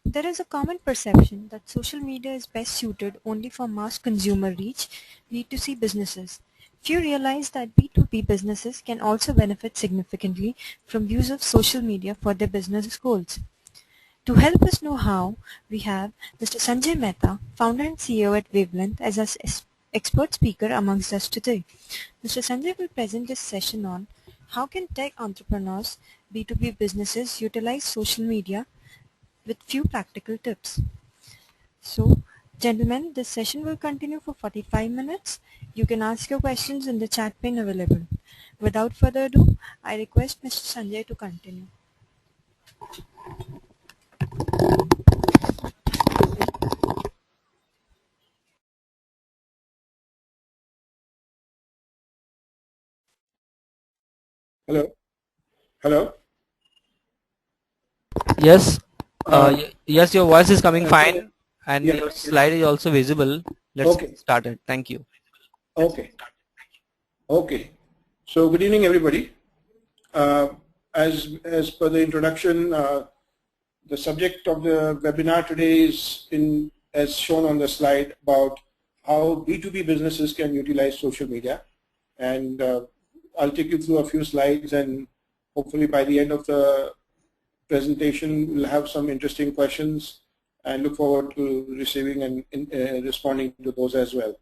There is a common perception that social media is best suited only for mass consumer reach, B2C businesses. Few realize that B2B businesses can also benefit significantly from use of social media for their business goals. To help us know how, we have Mr. Sanjay Mehta, founder and CEO at Wavelength, as our expert speaker amongst us today. Mr. Sanjay will present this session on how can tech entrepreneurs, B2B businesses utilize social media with few practical tips. So, gentlemen, this session will continue for 45 minutes. You can ask your questions in the chat pane available. Without further ado, I request Mr. Sanjay to continue. Hello. Hello. Yes. Yes, your voice is coming fine, and Yeah. your slide is also visible. Let's get started. Thank you. Okay. Okay. So good evening, everybody. As per the introduction, the subject of the webinar today is as shown on the slide about how B2B businesses can utilize social media, and I'll take you through a few slides, and hopefully by the end of the presentation we'll have some interesting questions, and look forward to receiving and responding to those as well.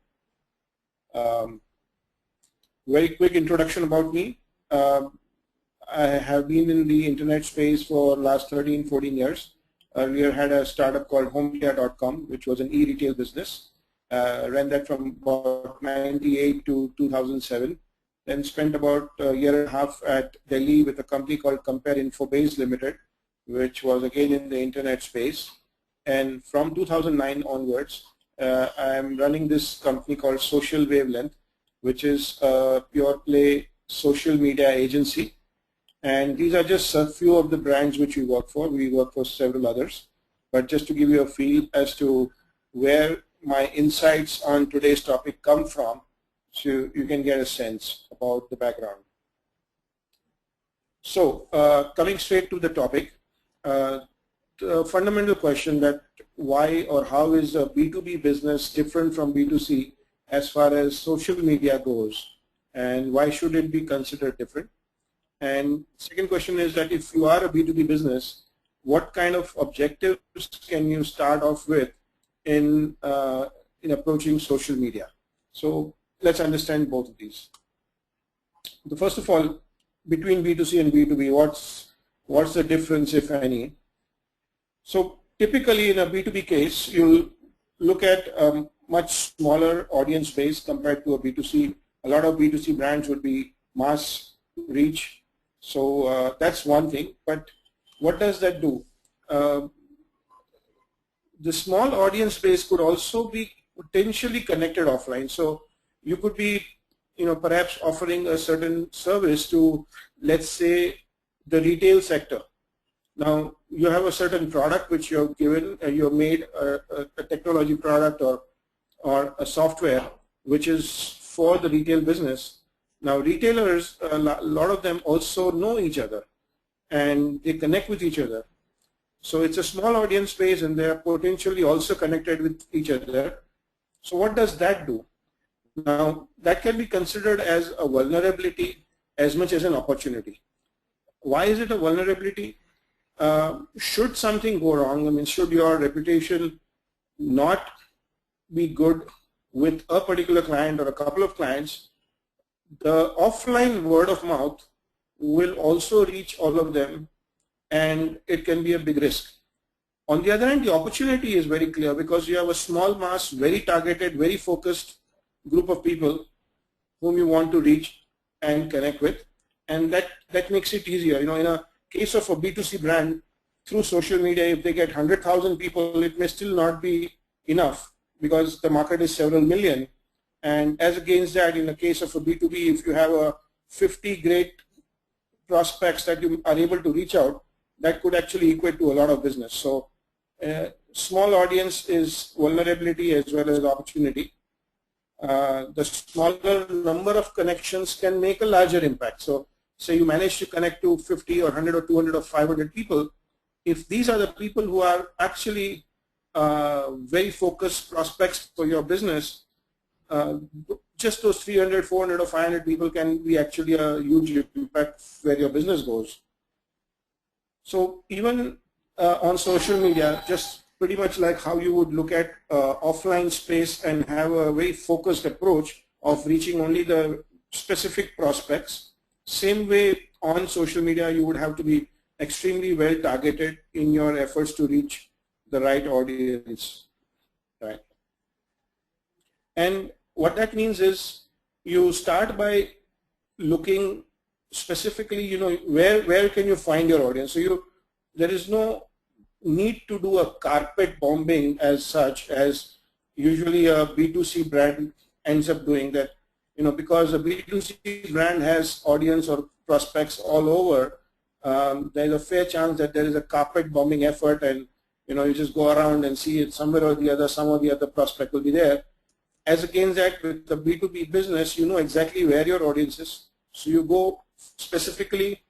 Very quick introduction about me. I have been in the internet space for last 13-14 years. Earlier had a startup called homekia.com, which was an e-retail business. Ran that from about 98 to 2007. Then spent about a year and a half at Delhi with a company called Compare Infobase Limited, which was again in the internet space. And from 2009 onwards, I am running this company called Social Wavelength, which is a pure play social media agency. And these are just a few of the brands which we work for. We work for several others. But just to give you a feel as to where my insights on today's topic come from, so you can get a sense about the background. So coming straight to the topic, the fundamental question that why or how is a B2B business different from B2C as far as social media goes, and why should it be considered different? And second question is that if you are a B2B business, what kind of objectives can you start off with in approaching social media? So let's understand both of these. The first of all, between B2C and B2B, what's the difference, if any? So typically in a B2B case, you'll look at a much smaller audience base compared to a B2C. A lot of B2C brands would be mass reach. So that's one thing. But what does that do? The small audience base could also be potentially connected offline. So you could be, perhaps offering a certain service to, let's say, the retail sector. Now you have a certain product which you've given, you've made a technology product or a software which is for the retail business. Now retailers, a lot of them also know each other and they connect with each other. So it's a small audience base and they are potentially also connected with each other. So what does that do? Now that can be considered as a vulnerability as much as an opportunity. Why is it a vulnerability? Should something go wrong, I mean, should your reputation not be good with a particular client or a couple of clients, the offline word of mouth will also reach all of them and it can be a big risk. On the other hand, the opportunity is very clear because you have a small mass, very targeted, very focused group of people whom you want to reach and connect with, and that makes it easier. In a case of a B2C brand, through social media, if they get 100,000 people, it may still not be enough because the market is several million. And as against that, in the case of a B2B, if you have a 50 great prospects that you are able to reach out, that could actually equate to a lot of business. So small audience is vulnerability as well as opportunity. The smaller number of connections can make a larger impact. So say you manage to connect to 50 or 100 or 200 or 500 people, if these are the people who are actually very focused prospects for your business, just those 300, 400 or 500 people can be actually a huge impact where your business goes. So even on social media, just pretty much like how you would look at offline space and have a very focused approach of reaching only the specific prospects, same way on social media you would have to be extremely well targeted in your efforts to reach the right audience, right? And what that means is you start by looking specifically, you know, where can you find your audience. So there is no need to do a carpet bombing as such as usually a B2C brand ends up doing, that, you know, because a B2C brand has audience or prospects all over, there's a fair chance that there is a carpet bombing effort, and, you know, you just go around and see it somewhere or the other, some or the other prospect will be there. As against that, with the B2B business, you know exactly where your audience is. So you go specifically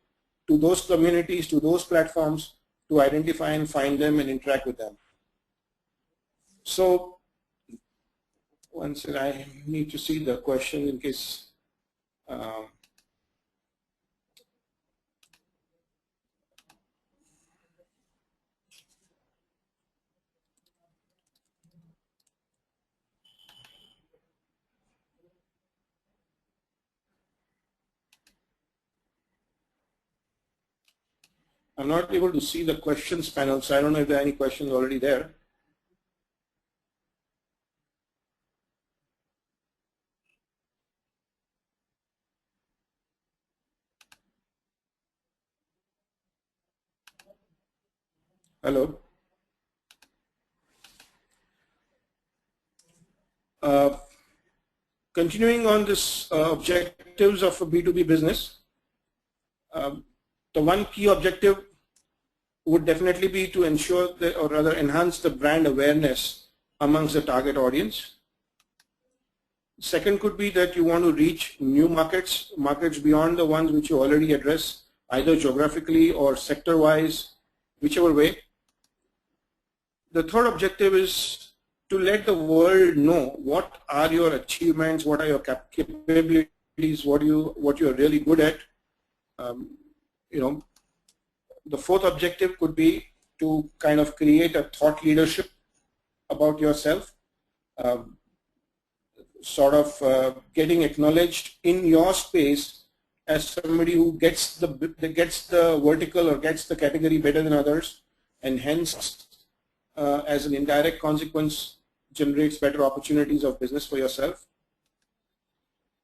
to those communities, to those platforms to identify and find them and interact with them. So one second, I need to see the question in case. I'm not able to see the questions panel, so I don't know if there are any questions already there. Hello. Continuing on this objectives of a B2B business, the one key objective would definitely be to ensure that, or rather enhance the brand awareness amongst the target audience. Second could be that you want to reach new markets beyond the ones which you already address, either geographically or sector-wise, whichever way. The third objective is to let the world know what are your achievements, what are your capabilities, what you're really good at. You know, the fourth objective could be to kind of create a thought leadership about yourself, sort of getting acknowledged in your space as somebody who gets the vertical or gets the category better than others, and hence as an indirect consequence generates better opportunities of business for yourself.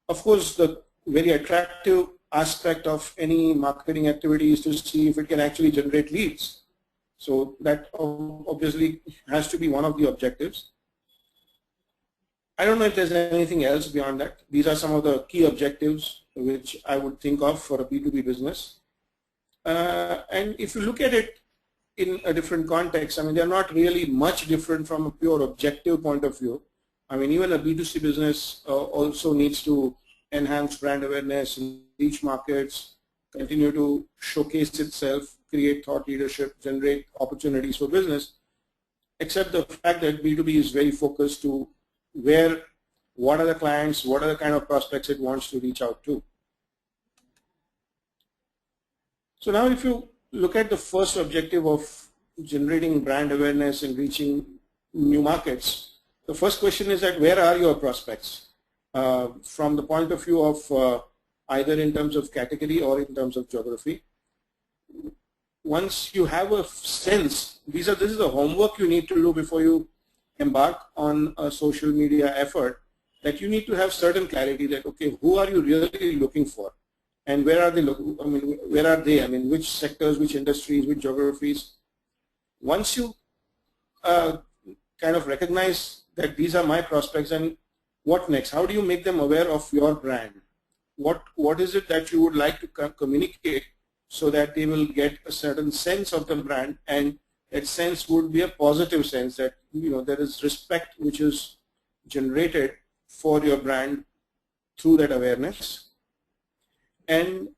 Of course, the very attractive aspect of any marketing activity is to see if it can actually generate leads. So that obviously has to be one of the objectives. I don't know if there's anything else beyond that. These are some of the key objectives which I would think of for a B2B business. And if you look at it in a different context, I mean, they're not really much different from a pure objective point of view. I mean, even a B2C business also needs to enhance brand awareness, reach markets, continue to showcase itself, create thought leadership, generate opportunities for business, except the fact that B2B is very focused to what are the clients, what are the kind of prospects it wants to reach out to. So now if you look at the first objective of generating brand awareness and reaching new markets, the first question is that where are your prospects? From the point of view of either in terms of category or in terms of geography. Once you have a sense, this is the homework you need to do before you embark on a social media effort, that you need to have certain clarity that, okay, who are you really looking for? And where are they looking? I mean, where are they? I mean, which sectors, which industries, which geographies? Once you kind of recognize that these are my prospects, and what next? How do you make them aware of your brand? What is it that you would like to communicate so that they will get a certain sense of the brand, and that sense would be a positive sense that, you know, there is respect which is generated for your brand through that awareness. And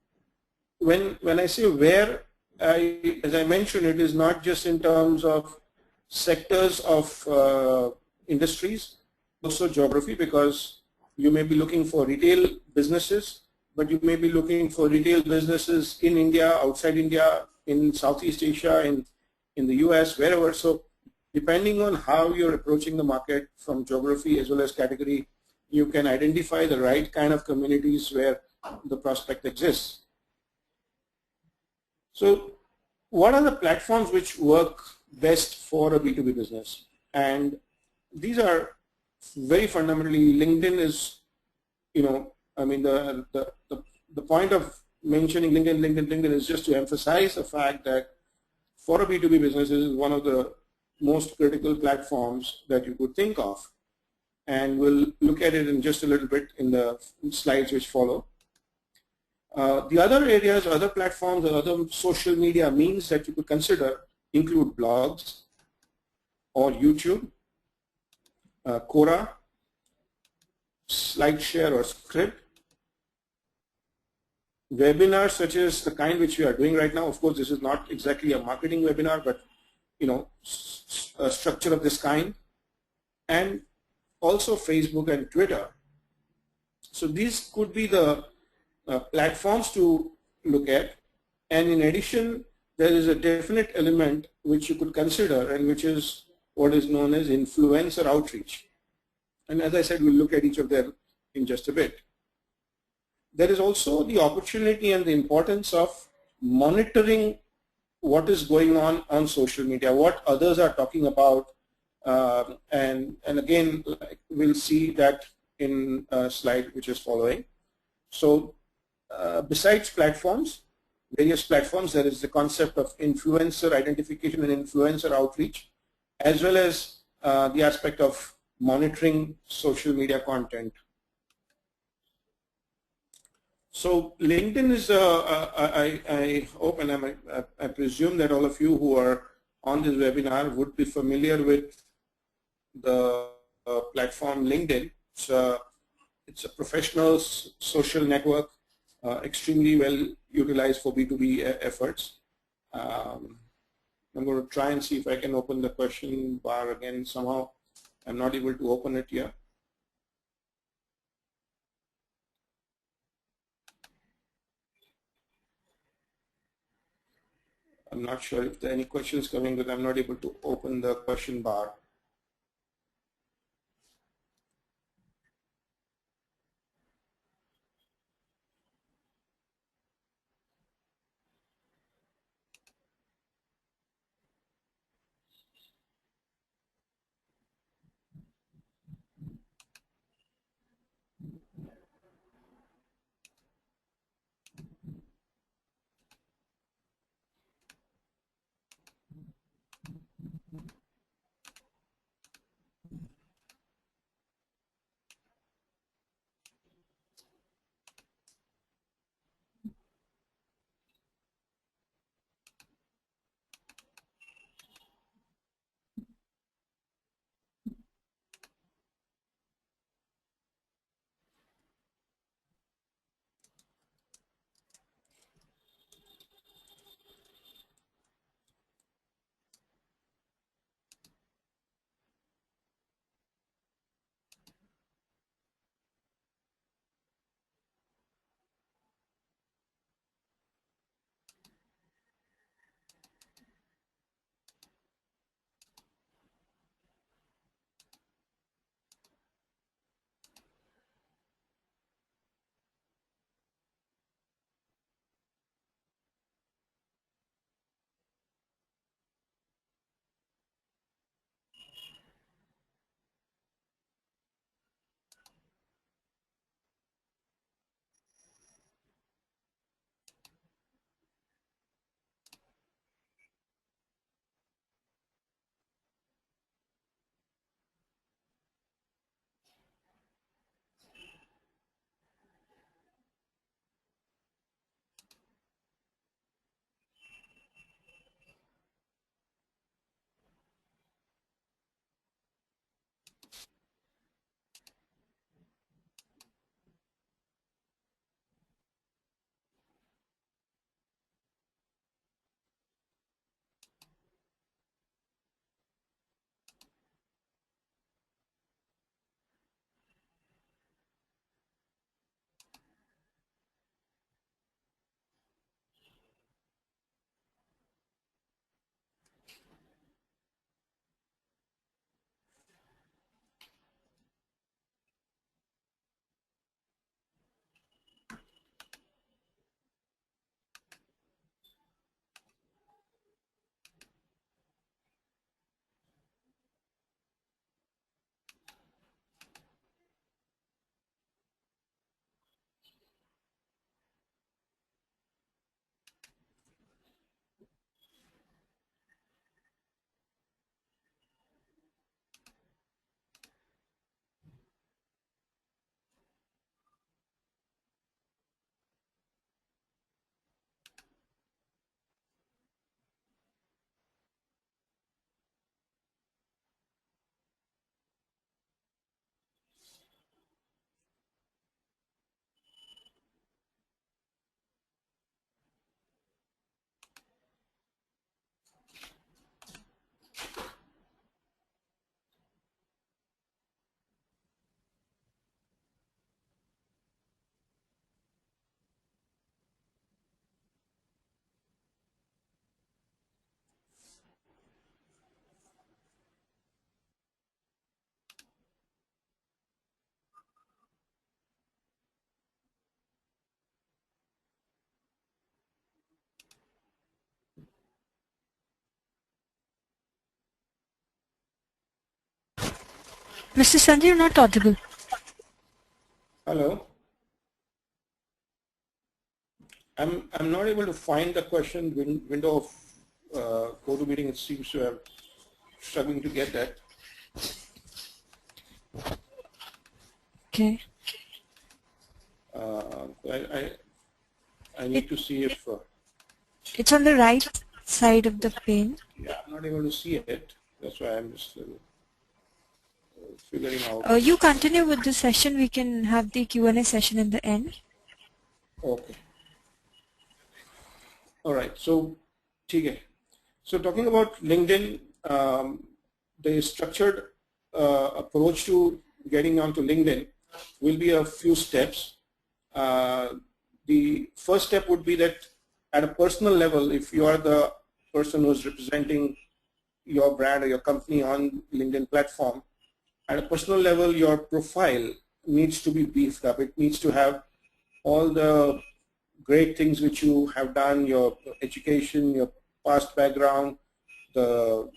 when I say where as I mentioned, it is not just in terms of sectors of industries, also geography, because you may be looking for retail businesses, but you may be looking for retail businesses in India, outside India, in Southeast Asia, in the US, wherever. So depending on how you're approaching the market from geography as well as category, you can identify the right kind of communities where the prospect exists. So what are the platforms which work best for a B2B business? And these are very fundamentally, LinkedIn is, I mean, the point of mentioning LinkedIn is just to emphasize the fact that for a B2B business, this is one of the most critical platforms that you could think of. And we'll look at it in just a little bit in the slides which follow. The other areas, other platforms, or other social media means that you could consider include blogs or YouTube, Quora, Slideshare or Scribd, webinars such as the kind which we are doing right now. Of course, this is not exactly a marketing webinar, but a structure of this kind, and also Facebook and Twitter. So these could be the platforms to look at, and in addition, there is a definite element which you could consider, and which is what is known as influencer outreach. And as I said, we'll look at each of them in just a bit. There is also the opportunity and the importance of monitoring what is going on social media, what others are talking about, and again, we'll see that in a slide which is following. So besides platforms, various platforms, there is the concept of influencer identification and influencer outreach, as well as the aspect of monitoring social media content. So LinkedIn is, I hope and I presume that all of you who are on this webinar would be familiar with the platform LinkedIn. It's a professional social network, extremely well utilized for B2B efforts. I'm going to try and see if I can open the question bar again. Somehow I'm not able to open it here. I'm not sure if there are any questions coming, but I'm not able to open the question bar. Mr. Sanjay, you're not audible. Hello. I'm not able to find the question window of GoToMeeting. It seems to have struggling to get that. Okay. I need to see if It's on the right side of the pane. yeah, I'm not able to see it. That's why I'm just figuring out. You continue with the session. We can have the Q&A session in the end. Okay. All right. So, TechGig. So talking about LinkedIn, the structured approach to getting onto LinkedIn will be a few steps. The first step would be that at a personal level, if you are the person who is representing your brand or your company on LinkedIn platform, at a personal level, your profile needs to be beefed up. It needs to have all the great things which you have done, your education, your past background, the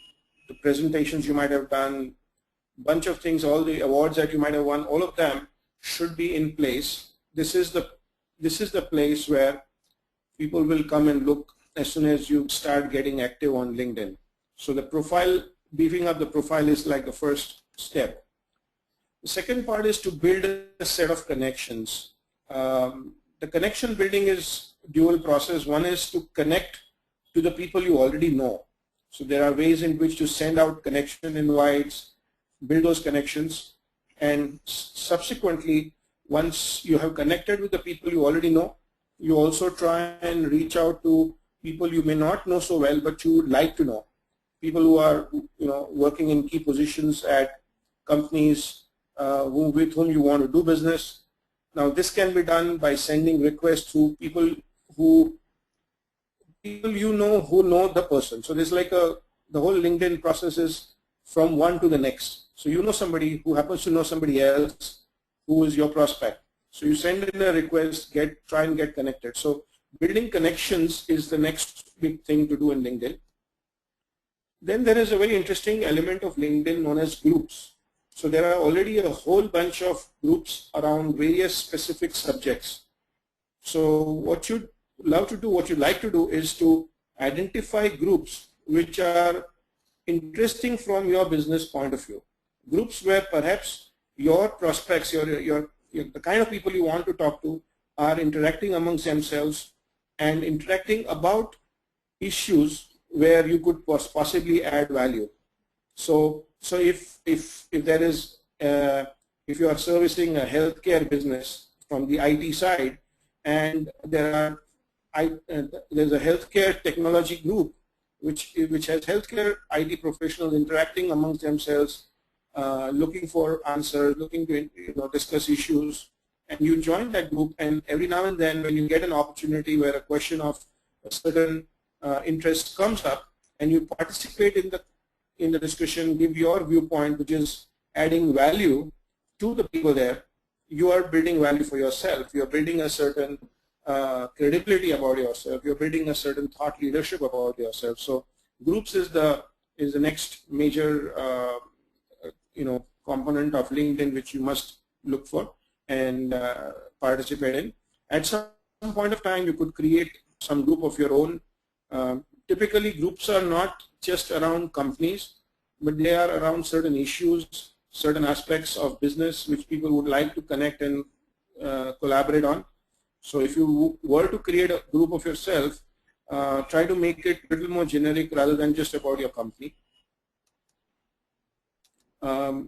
presentations you might have done, bunch of things, all the awards that you might have won, all of them should be in place. This is the place where people will come and look as soon as you start getting active on LinkedIn. So the profile, beefing up the profile is like the first step. The second part is to build a set of connections. The connection building is dual process. One is to connect to the people you already know. So there are ways in which to send out connection invites, build those connections, and subsequently, once you have connected with the people you already know, you also try and reach out to people you may not know so well, but you would like to know. People who are, working in key positions at companies with whom you want to do business. Now, this can be done by sending requests to people who know the person. So there's like the whole LinkedIn process is from one to the next. So you know somebody who happens to know somebody else who is your prospect. So you send in a request, try and get connected. So building connections is the next big thing to do in LinkedIn. Then there is a very interesting element of LinkedIn known as groups. So there are already a whole bunch of groups around various specific subjects. So what you'd love to do, what you'd like to do is to identify groups which are interesting from your business point of view. Groups where perhaps your prospects, the kind of people you want to talk to are interacting amongst themselves and interacting about issues where you could possibly add value. So if there is if you are servicing a healthcare business from the IT side, and there's a healthcare technology group which has healthcare IT professionals interacting amongst themselves, looking for answers, looking to discuss issues, and you join that group, and every now and then when you get an opportunity where a question of a certain interest comes up, and you participate in the discussion, give your viewpoint, which is adding value to the people there, you are building value for yourself. You are building a certain credibility about yourself. You are building a certain thought leadership about yourself. So groups is the next major component of LinkedIn which you must look for and participate in. At some point of time, you could create some group of your own. Typically, groups are not just around companies, but they are around certain issues, certain aspects of business which people would like to connect and collaborate on. So if you were to create a group of yourself, try to make it a little more generic rather than just about your company. The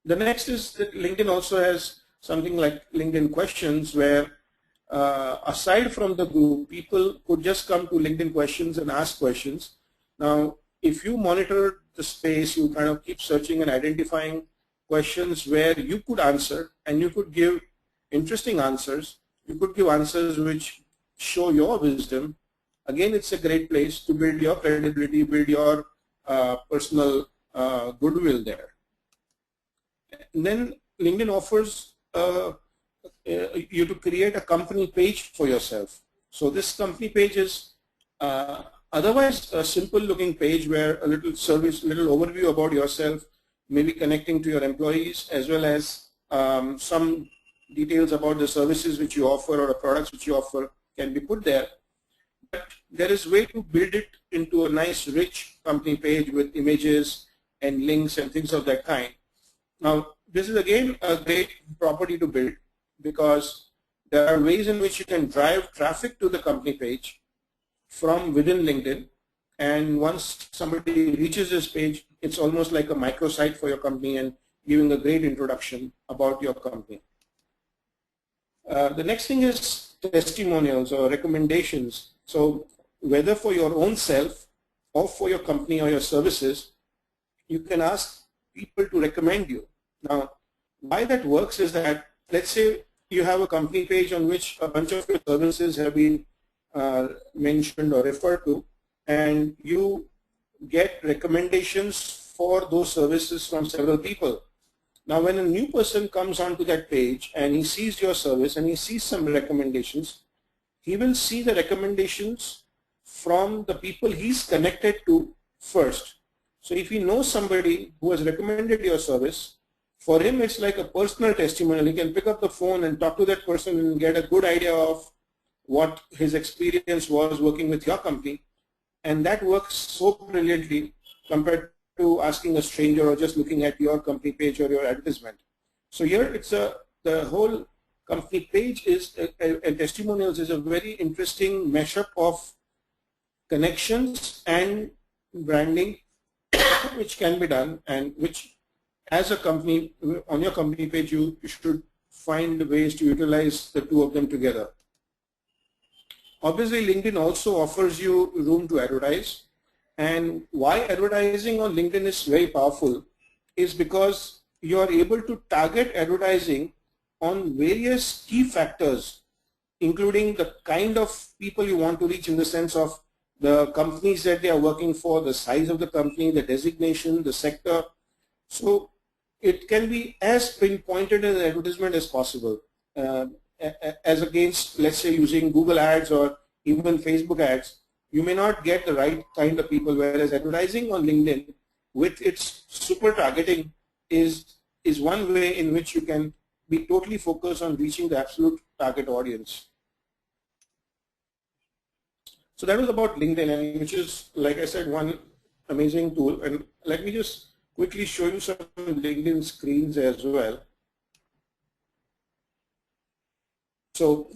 next is that LinkedIn also has something like LinkedIn questions, where aside from the group, people could just come to LinkedIn questions and ask questions. Now, if you monitor the space, you kind of keep searching and identifying questions where you could answer, and you could give interesting answers. You could give answers which show your wisdom. Again, it's a great place to build your credibility, build your personal goodwill there. And then LinkedIn offers you to create a company page for yourself. So this company page is otherwise a simple looking page where a little service, little overview about yourself. maybe connecting to your employees, as well as some details about the services which you offer or the products which you offer can be put there. But there is a way to build it into a nice rich company page with images and links and things of that kind. Now, this is again a great property to build, because there are ways in which you can drive traffic to the company page from within LinkedIn, and once somebody reaches this page, it's almost like a microsite for your company and giving a great introduction about your company. The next thing is testimonials or recommendations. So whether for your own self or for your company or your services, you can ask people to recommend you. Now, why that works is that, let's say you have a company page on which a bunch of your services have been mentioned or referred to, and you get recommendations for those services from several people. Now, when a new person comes onto that page and he sees your service and he sees some recommendations, he will see the recommendations from the people he's connected to first. So if he knows somebody who has recommended your service, for him it's like a personal testimonial. He can pick up the phone and talk to that person and get a good idea of what his experience was working with your company. And that works so brilliantly compared to asking a stranger or just looking at your company page or your advertisement. So here it's the whole company page is and testimonials is a very interesting mashup of connections and branding which can be done, and which as a company on your company page you should find ways to utilize the two of them together. Obviously, LinkedIn also offers you room to advertise, and why advertising on LinkedIn is very powerful is because you are able to target advertising on various key factors, including the kind of people you want to reach in the sense of the companies that they are working for, the size of the company, the designation, the sector. So it can be as pinpointed an advertisement as possible, as against, let's say, using Google ads or even Facebook ads. You may not get the right kind of people, whereas advertising on LinkedIn with its super targeting is one way in which you can be totally focused on reaching the absolute target audience. So that was about LinkedIn, and which is, like I said, one amazing tool. And let me just quickly show you some LinkedIn screens as well. So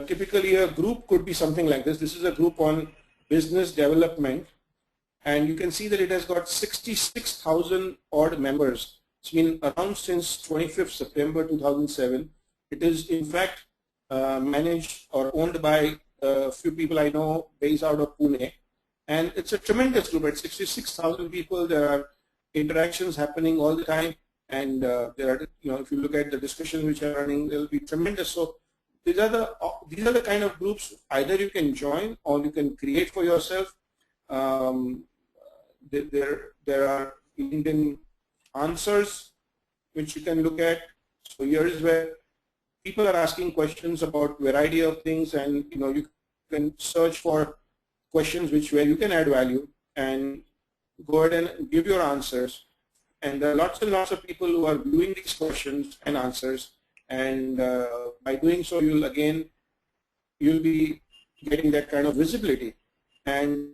typically a group could be something like this. This is a group on business development, and you can see that it has got 66,000 odd members. It's been around since 25th September 2007. It is in fact managed or owned by a few people I know based out of Pune, and it's a tremendous group. At 66,000 people, there are interactions happening all the time, and there are, if you look at the discussions which are running, they'll be tremendous. So these are the kind of groups either you can join or you can create for yourself. There are LinkedIn answers which you can look at. So here is where people are asking questions about variety of things, and you can search for questions where you can add value and go ahead and give your answers. And there are lots and lots of people who are viewing these questions and answers, and by doing so you'll be getting that kind of visibility. And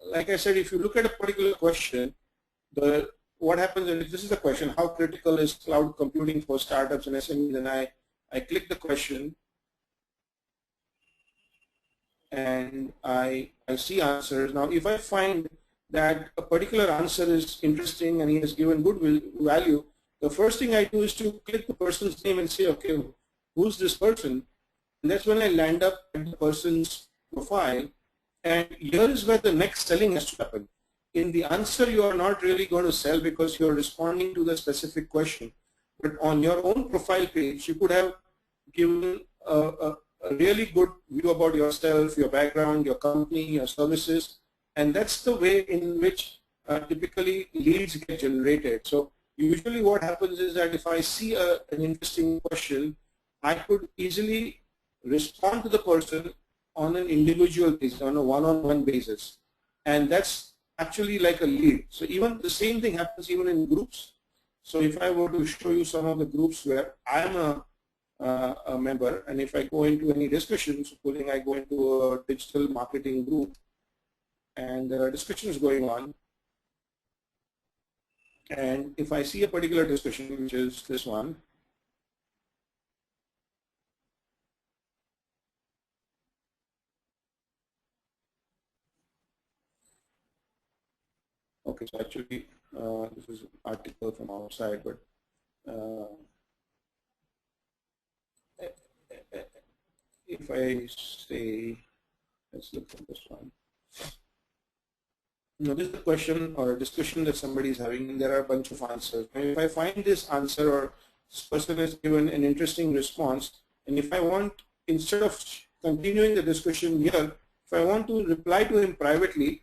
like I said, if you look at a particular question, what happens is, this is the question: how critical is cloud computing for startups and SMEs? And I click the question and I see answers. Now if I find that a particular answer is interesting and he has given good value, the first thing I do is to click the person's name and say, okay, who's this person? And that's when I land up at the person's profile, and here is where the next selling has to happen. In the answer, you are not really going to sell because you're responding to the specific question. But on your own profile page, you could have given a really good view about yourself, your background, your company, your services, and that's the way in which typically leads get generated. So usually what happens is that if I see an interesting question, I could easily respond to the person on an individual basis, on a one-on-one basis. and that's actually like a lead. So even the same thing happens even in groups. So if I were to show you some of the groups where I'm a member, and if I go into any discussion, supposing I go into a digital marketing group and there are discussions going on, and if I see a particular discussion, which is this one, okay, so actually this is an article from outside, but if I say, let's look at this one. This is a question or a discussion that somebody is having, and there are a bunch of answers. And if I find this answer or this person has given an interesting response, and if I want, instead of continuing the discussion here, if I want to reply to him privately,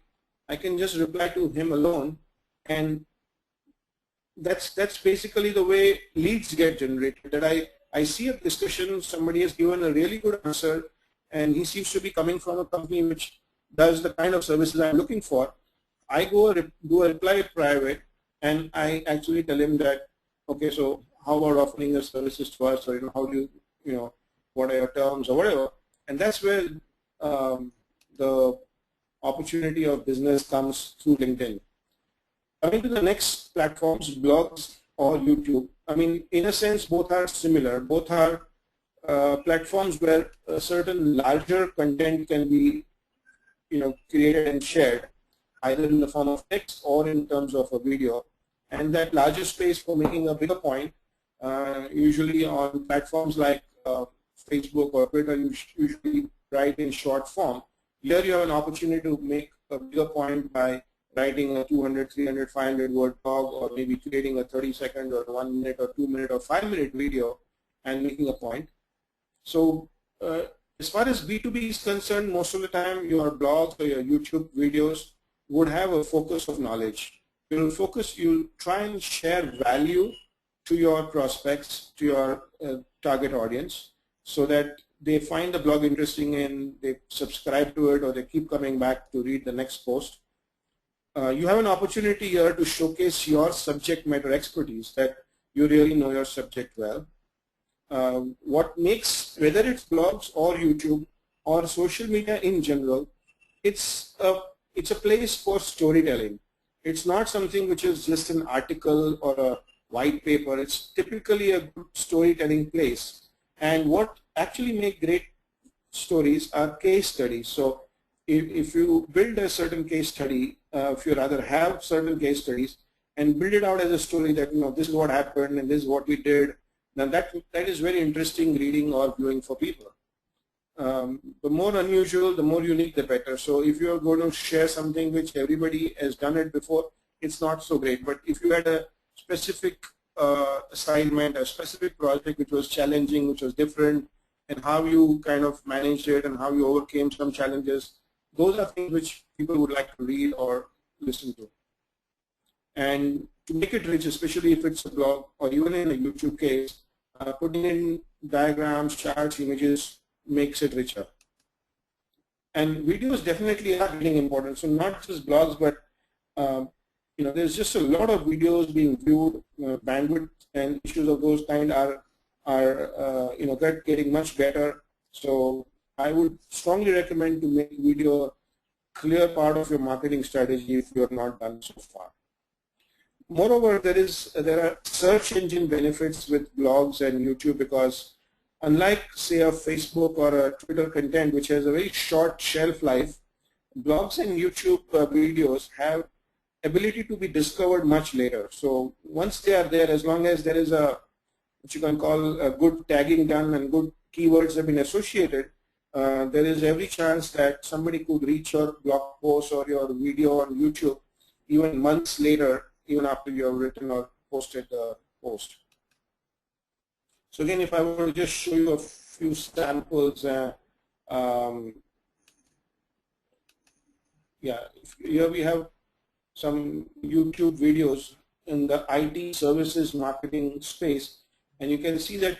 I can just reply to him alone, and that's basically the way leads get generated. That I see a discussion, somebody has given a really good answer, and he seems to be coming from a company which does the kind of services I'm looking for. I go do a reply private, and I actually tell him that, okay, so how about offering your services to us, or how do you, what are your terms or whatever, and that's where the opportunity of business comes through LinkedIn. Coming to the next platforms, blogs or YouTube. I mean, in a sense, both are similar. Both are platforms where a certain larger content can be, created and shared, either in the form of text or in terms of a video. And that larger space for making a bigger point, usually on platforms like Facebook or Twitter, you usually write in short form. Here you have an opportunity to make a bigger point by writing a 200, 300, 500 word blog, or maybe creating a 30-second or 1 minute or 2 minute or 5 minute video and making a point. So as far as B2B is concerned, most of the time your blogs or your YouTube videos would have a focus of knowledge. You'll try and share value to your prospects, to your target audience, so that they find the blog interesting and they subscribe to it, or they keep coming back to read the next post. You have an opportunity here to showcase your subject matter expertise, that you really know your subject well. What makes, whether it's blogs or YouTube or social media in general, it's a place for storytelling. It's not something which is just an article or a white paper. It's typically a good storytelling place. And what actually make great stories are case studies. So if you build a certain case study, if you rather have certain case studies and build it out as a story that, this is what happened and this is what we did, then that is very interesting reading or viewing for people. The more unusual, the more unique, the better. So if you are going to share something which everybody has done it before, it's not so great. But if you had a specific assignment, a specific project which was challenging, which was different, and how you kind of managed it and how you overcame some challenges, those are things which people would like to read or listen to. And to make it rich, especially if it's a blog or even in a YouTube case, putting in diagrams, charts, images makes it richer. And videos definitely are getting important. So not just blogs, but there's just a lot of videos being viewed. Bandwidth and issues of those kind are getting much better. So I would strongly recommend to make video a clear part of your marketing strategy if you have not done so far. Moreover, there are search engine benefits with blogs and YouTube, because unlike, say, a Facebook or a Twitter content which has a very short shelf life, blogs and YouTube videos have ability to be discovered much later. So once they are there, as long as there is what you can call a good tagging done and good keywords have been associated, there is every chance that somebody could reach your blog post or your video on YouTube even months later, even after you have written or posted the post. So again, if I were to just show you a few samples, here we have some YouTube videos in the IT services marketing space, and you can see that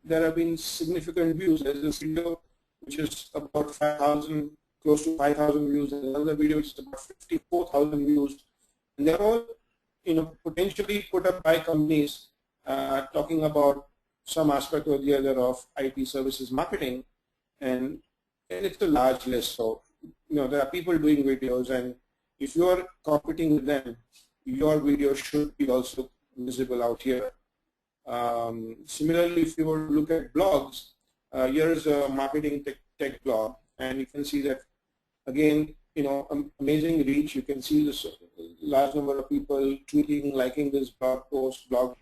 there have been significant views. There's this video which is about 5,000 close to 5,000 views, and another video which is about 54,000 views. And they're all, potentially put up by companies talking about some aspect or the other of IT services marketing, and it's a large list. So, there are people doing videos, and if you are competing with them, your video should be also visible out here. Similarly, if you were to look at blogs, here's a marketing tech blog, and you can see that again, amazing reach. You can see this large number of people tweeting, liking this blog post, blog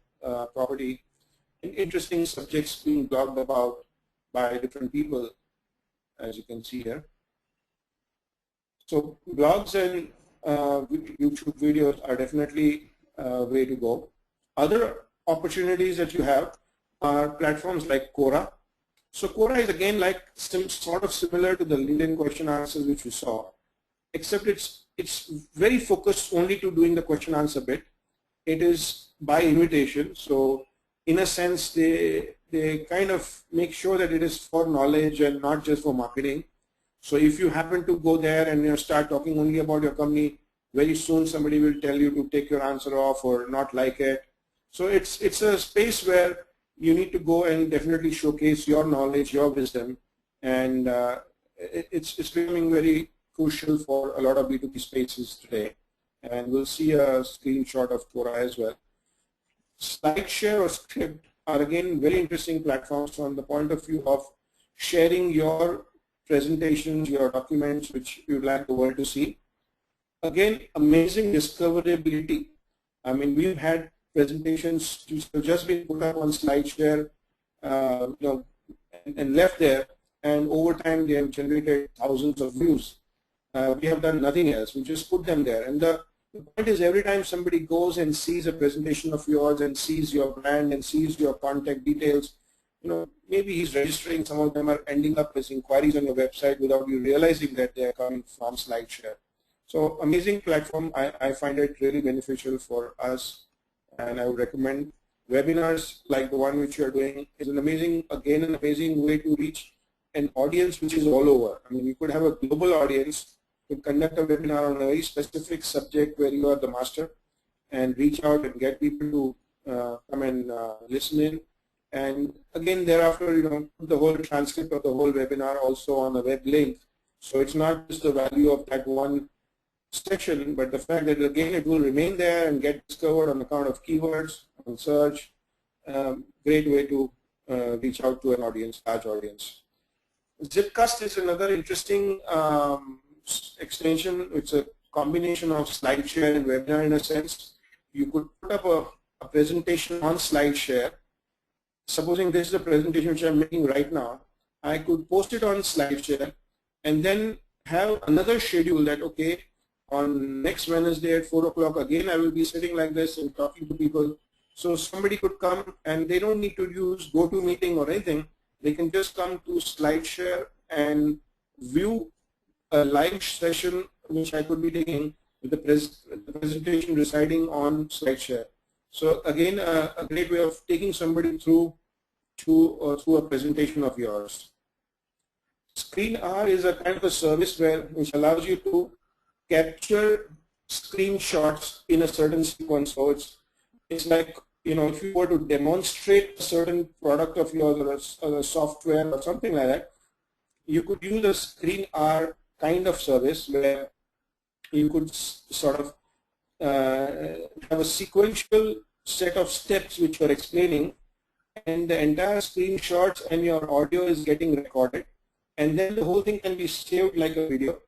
property, and interesting subjects being blogged about by different people, as you can see here. So blogs and YouTube videos are definitely a way to go. Other opportunities that you have are platforms like Quora. So Quora is again like sort of similar to the LinkedIn question answers which we saw, except it's very focused only to doing the question answer bit. It is by invitation, so in a sense they kind of make sure that it is for knowledge and not just for marketing. So if you happen to go there and start talking only about your company, very soon somebody will tell you to take your answer off or not like it. So it's a space where you need to go and definitely showcase your knowledge, your wisdom, and it's becoming very crucial for a lot of B2B spaces today. And we'll see a screenshot of Quora as well. Slideshare or Scribd are again very interesting platforms from the point of view of sharing your presentations, your documents which you'd like the world to see. Again, amazing discoverability. I mean, we've had presentations which have just been put up on Slideshare, and left there, and over time they have generated thousands of views. We have done nothing else. We just put them there, and the point is, every time somebody goes and sees a presentation of yours and sees your brand and sees your contact details, maybe he's registering. Some of them are ending up as inquiries on your website without you realizing that they are coming from Slideshare. So amazing platform. I find it really beneficial for us, and I would recommend webinars like the one which you are doing is an amazing way to reach an audience which is all over. I mean, you could have a global audience to conduct a webinar on a very specific subject where you are the master, and reach out and get people to come and listen in. And again, thereafter, put the whole transcript of the whole webinar also on a web link. So it's not just the value of that one section, but the fact that again it will remain there and get discovered on account of keywords, on search. Great way to reach out to an audience, large audience. Zipcast is another interesting extension. It's a combination of Slideshare and webinar in a sense. You could put up a presentation on Slideshare. Supposing this is the presentation which I'm making right now, I could post it on Slideshare and then have another schedule that, okay, on next Wednesday at 4 o'clock again I will be sitting like this and talking to people. So somebody could come and they don't need to use GoToMeeting or anything. They can just come to Slideshare and view a live session which I could be taking with the presentation residing on Slideshare. So again, a great way of taking somebody through a presentation of yours. ScreenR is a kind of a service which allows you to capture screenshots in a certain sequence. So it's like, if you were to demonstrate a certain product of yours or a software or something like that, you could use a ScreenR kind of service where you could sort of have a sequential set of steps which you are explaining, and the entire screenshots and your audio is getting recorded, and then the whole thing can be saved like a video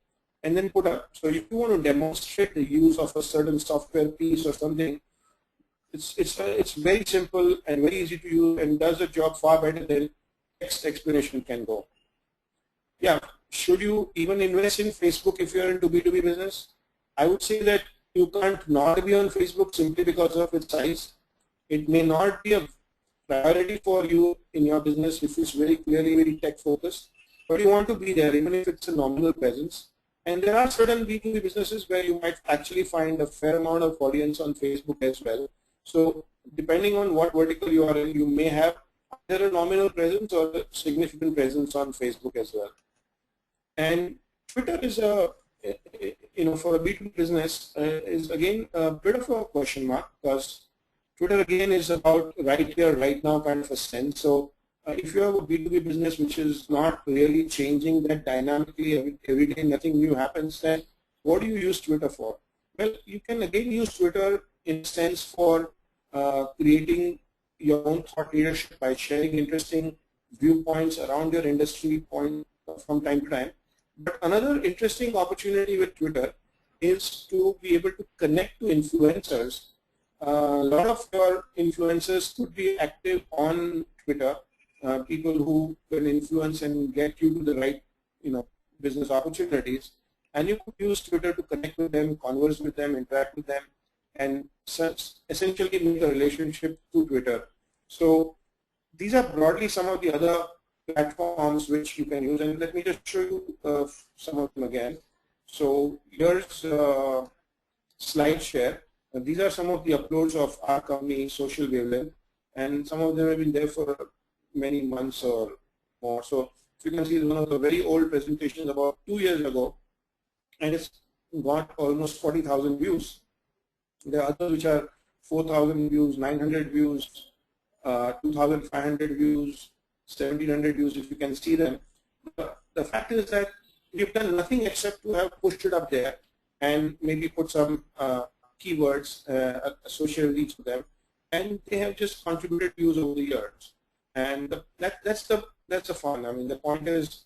and then put up. So if you want to demonstrate the use of a certain software piece or something, it's very simple and very easy to use and does the job far better than text explanation can go. Yeah, should you even invest in Facebook if you are into B2B business? I would say that you can't not be on Facebook simply because of its size. It may not be a priority for you in your business if it's very clearly very tech focused, but you want to be there even if it's a nominal presence. And there are certain B2B businesses where you might actually find a fair amount of audience on Facebook as well. So depending on what vertical you are in, you may have either a nominal presence or a significant presence on Facebook as well. And Twitter is a, for a B2B business is again a bit of a question mark, because Twitter again is about right here, right now kind of a sense. So if you have a B2B business which is not really changing that dynamically every day, nothing new happens, then what do you use Twitter for? Well, you can again use Twitter in a sense for creating your own thought leadership by sharing interesting viewpoints around your industry point from time to time. But another interesting opportunity with Twitter is to be able to connect to influencers. A lot of your influencers could be active on Twitter, people who can influence and get you to the right, business opportunities. And you could use Twitter to connect with them, converse with them, interact with them, and essentially make a relationship through Twitter. So these are broadly some of the other platforms which you can use, and let me just show you some of them again. So here's Slideshare. These are some of the uploads of our company, Social Wavelength, and some of them have been there for many months or more. So if you can see, one of the very old presentations about 2 years ago, and it's got almost 40,000 views. There are others which are 4,000 views, 900 views, 2,500 views, 1,700 views, if you can see them. The fact is that we've done nothing except to have pushed it up there and maybe put some keywords associated with each of them, and they have just contributed views over the years. And that's the fun. I mean, the point is,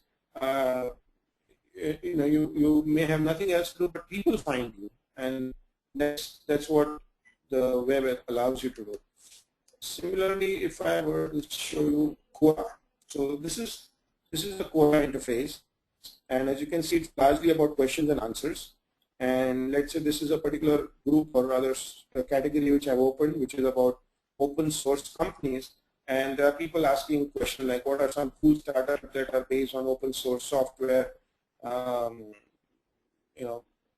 you may have nothing else to do, but people find you, and that's what the web allows you to do. Similarly, if I were to show you Quora, so this is the Quora interface, and as you can see, it's largely about questions and answers. And let's say this is a particular group or rather a category which I've opened, which is about open source companies. And there are people asking questions like, what are some cool startups that are based on open source software,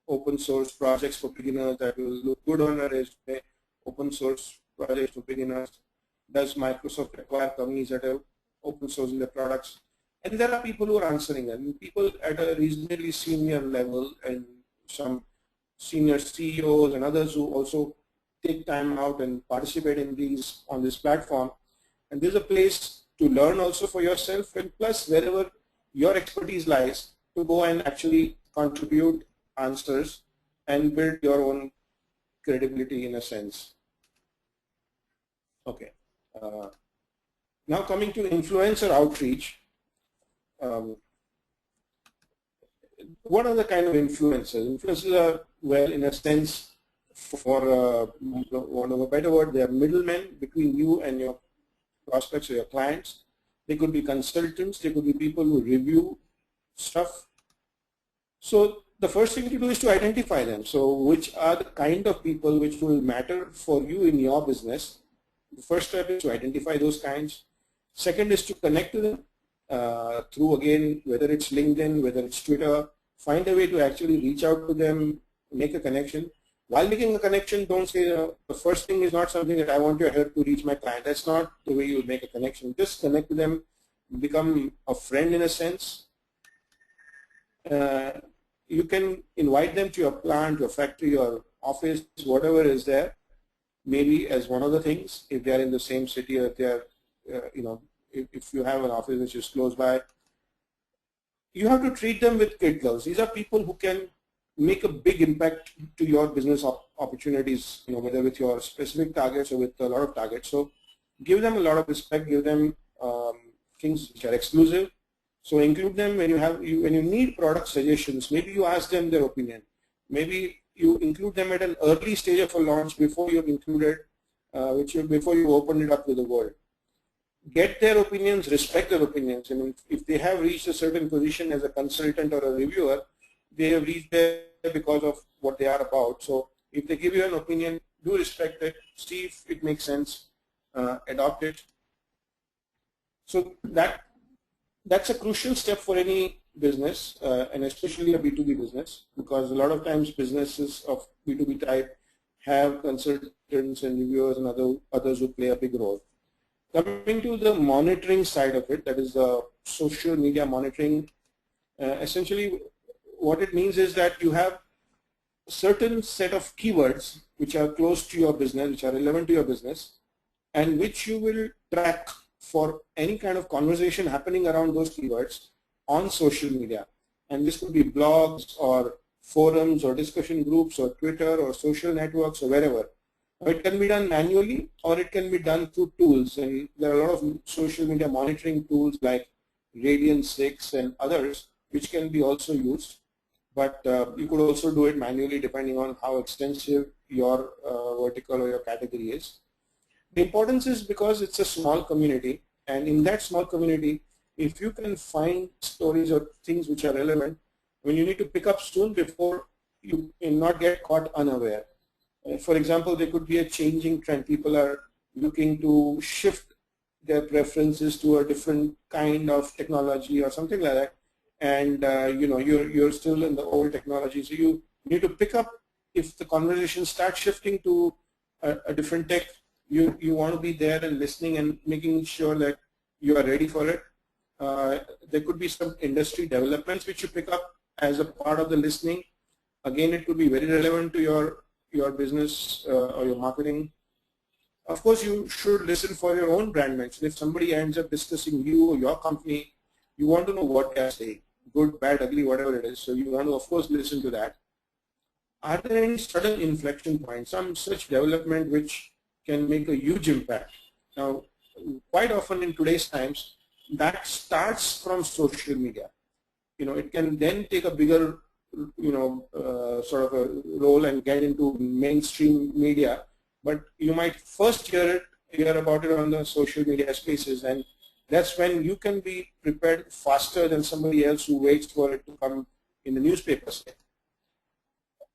open source projects for beginners that will look good on a resume, open source projects for beginners. Does Microsoft acquire companies that are open sourcing their products? And there are people who are answering them, people at a reasonably senior level, and some senior CEOs and others who also take time out and participate in these on this platform. And there's a place to learn also for yourself, and plus wherever your expertise lies, to go and actually contribute answers and build your own credibility in a sense. Okay. Now coming to influencer outreach. What are the kind of influencers? Influencers are, well, in a sense, for want of a better word, they are middlemen between you and your prospects or your clients. They could be consultants, they could be people who review stuff. So the first thing to do is to identify them. So which are the kind of people which will matter for you in your business? The first step is to identify those kinds. Second is to connect to them through, again, whether it's LinkedIn, whether it's Twitter. Find a way to actually reach out to them, make a connection. While making a connection, don't say the first thing is not something that I want your help to reach my client. That's not the way you make a connection. Just connect to them, become a friend in a sense. You can invite them to your plant, your factory, your office, whatever is there, maybe as one of the things, if they are in the same city, or if they are, if you have an office which is close by. You have to treat them with kid gloves. These are people who can make a big impact to your business opportunities, whether with your specific targets or with a lot of targets. So give them a lot of respect, give them things which are exclusive. So include them when you need product suggestions. Maybe you ask them their opinion. Maybe you include them at an early stage of a launch before you've included, before you open it up to the world. Get their opinions, respect their opinions. I mean, if they have reached a certain position as a consultant or a reviewer, they have reached there because of what they are about. So if they give you an opinion, do respect it, see if it makes sense, adopt it. So that's a crucial step for any business, and especially a B2B business, because a lot of times businesses of B2B type have consultants and reviewers and others who play a big role. Coming to the monitoring side of it, that is the social media monitoring. Essentially, what it means is that you have a certain set of keywords which are close to your business, which are relevant to your business, and which you will track for any kind of conversation happening around those keywords on social media. And this could be blogs or forums or discussion groups or Twitter or social networks or wherever. It can be done manually or it can be done through tools, and there are a lot of social media monitoring tools like Radian 6 and others which can be also used, but you could also do it manually depending on how extensive your vertical or your category is. The importance is because it's a small community, and in that small community, if you can find stories or things which are relevant, when you need to pick up soon before you not get caught unaware. For example, there could be a changing trend. People are looking to shift their preferences to a different kind of technology or something like that, and you're still in the old technology, so you need to pick up. If the conversation starts shifting to a different tech, you want to be there and listening and making sure that you are ready for it. There could be some industry developments which you pick up as a part of the listening. Again, it could be very relevant to your business or your marketing. Of course, you should listen for your own brand mention. If somebody ends up discussing you or your company, you want to know what they are saying, good, bad, ugly, whatever it is. So you want to, of course, listen to that. Are there any sudden inflection points, some such development which can make a huge impact? Now, quite often in today's times, that starts from social media. It can then take a bigger, sort of a role and get into mainstream media. But you might first hear about it on the social media spaces, and that's when you can be prepared faster than somebody else who waits for it to come in the newspapers.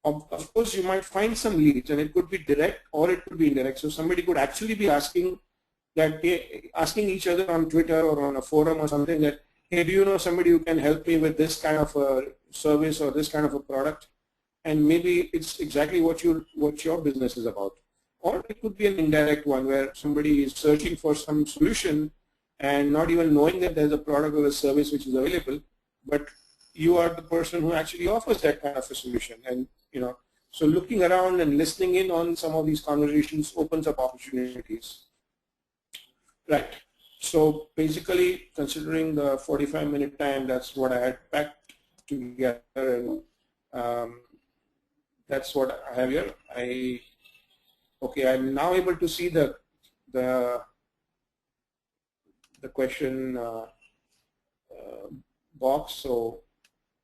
Of course, you might find some leads, and it could be direct or it could be indirect. So somebody could actually be asking each other on Twitter or on a forum or something that, hey, do you know somebody who can help me with this kind of a service or this kind of a product? And maybe it's exactly what your business is about. Or it could be an indirect one where somebody is searching for some solution and not even knowing that there's a product or a service which is available, but you are the person who actually offers that kind of a solution. And so looking around and listening in on some of these conversations opens up opportunities. Right. So basically, considering the 45-minute time, that's what I had packed together, and that's what I have here. Okay, I'm now able to see the question box, so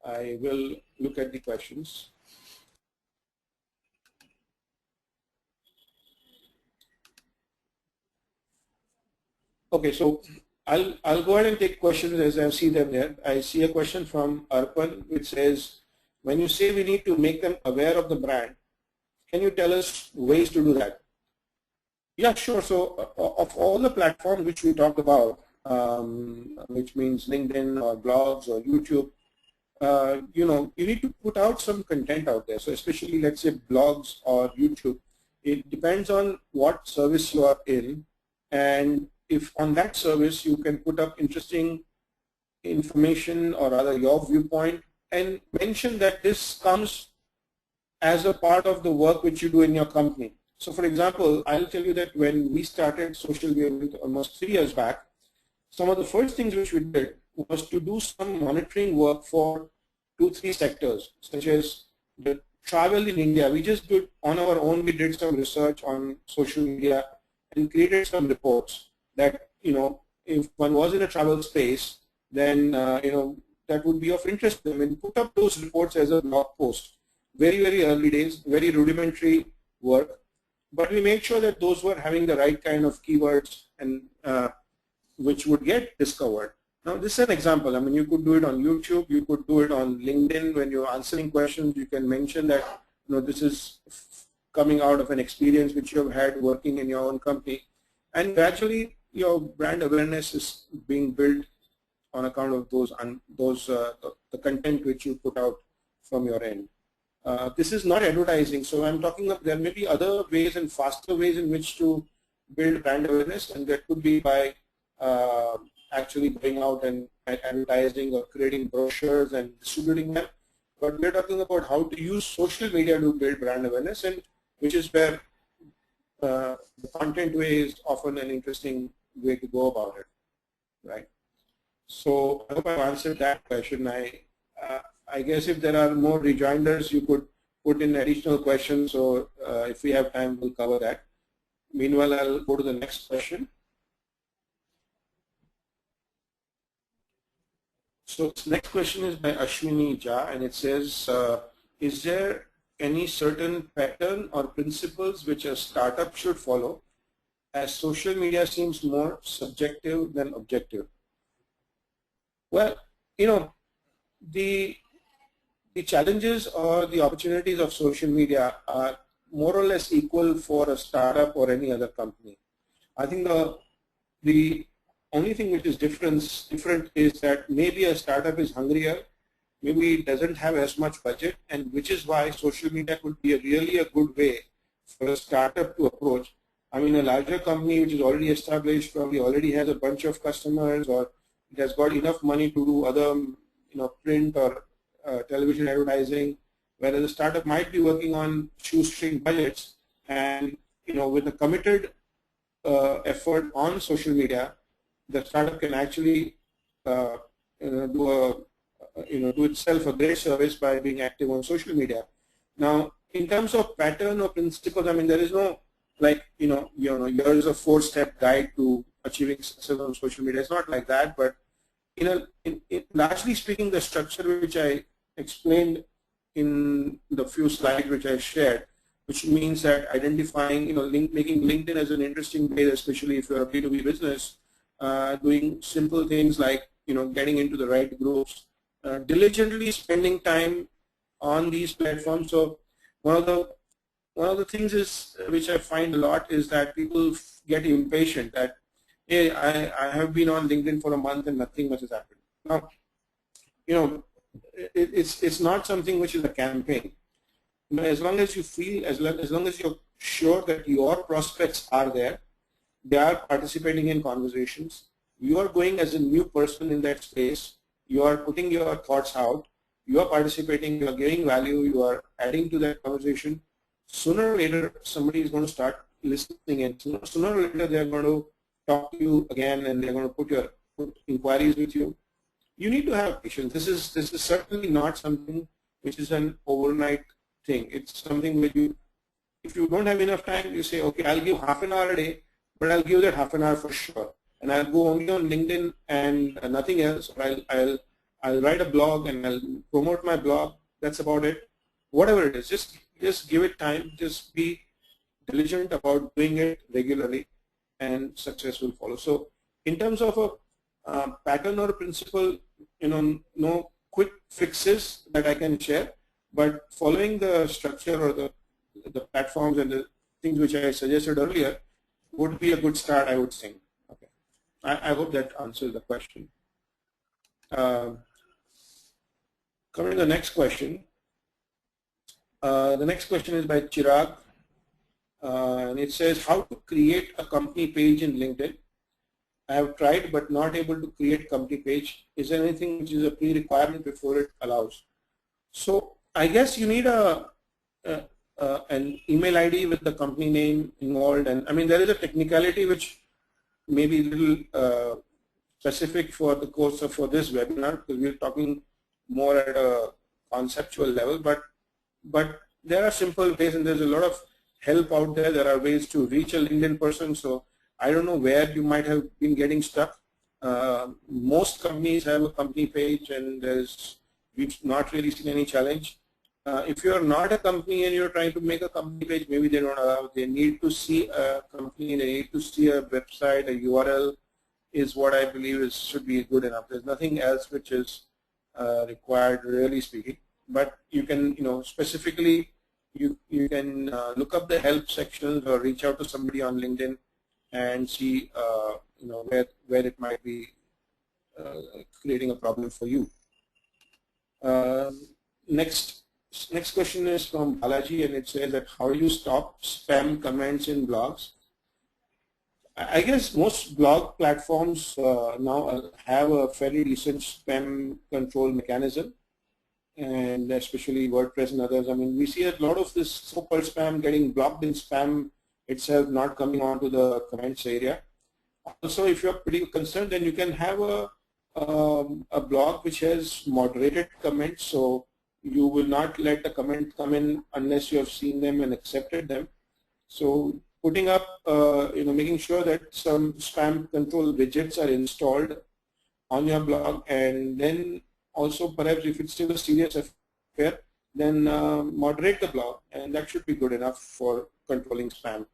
I will look at the questions. Okay, so I'll go ahead and take questions as I see them there. I see a question from Arpan which says, when you say we need to make them aware of the brand, can you tell us ways to do that? Yeah, sure. So of all the platforms which we talked about, which means LinkedIn or blogs or YouTube, you need to put out some content out there. So especially, let's say, blogs or YouTube, it depends on what service you are in, and if on that service you can put up interesting information or rather your viewpoint and mention that this comes as a part of the work which you do in your company. So for example, I'll tell you that when we started Social Media almost 3 years back, some of the first things which we did was to do some monitoring work for 2-3 sectors, such as the travel in India. We just did on our own, we did some research on social media and created some reports that, if one was in a travel space, then, that would be of interest to them, and put up those reports as a blog post. Very, very early days, very rudimentary work, but we made sure that those were having the right kind of keywords and which would get discovered. Now, this is an example. I mean, you could do it on YouTube, you could do it on LinkedIn. When you're answering questions, you can mention that, this is coming out of an experience which you have had working in your own company, and gradually your brand awareness is being built on account of the content which you put out from your end. This is not advertising, so I'm talking of there may be other ways and faster ways in which to build brand awareness, and that could be by actually going out and advertising or creating brochures and distributing them. but we're talking about how to use social media to build brand awareness, and which is where the content way is often an interesting way to go about it, right? So I hope I've answered that question. I guess if there are more rejoinders, you could put in additional questions. So if we have time, we'll cover that. Meanwhile, I'll go to the next question. So this next question is by Ashwini Jha, and it says, is there any certain pattern or principles which a startup should follow, as social media seems more subjective than objective? Well, you know, the challenges or the opportunities of social media are more or less equal for a startup or any other company. I think the only thing which is different is that maybe a startup is hungrier, maybe it doesn't have as much budget, and which is why social media could be really a good way for a startup to approach. I mean, a larger company which is already established probably already has a bunch of customers, or it has got enough money to do other, print or television advertising, whereas a startup might be working on shoestring budgets, and with a committed effort on social media, the startup can actually do itself a great service by being active on social media. Now, in terms of pattern or principles, I mean, there is no here is a 4-step guide to achieving success on social media. It's not like that, but largely speaking, the structure which I explained in the few slides which I shared, which means that identifying, making LinkedIn as an interesting base, especially if you're a B2B business, doing simple things like, getting into the right groups, diligently spending time on these platforms. So one of the things is, which I find a lot, is that people get impatient that, hey, I have been on LinkedIn for a month and nothing much has happened. Now, it's not something which is a campaign. But as long as you feel, as long as you're sure that your prospects are there, they are participating in conversations, you are going as a new person in that space, you are putting your thoughts out, you are participating, you are giving value, you are adding to that conversation, sooner or later somebody is going to start listening, and sooner or later they are going to talk to you again, and they're going to put inquiries with you. You need to have patience. This is certainly not something which is an overnight thing. It's something where if you don't have enough time, you say, okay, I'll give half an hour a day, but I'll give that half an hour for sure, and I'll go only on LinkedIn and nothing else. I'll write a blog and I'll promote my blog. That's about it. Whatever it is, just give it time. Just be diligent about doing it regularly, and success will follow. So, in terms of a pattern or a principle, no quick fixes that I can share, but following the structure or the platforms and the things which I suggested earlier would be a good start, I would think. Okay, I hope that answers the question. Coming to the next question. The next question is by Chirag, and it says, how to create a company page in LinkedIn. I have tried but not able to create company page. Is there anything which is a pre-requirement before it allows? So I guess you need an email ID with the company name involved, and I mean there is a technicality which may be a little specific for the course of for this webinar, because we're talking more at a conceptual level, but there are simple ways, and there's a lot of help out there. There are ways to reach a LinkedIn person. So I don't know where you might have been getting stuck. Most companies have a company page, and we've not really seen any challenge. If you're not a company and you're trying to make a company page, maybe they don't allow. They need to see a company, they need to see a website, a URL is what I believe should be good enough. There's nothing else which is required, really speaking. But you can, specifically, you can look up the help sections or reach out to somebody on LinkedIn and see, where it might be creating a problem for you. Next question is from Balaji, and it says that how do you stop spam comments in blogs? I guess most blog platforms now have a fairly decent spam control mechanism. and especially WordPress and others. I mean, we see a lot of this so-called spam getting blocked in spam itself, not coming onto the comments area. Also, if you're pretty concerned, then you can have a blog which has moderated comments, so you will not let the comment come in unless you have seen them and accepted them. So putting up, making sure that some spam control widgets are installed on your blog, and then also perhaps if it's still a serious affair, then moderate the blog, and that should be good enough for controlling spam.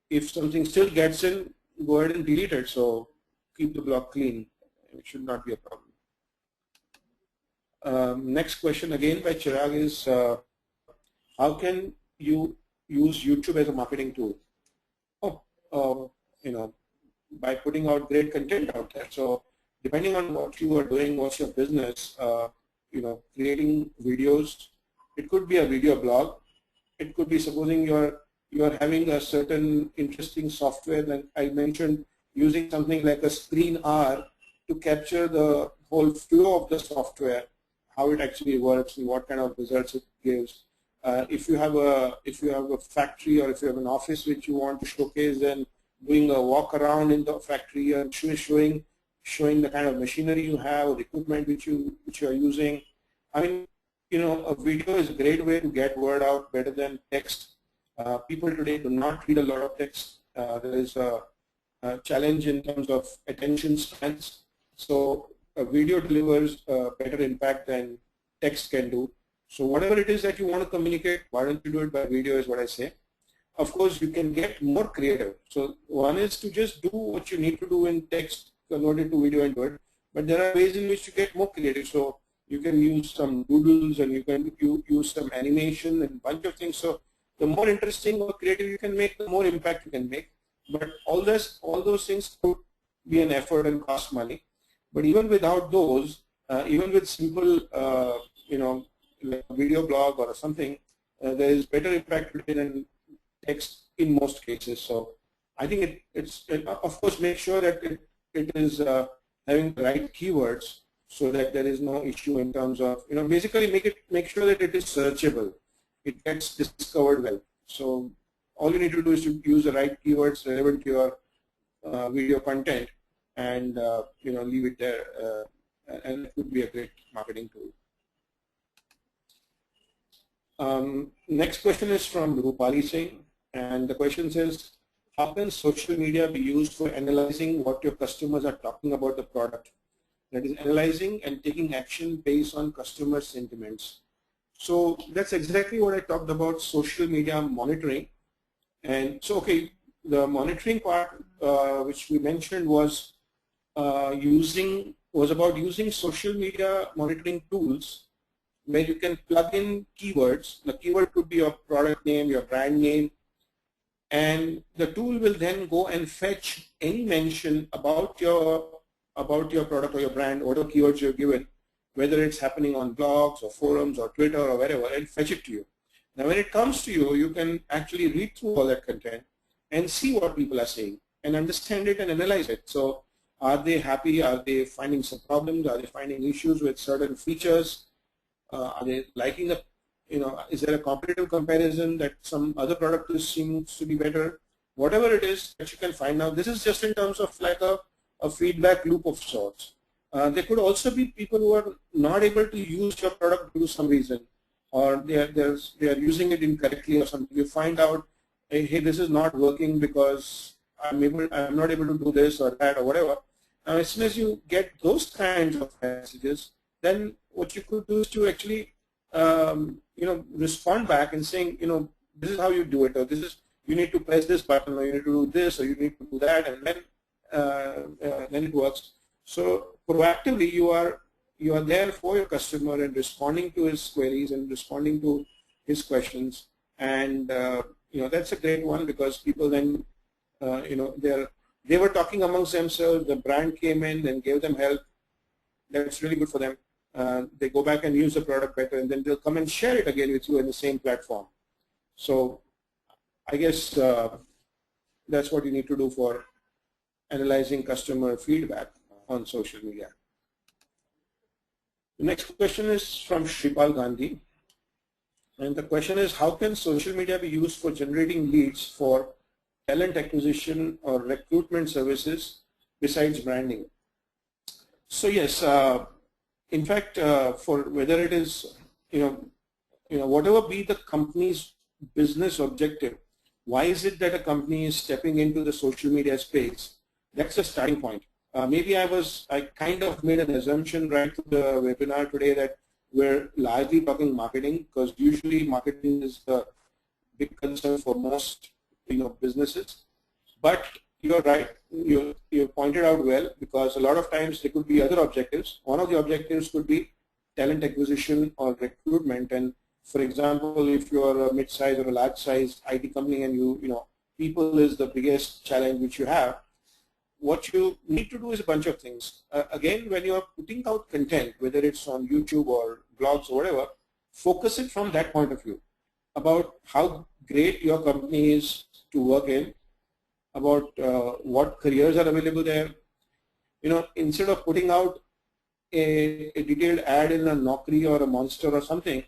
If something still gets in, go ahead and delete it. So keep the blog clean. It should not be a problem. Next question again by Chirag is, how can you use YouTube as a marketing tool? By putting out great content out there. So depending on what you are doing, what's your business, creating videos. It could be a video blog. It could be, supposing you are having a certain interesting software that I mentioned, using something like a screen R to capture the whole flow of the software, how it actually works and what kind of results it gives. If you have a factory, or if you have an office which you want to showcase, then doing a walk around in the factory and showing the kind of machinery you have, or the equipment which you are using. I mean, a video is a great way to get word out, better than text. People today do not read a lot of text. There is a challenge in terms of attention spans. So a video delivers a better impact than text can do. So whatever it is that you want to communicate, why don't you do it by video, is what I say. Of course, you can get more creative. So one is to just do what you need to do in text, convert it to video and do it. But there are ways in which you get more creative. So you can use some doodles, and you can use some animation and a bunch of things. So the more interesting or creative you can make, the more impact you can make. But all those things could be an effort and cost money. But even without those, even with simple, like a video blog or something, there is better impact than text in most cases. So I think it's of course, make sure that it is having the right keywords, so that there is no issue in terms of, basically make sure that it is searchable. It gets discovered well. So all you need to do is to use the right keywords relevant to your video content, and leave it there, and it would be a great marketing tool. Next question is from Rupali Singh, and the question says, how can social media be used for analyzing what your customers are talking about the product? That is, analyzing and taking action based on customer sentiments. So that's exactly what I talked about, social media monitoring. And so, okay, the monitoring part which we mentioned was about using social media monitoring tools, where you can plug in keywords. The keyword could be your product name, your brand name, and the tool will then go and fetch any mention about your product or your brand, or the keywords you're given, whether it's happening on blogs or forums or Twitter or wherever, and fetch it to you. Now when it comes to you, you can actually read through all that content and see what people are saying and understand it and analyze it. So are they happy? Are they finding some problems? Are they finding issues with certain features? Are they liking the, is there a competitive comparison that some other product seems to be better? Whatever it is that you can find out, this is just in terms of like a feedback loop of sorts. There could also be people who are not able to use your product due to some reason, or they are using it incorrectly or something. You find out, hey, this is not working because I'm not able to do this or that or whatever. Now, as soon as you get those kinds of messages, then what you could do is to actually, respond back and saying, this is how you do it, or this is, you need to press this button, or you need to do this, or you need to do that, and then it works. So proactively, you are there for your customer and responding to his queries and responding to his questions, and that's a great one, because people then they were talking amongst themselves. The brand came in and gave them help. That's really good for them. They go back and use the product better, and then they'll come and share it again with you in the same platform. So I guess that's what you need to do for analyzing customer feedback on social media. The next question is from Shripal Gandhi. And the question is, how can social media be used for generating leads for talent acquisition or recruitment services besides branding? So yes, in fact, for whether it is, whatever be the company's business objective, why is it that a company is stepping into the social media space? That's the starting point. Maybe I kind of made an assumption right to the webinar today that we're largely talking marketing, because usually marketing is the big concern for most businesses. But you're right. You pointed out well, because a lot of times there could be other objectives. One of the objectives could be talent acquisition or recruitment. And for example, if you're a mid-size or a large-size IT company and people is the biggest challenge which you have, what you need to do is a bunch of things. Again, when you are putting out content, whether it's on YouTube or blogs or whatever, focus it from that point of view about how great your company is to work in, about what careers are available there. Instead of putting out a detailed ad in a Naukri or a Monster or something,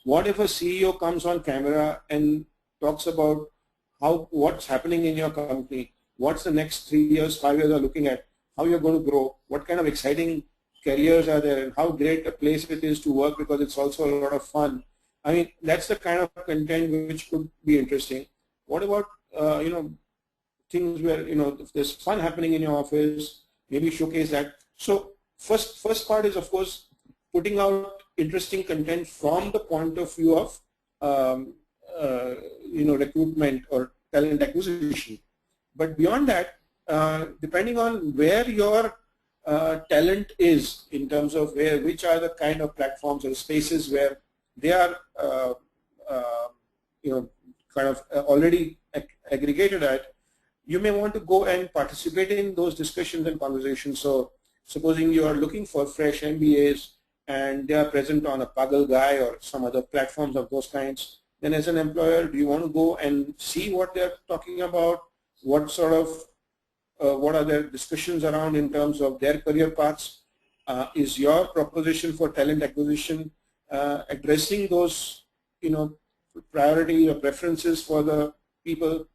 what if a CEO comes on camera and talks about what's happening in your company, what's the next 3 years, 5 years are looking at, how you're going to grow, what kind of exciting careers are there, and how great a place it is to work because it's also a lot of fun. I mean, that's the kind of content which could be interesting. What about, things where, if there's fun happening in your office, maybe showcase that. So first part is, of course, putting out interesting content from the point of view of, recruitment or talent acquisition. But beyond that, depending on where your talent is in terms of which are the kind of platforms or spaces where they are, kind of already aggregated at, you may want to go and participate in those discussions and conversations. So supposing you are looking for fresh MBAs and they are present on a Pagal Guy or some other platforms of those kinds, then as an employer, do you want to go and see what they're talking about? What sort of, what are their discussions around in terms of their career paths? Is your proposition for talent acquisition addressing those, priority or preferences for the people?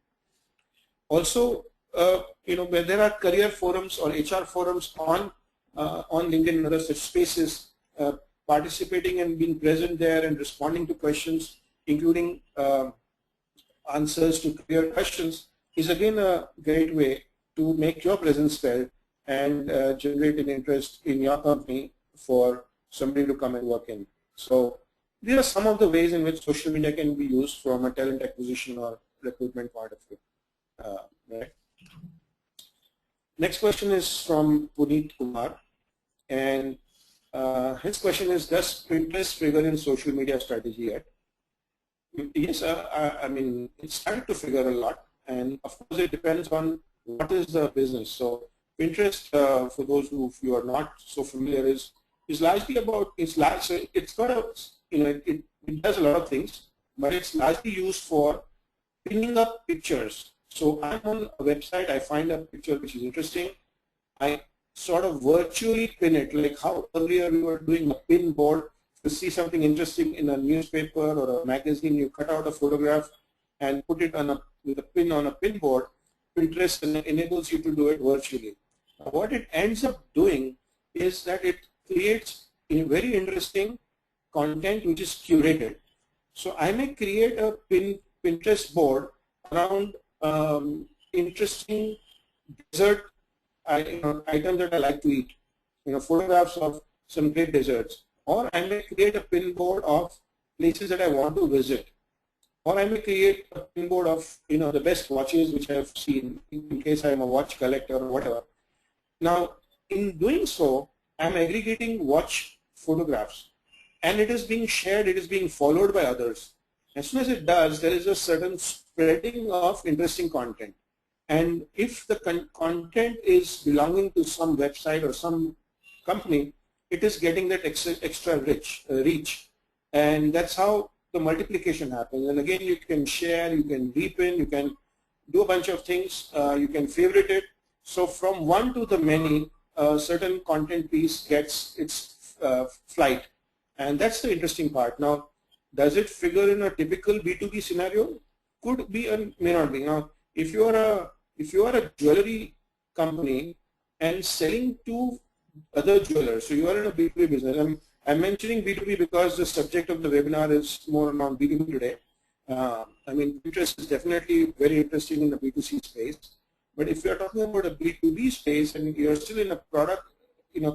Also, where there are career forums or HR forums on LinkedIn and other such spaces, participating and being present there and responding to questions, including answers to career questions, is again a great way to make your presence felt and generate an interest in your company for somebody to come and work in. So these are some of the ways in which social media can be used from a talent acquisition or recruitment point of view. Right. Next question is from Puneet Kumar, and his question is, does Pinterest figure in social media strategy yet? Yes, I mean, it's started to figure a lot, and of course it depends on what is the business. So Pinterest, for those who you are not so familiar, is largely about, it's got a, it does a lot of things, but it's largely used for pinning up pictures. So I'm on a website, I find a picture which is interesting, I sort of virtually pin it, like how earlier we were doing a pin board. To see something interesting in a newspaper or a magazine, you cut out a photograph and put it on with a pin on a pin board. Pinterest enables you to do it virtually. What it ends up doing is that it creates a very interesting content which is curated. So I may create a Pinterest board around interesting dessert items that I like to eat, photographs of some great desserts. Or I may create a pin board of places that I want to visit. Or I may create a pin board of the best watches which I have seen, in case I am a watch collector or whatever. Now, in doing so, I am aggregating watch photographs, and it is being shared, it is being followed by others. As soon as it does, there is a certain spreading of interesting content. And if the content is belonging to some website or some company, it is getting that extra reach, and that's how the multiplication happens. And again, you can share, you can repin, you can do a bunch of things, you can favorite it. So from one to the many, certain content piece gets its flight. And that's the interesting part. Now, does it figure in a typical B2B scenario? Could be and may not be. Now, if you are a jewelry company and selling to other jewelers, so you are in a B2B business. I'm mentioning B2B because the subject of the webinar is more on B2B today. I mean, Pinterest is definitely very interesting in the B2C space. But if you're talking about a B2B space and you're still in a product,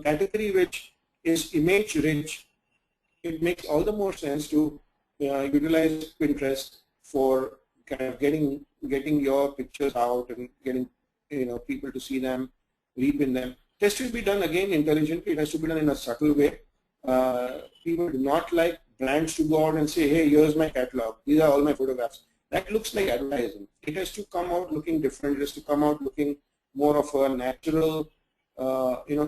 category which is image rich, it makes all the more sense to utilize Pinterest for kind of getting your pictures out and getting people to see them, repin them. It has to be done again intelligently. It has to be done in a subtle way. People do not like brands to go out and say, hey, here's my catalog. These are all my photographs. That looks like advertising. It has to come out looking different. It has to come out looking more of a natural,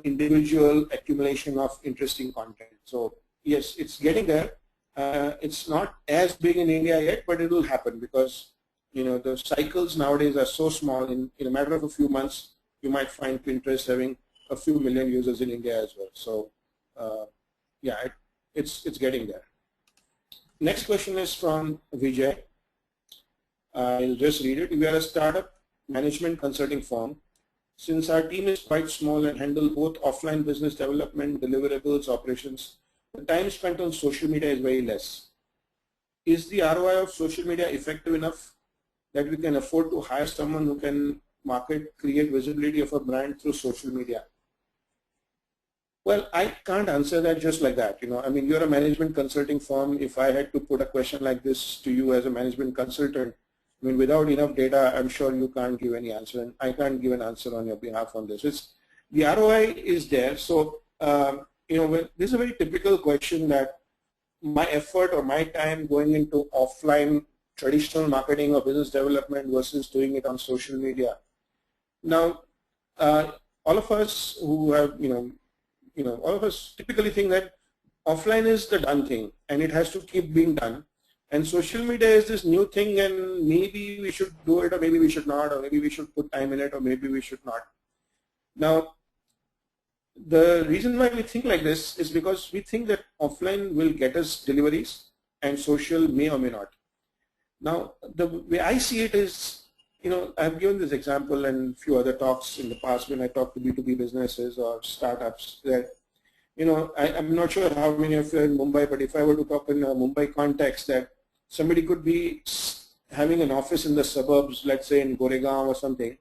individual accumulation of interesting content. So yes, it's getting there. It's not as big in India yet, but it will happen because the cycles nowadays are so small. In a matter of a few months, you might find Pinterest having a few million users in India as well. So yeah, it's getting there. Next question is from Vijay. I'll just read it. We are a startup management consulting firm. Since our team is quite small and handle both offline business development, deliverables, operations, the time spent on social media is very less. Is the ROI of social media effective enough that we can afford to hire someone who can create visibility of a brand through social media? Well, I can't answer that just like that. I mean, you're a management consulting firm. If I had to put a question like this to you as a management consultant, I mean, without enough data, I'm sure you can't give any answer, and I can't give an answer on your behalf on this. The ROI is there. So, this is a very typical question that my effort or my time going into offline traditional marketing or business development versus doing it on social media. Now, all of us who have, all of us typically think that offline is the done thing and it has to keep being done. And social media is this new thing and maybe we should do it or maybe we should not, or maybe we should put time in it or maybe we should not. Now, the reason why we think like this is because we think that offline will get us deliveries and social may or may not. Now, the way I see it is, I've given this example and a few other talks in the past when I talk to B2B businesses or startups that, I'm not sure how many of you are in Mumbai, but if I were to talk in a Mumbai context that somebody could be having an office in the suburbs, let's say in Goregaon or something,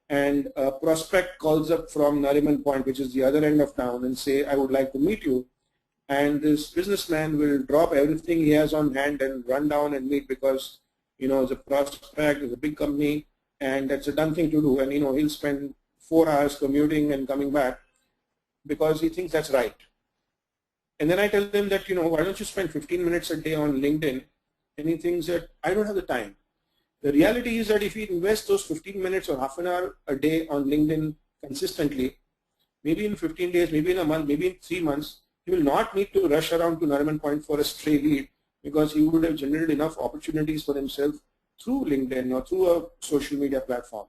and a prospect calls up from Nariman Point, which is the other end of town, and say, I would like to meet you. And this businessman will drop everything he has on hand and run down and meet because, it's a prospect, it's a big company, and that's a done thing to do. And, he'll spend 4 hours commuting and coming back because he thinks that's right. And then I tell them that, why don't you spend 15 minutes a day on LinkedIn? And he thinks that I don't have the time. The reality is that if he invests those 15 minutes or half an hour a day on LinkedIn consistently, maybe in 15 days, maybe in a month, maybe in 3 months, he will not need to rush around to Nariman Point for a stray lead because he would have generated enough opportunities for himself through LinkedIn or through a social media platform.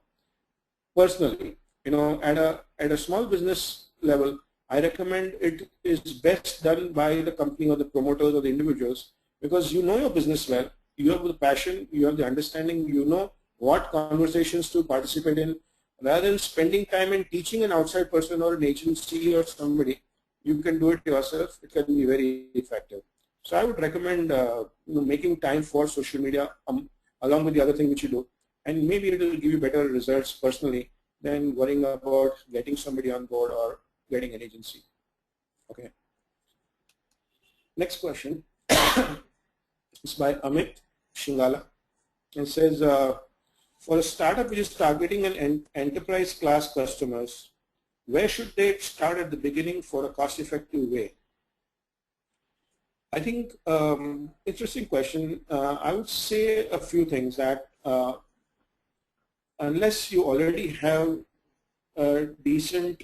Personally, at a small business level, I recommend it is best done by the company or the promoters or the individuals because you know your business well, you have the passion, you have the understanding, you know what conversations to participate in. Rather than spending time in teaching an outside person or an agency or somebody, you can do it yourself. It can be very effective. So I would recommend making time for social media along with the other thing which you do, and maybe it will give you better results personally than worrying about getting somebody on board or getting an agency. Okay. Next question is by Amit Shingala. It says, for a startup which is targeting an enterprise class customers, where should they start at the beginning for a cost-effective way? I think interesting question. I would say a few things that unless you already have a decent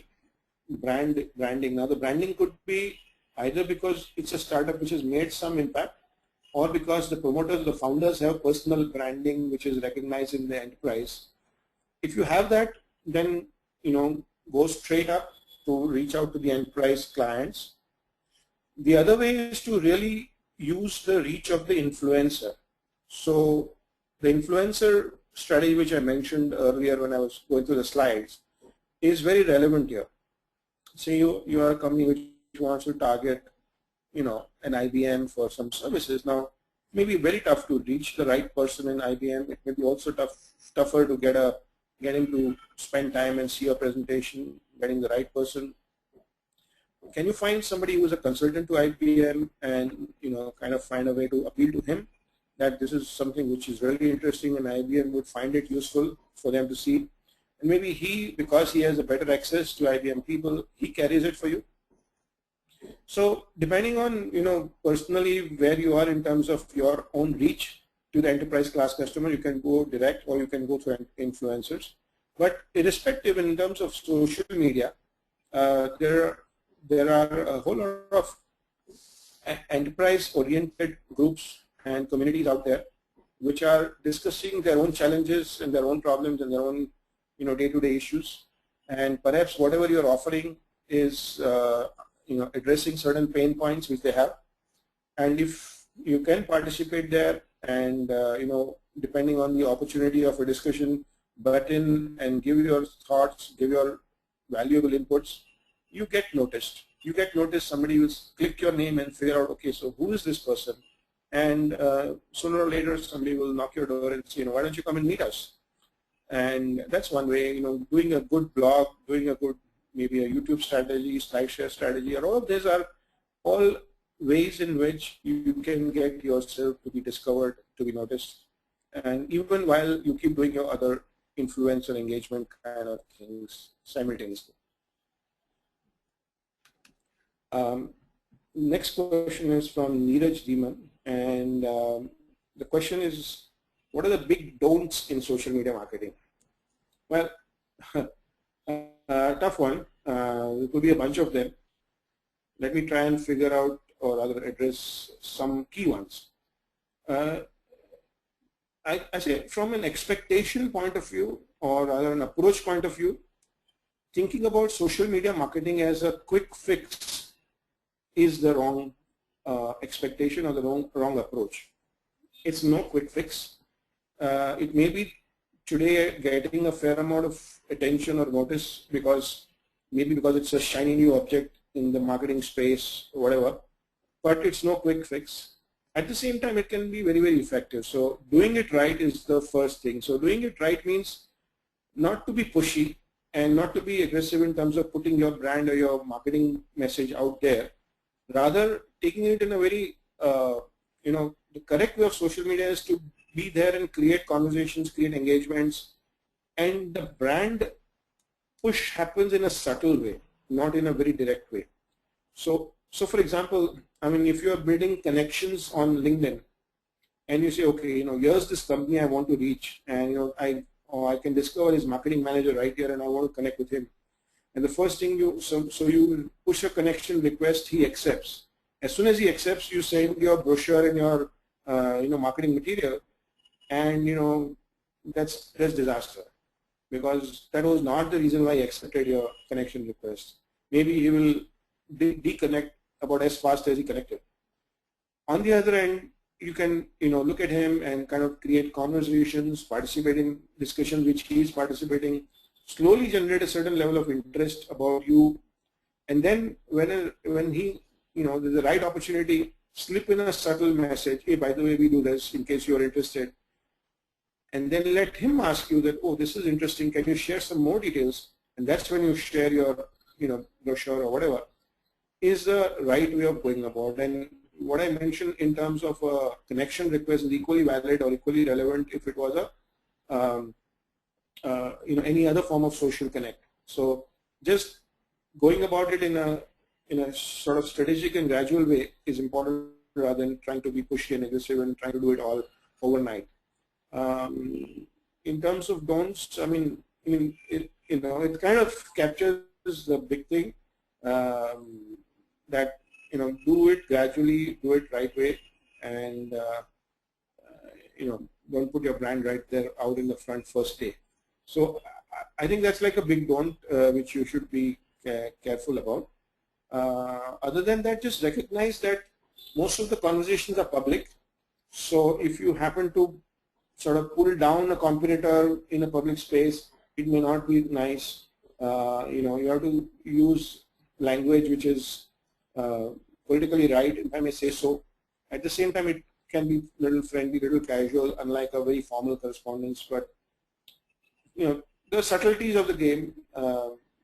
branding. Now the branding could be either because it's a startup which has made some impact or because the promoters, the founders have personal branding which is recognized in the enterprise. If you have that, then go straight up to reach out to the enterprise clients. The other way is to really use the reach of the influencer. So the influencer strategy, which I mentioned earlier when I was going through the slides, is very relevant here. Say you are a company which wants to target, an IBM for some services. Now, it may be very tough to reach the right person in IBM. It may be also tougher to get him to spend time and see a presentation, getting the right person. Can you find somebody who is a consultant to IBM and kind of find a way to appeal to him that this is something which is really interesting and IBM would find it useful for them to see, and maybe because he has a better access to IBM people, he carries it for you. So depending on personally where you are in terms of your own reach to the enterprise class customer, you can go direct or you can go through influencers. But irrespective, in terms of social media, there are a whole lot of enterprise-oriented groups and communities out there which are discussing their own challenges and their own problems and their own day-to-day issues. And perhaps whatever you're offering is addressing certain pain points which they have. And if you can participate there and depending on the opportunity of a discussion, butt in and give your thoughts, give your valuable inputs, you get noticed. You get noticed, somebody will click your name and figure out, okay, so who is this person? And sooner or later somebody will knock your door and say, why don't you come and meet us? And that's one way, doing a good blog, doing a good, maybe a YouTube strategy, Slideshare strategy, and all of these are all ways in which you can get yourself to be discovered, to be noticed, and even while you keep doing your other influencer engagement kind of things simultaneously. Next question is from Neeraj Deeman, and the question is, what are the big don'ts in social media marketing? Well, tough one. There could be a bunch of them. Let me try and figure out or rather address some key ones. I say from an expectation point of view or rather an approach point of view, thinking about social media marketing as a quick fix is the wrong expectation or the wrong approach. It's no quick fix. It may be today getting a fair amount of attention or notice because it's a shiny new object in the marketing space or whatever, but it's no quick fix. At the same time, it can be very, very effective. So doing it right is the first thing. So doing it right means not to be pushy and not to be aggressive in terms of putting your brand or your marketing message out there. Rather, taking it in a very, the correct way of social media is to be there and create conversations, create engagements, and the brand push happens in a subtle way, not in a very direct way. So for example, if you are building connections on LinkedIn, and you say, okay, here's this company I want to reach, and I can discover his marketing manager right here, and I want to connect with him. And the first thing so you push a connection request, he accepts. As soon as he accepts, you send your brochure and your marketing material, and that's disaster, because that was not the reason why he accepted your connection request. Maybe he will deconnect about as fast as he connected. On the other end, you can look at him and kind of create conversations, participate in discussions which he is participating, slowly generate a certain level of interest about you, and then when he there's the right opportunity, slip in a subtle message, hey, by the way, we do this in case you're interested, and then let him ask you that, oh, this is interesting, can you share some more details? And that's when you share your brochure or whatever, is the right way of going about. And what I mentioned in terms of a connection request is equally valid or equally relevant if it was a any other form of social connect. So just going about it in a sort of strategic and gradual way is important, rather than trying to be pushy and aggressive and trying to do it all overnight. In terms of don'ts, it kind of captures the big thing, that do it gradually, do it right way, and don't put your brand right there out in the front first day. So I think that's like a big don't, which you should be careful about. Other than that, just recognize that most of the conversations are public. So if you happen to sort of pull down a competitor in a public space, it may not be nice. You have to use language which is politically right, if I may say so. At the same time, it can be little friendly, little casual, unlike a very formal correspondence. But the subtleties of the game.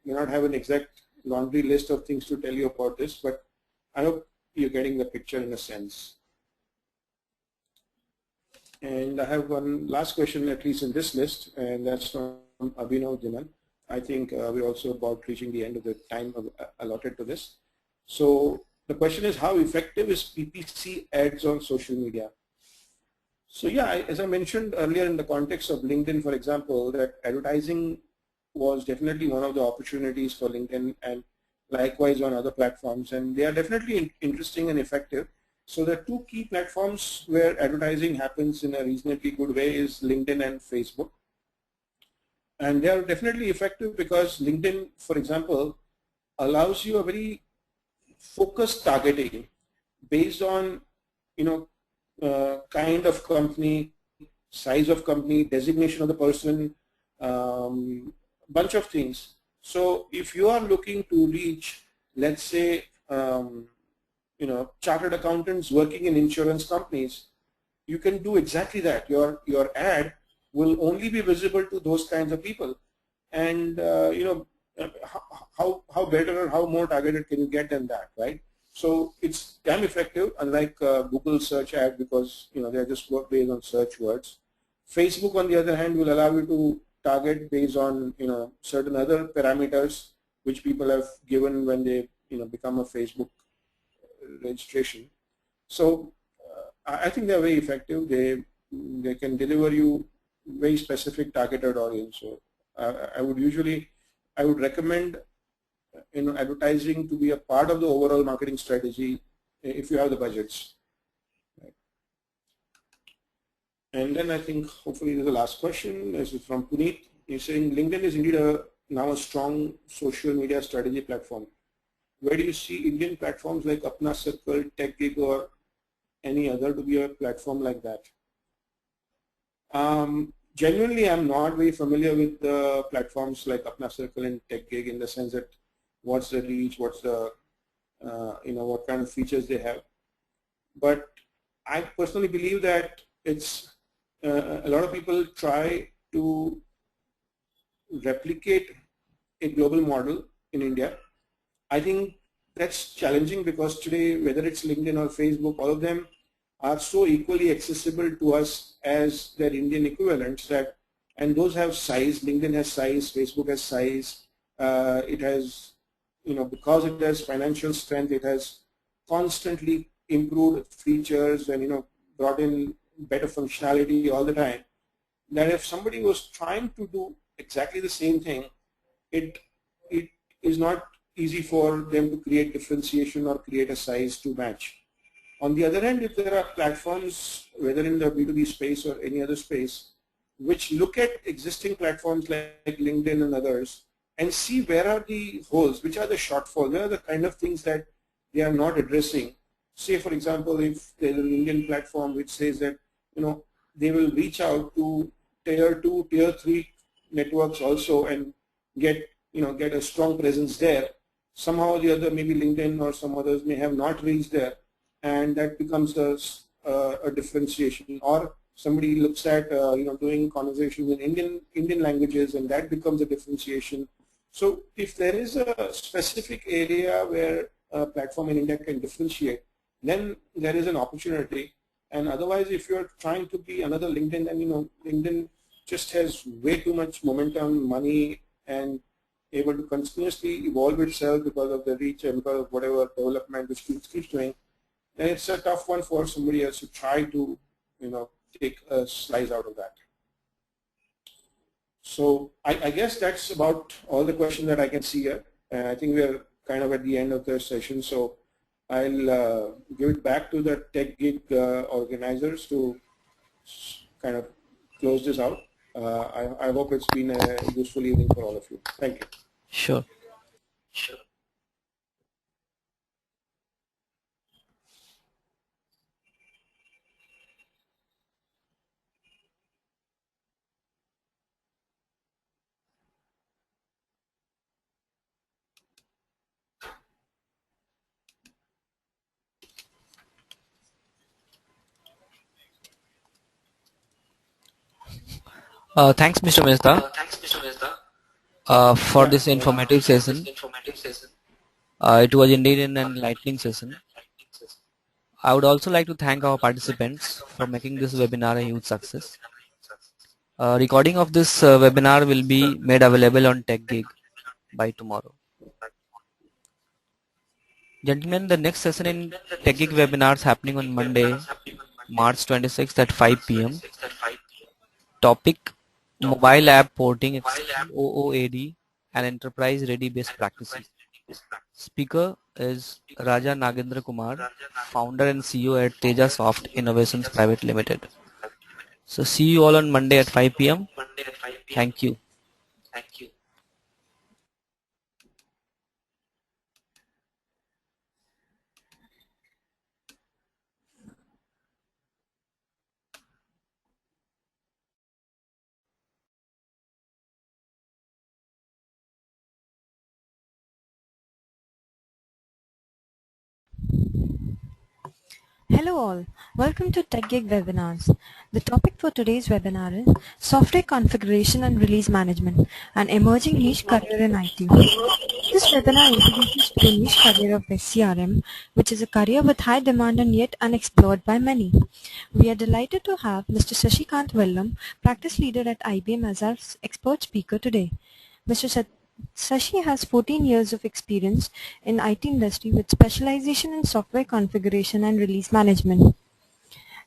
May not have an exact laundry list of things to tell you about this, but I hope you're getting the picture in a sense. And I have one last question, at least in this list, and that's from Abhinav Dinan. I think we're also about reaching the end of the time allotted to this. So the question is, how effective is PPC ads on social media? So yeah, as I mentioned earlier in the context of LinkedIn, for example, that advertising was definitely one of the opportunities for LinkedIn, and likewise on other platforms, and they are definitely interesting and effective. So the two key platforms where advertising happens in a reasonably good way is LinkedIn and Facebook. And they are definitely effective because LinkedIn, for example, allows you a very focused targeting based on kind of company, size of company, designation of the person, bunch of things. So if you are looking to reach, let's say, chartered accountants working in insurance companies, you can do exactly that. Your ad will only be visible to those kinds of people. And how better or how more targeted can you get than that, right? So it's damn effective, unlike Google search ad, because they're just based on search words. Facebook, on the other hand, will allow you to target based on certain other parameters which people have given when they become a Facebook registration. So I think they're very effective. They can deliver you very specific targeted audience. So I would recommend advertising to be a part of the overall marketing strategy if you have the budgets. Right. And then I think hopefully this is the last question. This is from Puneet. He's saying LinkedIn is indeed now a strong social media strategy platform. Where do you see Indian platforms like Apna Circle, TechGig, or any other to be a platform like that? Genuinely, I'm not very familiar with the platforms like Apna Circle and TechGig in the sense that what's the reach, what's the what kind of features they have. But I personally believe that it's a lot of people try to replicate a global model in India. I think that's challenging because today, whether it's LinkedIn or Facebook, all of them are so equally accessible to us as their Indian equivalents that, and those have size. LinkedIn has size, Facebook has size. It has, because it has financial strength, it has constantly improved features and brought in better functionality all the time. That if somebody was trying to do exactly the same thing, it is not easy for them to create differentiation or create a size to match. On the other hand, if there are platforms, whether in the B2B space or any other space, which look at existing platforms like LinkedIn and others and see where are the holes, which are the shortfalls, where are the kind of things that they are not addressing. Say, for example, if there's an Indian platform which says that they will reach out to tier 2, tier 3 networks also and get a strong presence there. Somehow or the other, maybe LinkedIn or some others may have not reached there, and that becomes a differentiation. Or somebody looks at doing conversations in Indian languages, and that becomes a differentiation. So if there is a specific area where a platform in India can differentiate, then there is an opportunity. And otherwise, if you're trying to be another LinkedIn, then LinkedIn just has way too much momentum, money, and able to continuously evolve itself because of the reach and because of whatever development which keeps doing. And it's a tough one for somebody else to try to take a slice out of that. So I guess that's about all the questions that I can see here. And I think we're kind of at the end of the session. So I'll give it back to the TechGig organizers to kind of close this out. I hope it's been a useful evening for all of you. Thank you. Sure. Thanks, Mr. Mehta, for Yeah. this informative session. It was indeed an enlightening session. I would also like to thank our participants for making this webinar a huge success. Recording of this webinar will be made available on TechGig by tomorrow. Gentlemen, the next session in TechGig webinars happening on Monday, March 26th at 5 p.m. Topic: Mobile App Porting OOAD and Enterprise Ready Best Practices. Speaker is Raja Nagendra Kumar, founder and CEO at Tejasoft Innovations Private Limited. So see you all on Monday at 5 p.m. Thank you. Hello all, welcome to TechGig webinars. The topic for today's webinar is Software Configuration and Release Management, an emerging niche career in IT. This webinar introduces to a niche career of SCRM, which is a career with high demand and yet unexplored by many. We are delighted to have Mr. Sashikant Vellam, practice leader at IBM, as our expert speaker today. Mr. Sashi has 14 years of experience in IT industry with specialization in software configuration and release management.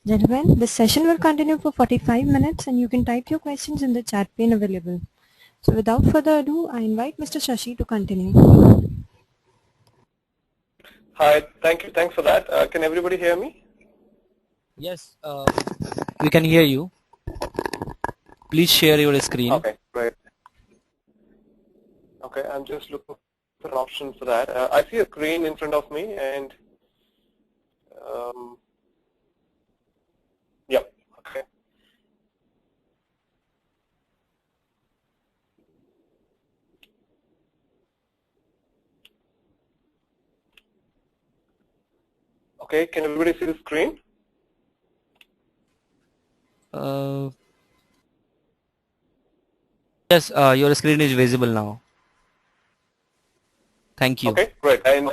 Gentlemen, this session will continue for 45 minutes and you can type your questions in the chat pane available. So without further ado, I invite Mr. Sashi to continue. Hi, thanks for that. Can everybody hear me? Yes, we can hear you. Please share your screen. Okay, great. Okay, I'm just looking for an option for that. I see a screen in front of me and yep, okay. Okay, can everybody see the screen? Yes, your screen is visible now. Thank you. Okay, great. And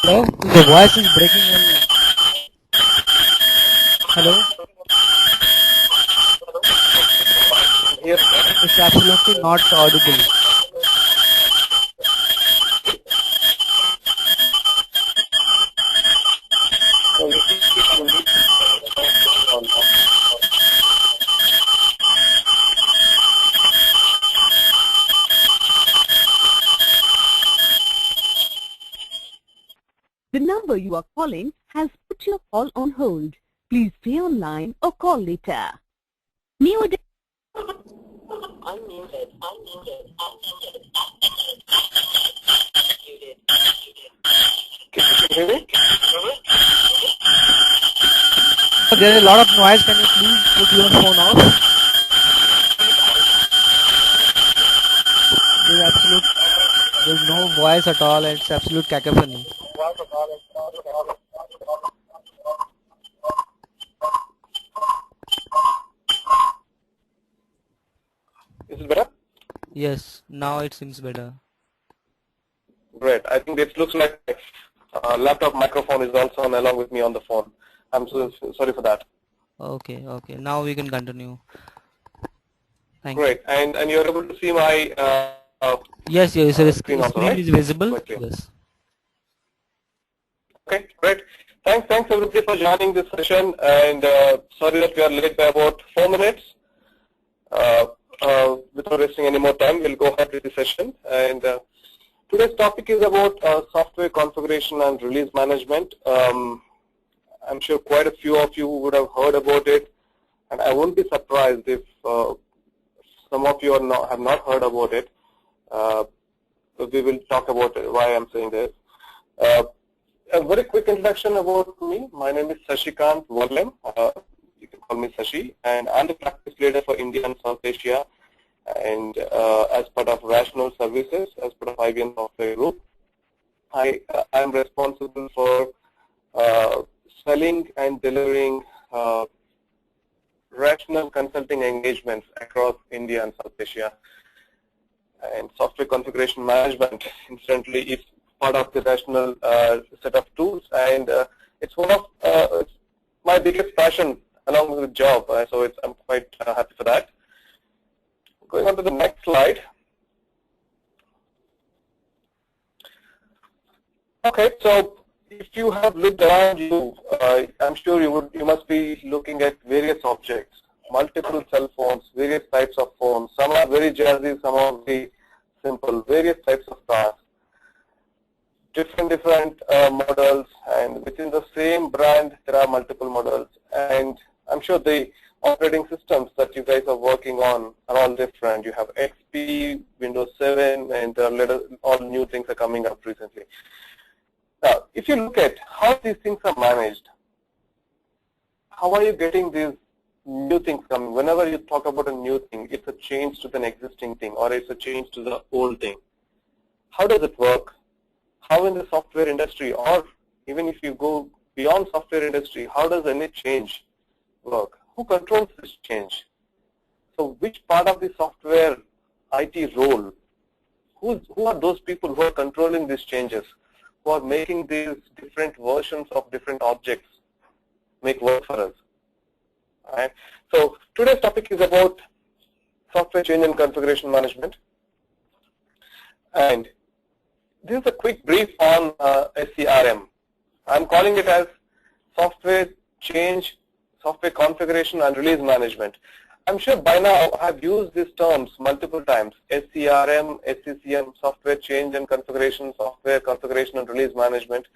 Hello, the voice is breaking. Hello, yes, it's absolutely not audible. The number you are calling has put your call on hold. Please stay online or call later. Unmuted. Can you hear me? There is a lot of noise. Can you please put your phone off? There's no voice at all. It's absolute cacophony. Is it better? Yes, now it seems better. Great. I think it looks like laptop microphone is also on along with me on the phone. I'm so sorry for that. Okay. Now we can continue. Thank Great. And you're able to see my Yes, the screen screen also, right? is visible. Quickly. Yes. Okay, great. Thanks everybody for joining this session, and sorry that we are late by about 4 minutes. Without wasting any more time, we'll go ahead with the session. And today's topic is about software configuration and release management. I'm sure quite a few of you would have heard about it, and I won't be surprised if some of you have not heard about it. We will talk about why I'm saying this. A very quick introduction about me. My name is Sashikant Varlem. You can call me Sashi, and I'm the practice leader for India and South Asia, and as part of Rational Services, as part of IBM Software Group. I am responsible for selling and delivering Rational consulting engagements across India and South Asia. And software configuration management, incidentally, is part of the Rational set of tools, and it's one of my biggest passion along with the job. So I'm quite happy for that. Going on to the next slide. Okay, so if you have looked around you, I'm sure you must be looking at various objects, multiple cell phones, various types of phones. Some are very jazzy, some are very simple, various types of cars, different models, and within the same brand there are multiple models. And I'm sure the operating systems that you guys are working on are all different. You have XP, Windows 7, and all new things are coming up recently. Now, if you look at how these things are managed, how are you getting these new things coming? Whenever you talk about a new thing, it's a change to an existing thing, or it's a change to the old thing. How does it work? How in the software industry, or even if you go beyond software industry, how does any change work? Who controls this change? So which part of the software IT role, who are those people who are controlling these changes, who are making these different versions of different objects make work for us? All right. So today's topic is about software change and configuration management. And this is a quick brief on SCRM. I'm calling it as software change, software configuration and release management. I'm sure by now I've used these terms multiple times: SCRM, SCCM, software change and configuration, software configuration and release management.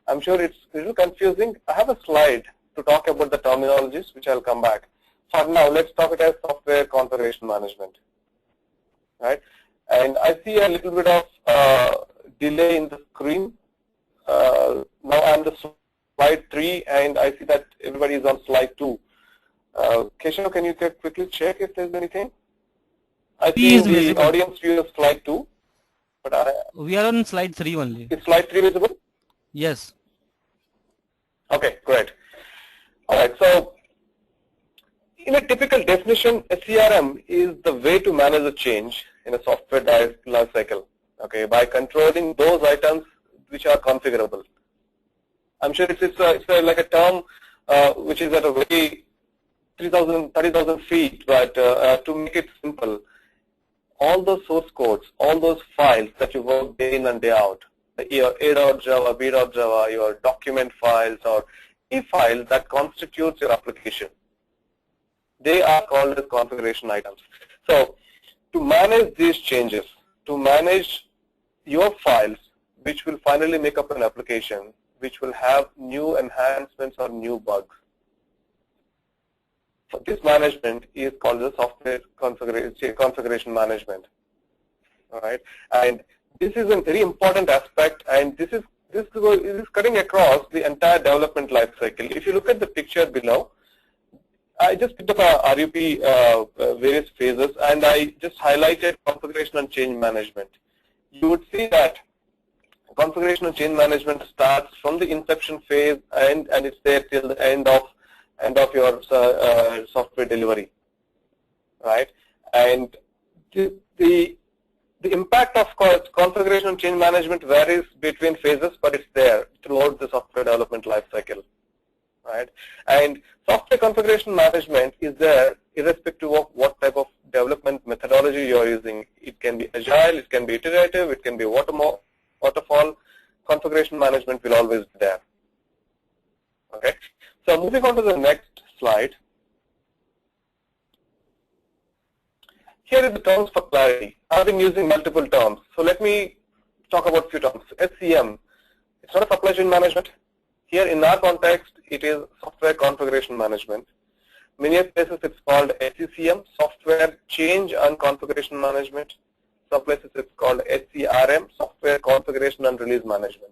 I'm sure it's a little confusing. I have a slide to talk about the terminologies, which I'll come back. For now, let's talk it as software configuration management. Right? And I see a little bit of delay in the screen. Now I'm the slide 3, and I see that everybody is on slide 2. Keshav, can you quickly check if there's anything? I see the audience view of slide 2, but we are on slide 3 only. Is slide 3 visible? Yes. Okay, great. All right, so in a typical definition, a CRM is the way to manage a change in a software life cycle, okay, by controlling those items which are configurable. I'm sure it's like a term which is at a very 30,000 feet, but to make it simple, all those source codes, all those files that you work day in and day out, your A.Java, B.Java, your document files, or any file that constitutes your application, they are called as configuration items. So to manage these changes, to manage your files, which will finally make up an application, which will have new enhancements or new bugs. So this management is called the software configuration management. All right, and this is a very important aspect, and this is cutting across the entire development life cycle. If you look at the picture below, I just picked up a RUP various phases, and I just highlighted configuration and change management. You would see that configuration and change management starts from the inception phase, and it's there till the end of your software delivery, right? And the impact of configuration and change management varies between phases, but it's there throughout the software development life cycle, right? And software configuration management is there irrespective of what type of development methodology you are using. It can be agile, it can be iterative, it can be waterfall. Configuration management will always be there. Okay. So moving on to the next slide. Here is the terms for clarity. I've been using multiple terms. So let me talk about a few terms. SCM, it's not a supply chain management. Here in our context, it is software configuration management. Many places it's called SCCM, Software Change and Configuration Management. Some places it's called SCRM, Software Configuration and Release Management.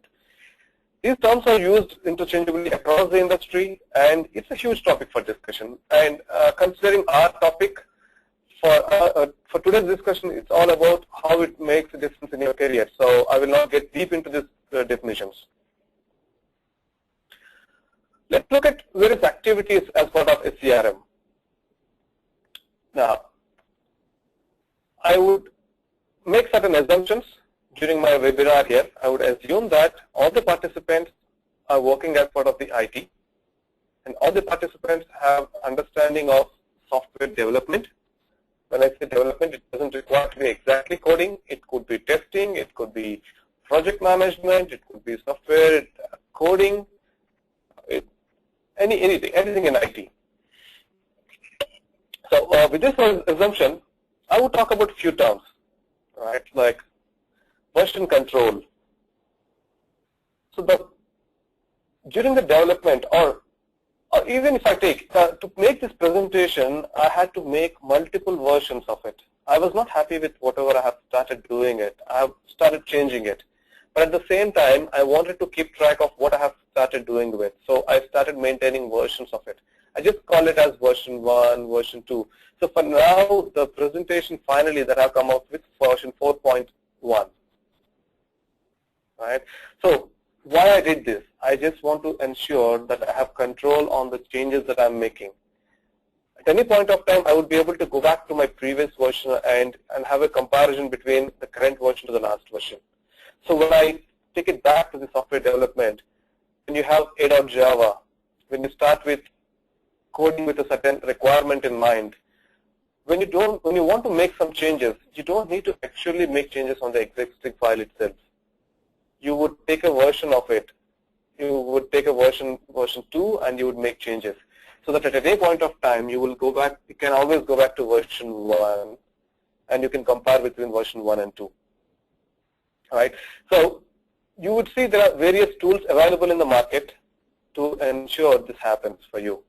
These terms are used interchangeably across the industry, and it's a huge topic for discussion. And considering our topic for today's discussion, it's all about how it makes a difference in your career. So I will not get deep into these definitions. Let's look at various activities as part of SCRM. Now, I would make certain assumptions during my webinar here. I would assume that all the participants are working as part of the IT, and all the participants have understanding of software development. When I say development, it doesn't require to be exactly coding. It could be testing, it could be project management, it could be software coding, anything in IT. So with this assumption, I would talk about a few terms, right? Like version control. So during the development, or even if I take to make this presentation, I had to make multiple versions of it. I was not happy with whatever I have started doing it. I have started changing it. But at the same time, I wanted to keep track of what I have started doing with. So I started maintaining versions of it. I just call it as version 1, version 2. So for now, the presentation finally that I've come up with version 4.1. Right? So why I did this? I just want to ensure that I have control on the changes that I'm making. At any point of time, I would be able to go back to my previous version and have a comparison between the current version to the last version. So when I take it back to the software development, when you have A.Java, when you start with coding with a certain requirement in mind, when you want to make some changes, you don't need to actually make changes on the existing file itself. You would take a version of it. You would take a version 2, and you would make changes. So that at any point of time, you will go back. You can always go back to version 1, and you can compare between version 1 and 2. All right. So you would see there are various tools available in the market to ensure this happens for you.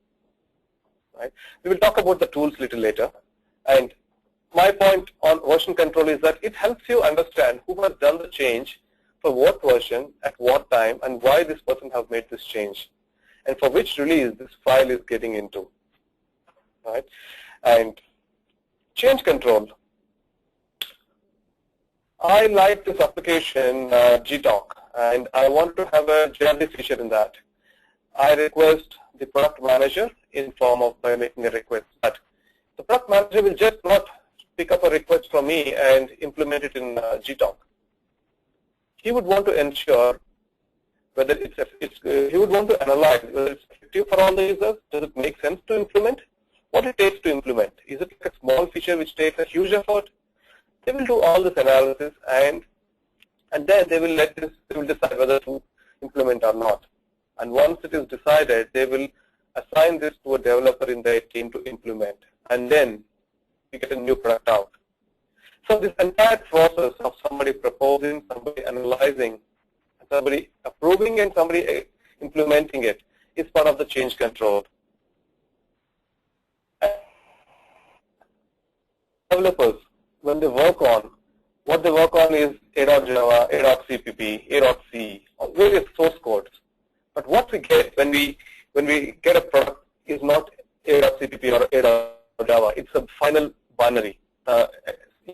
Right. We will talk about the tools a little later. And my point on version control is that it helps you understand who has done the change, for what version, at what time, and why this person has made this change, and for which release this file is getting into. Right. And change control. I like this application, GTalk, and I want to have a JRD feature in that. I request the product manager in form of by making a request. But the product manager will just not pick up a request from me and implement it in GTalk. He would want to ensure whether he would want to analyze whether it's effective for all the users. Does it make sense to implement? What it takes to implement? Is it like a small feature which takes a huge effort? They will do all this analysis, and then they will decide whether to implement or not. And once it is decided, they will assign this to a developer in their team to implement, and then we get a new product out. So this entire process of somebody proposing, somebody analyzing, somebody approving, and somebody implementing it is part of the change control. Developers, when they work on, what they work on is A.Java, A.CPP, A.C, or various source codes. But what we get when we get a product is not A.CPP or A.Java. It's a final binary,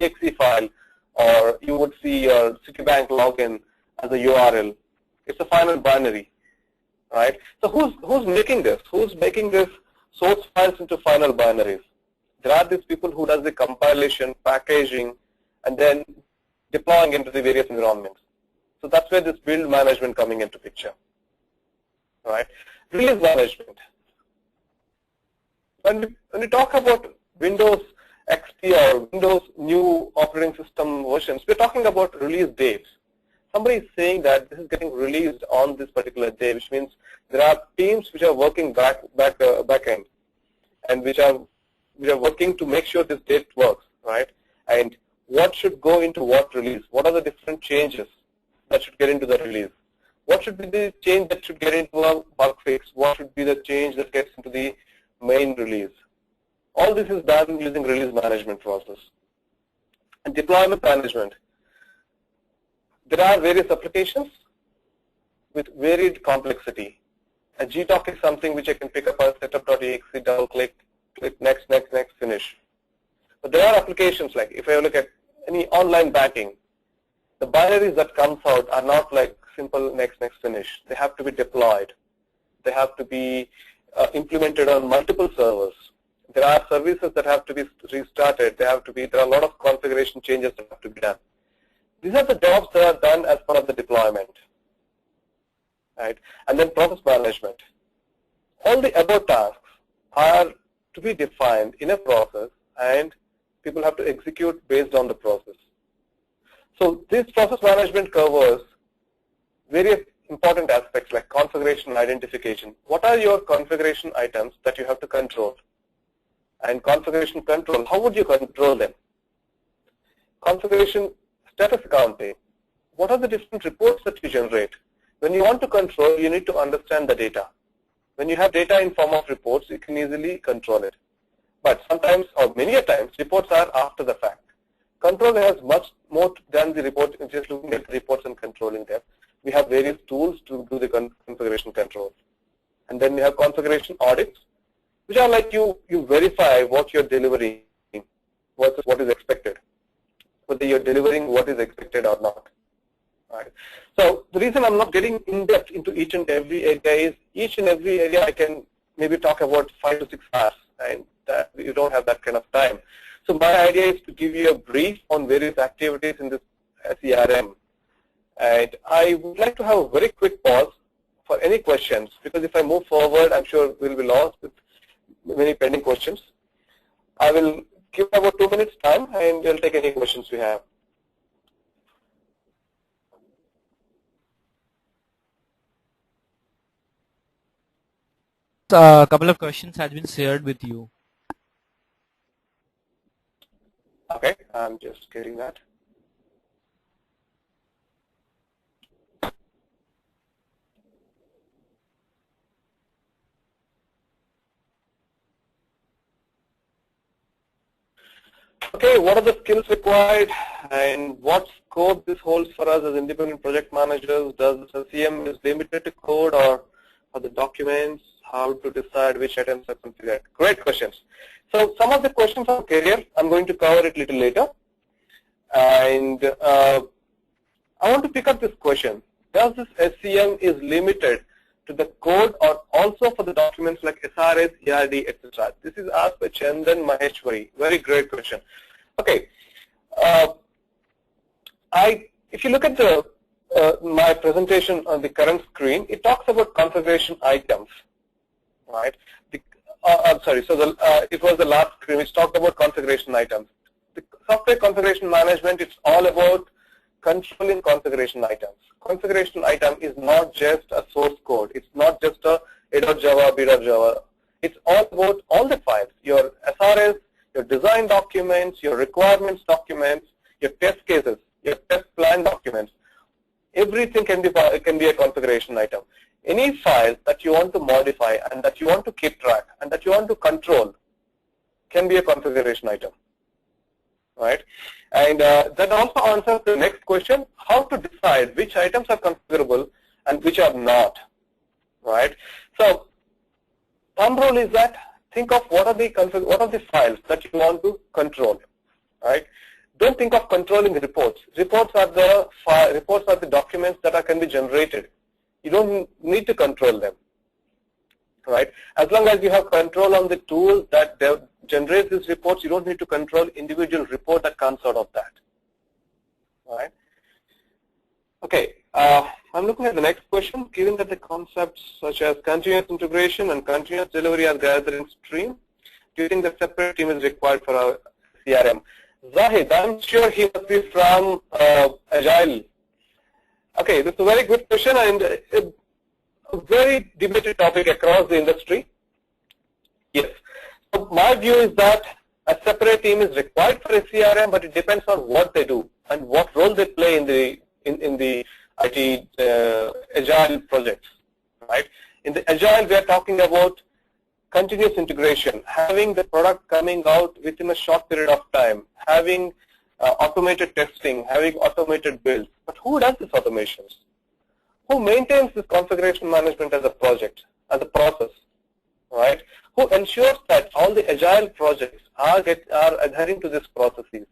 exe file, or you would see your Citibank login as a URL. It's a final binary, right? So who's making this? Who's making this source files into final binaries? There are these people who does the compilation, packaging, and then deploying into the various environments. So that's where this build management coming into picture. All right. Release management. When we talk about Windows XP or Windows new operating system versions, we're talking about release dates. Somebody is saying that this is getting released on this particular day, which means there are teams which are working back end, and which are working to make sure this date works, right? And what should go into what release? What are the different changes that should get into the release? What should be the change that should get into a bug fix? What should be the change that gets into the main release? All this is done using release management process. And deployment management. There are various applications with varied complexity. A GTalk is something which I can pick up as setup.exe, double click, click next, next, next, finish. But there are applications like, if I look at any online banking, the binaries that comes out are not like simple next, next, finish. They have to be deployed. They have to be implemented on multiple servers. There are services that have to be restarted. There are a lot of configuration changes that have to be done. These are the jobs that are done as part of the deployment, right? And then process management. All the above tasks are to be defined in a process, and people have to execute based on the process. So this process management covers various important aspects like configuration and identification. What are your configuration items that you have to control? And configuration control, how would you control them? Configuration status accounting, what are the different reports that you generate? When you want to control, you need to understand the data. When you have data in form of reports, you can easily control it. But sometimes, or many a times, reports are after the fact. Control has much more than the report, just looking at reports and controlling them. We have various tools to do the configuration control. And then we have configuration audits, which are like you verify what you're delivering versus what is expected, whether you're delivering what is expected or not. Right. So the reason I'm not getting in depth into each and every area is each and every area I can maybe talk about 5 to 6 hours, and that you don't have that kind of time. So my idea is to give you a brief on various activities in this CRM. And I would like to have a very quick pause for any questions, because if I move forward, I'm sure we'll be lost with many pending questions. I will give about 2 minutes time, and we'll take any questions we have. A couple of questions has been shared with you. Okay, I'm just getting that. Okay, what are the skills required and what scope this holds for us as independent project managers? Does the CM is limited to code or the documents? How to decide which items are configured? Great questions. So some of the questions on career, I'm going to cover it a little later. And I want to pick up this question. Does this SCM is limited to the code or also for the documents like SRS, ERD, etc.? This is asked by Chandan Maheshwari. Very great question. Okay. If you look at the my presentation on the current screen, it talks about configuration items, right? I'm sorry. So it was the last screen which talked about configuration items. The software configuration management, it's all about controlling configuration items. Configuration item is not just a source code. It's not just a A.Java, B.Java. It's all about all the files, your SRS, your design documents, your requirements documents, your test cases, your test plan documents. Everything can be a configuration item. Any file that you want to modify and that you want to keep track and that you want to control can be a configuration item, right? And that also answers the next question, how to decide which items are configurable and which are not, right? So thumb rule is that think of what are the files that you want to control, right? Don't think of controlling reports. Reports are the documents that can be generated. You don't need to control them, right? As long as you have control on the tool that generates these reports, you don't need to control individual report that comes out of that, right? Okay, I'm looking at the next question. Given that the concepts such as continuous integration and continuous delivery are gathered in stream, do you think the separate team is required for our CRM? Zahid, I'm sure he must be from Agile. Okay, this is a very good question and a very debated topic across the industry. Yes. So my view is that a separate team is required for a CRM, but it depends on what they do and what role they play in the IT Agile projects, right? In the Agile, we are talking about continuous integration, having the product coming out within a short period of time, having automated testing, having automated builds. But who does these automations? Who maintains this configuration management as a project, as a process, right? Who ensures that all the agile projects are adhering to these processes?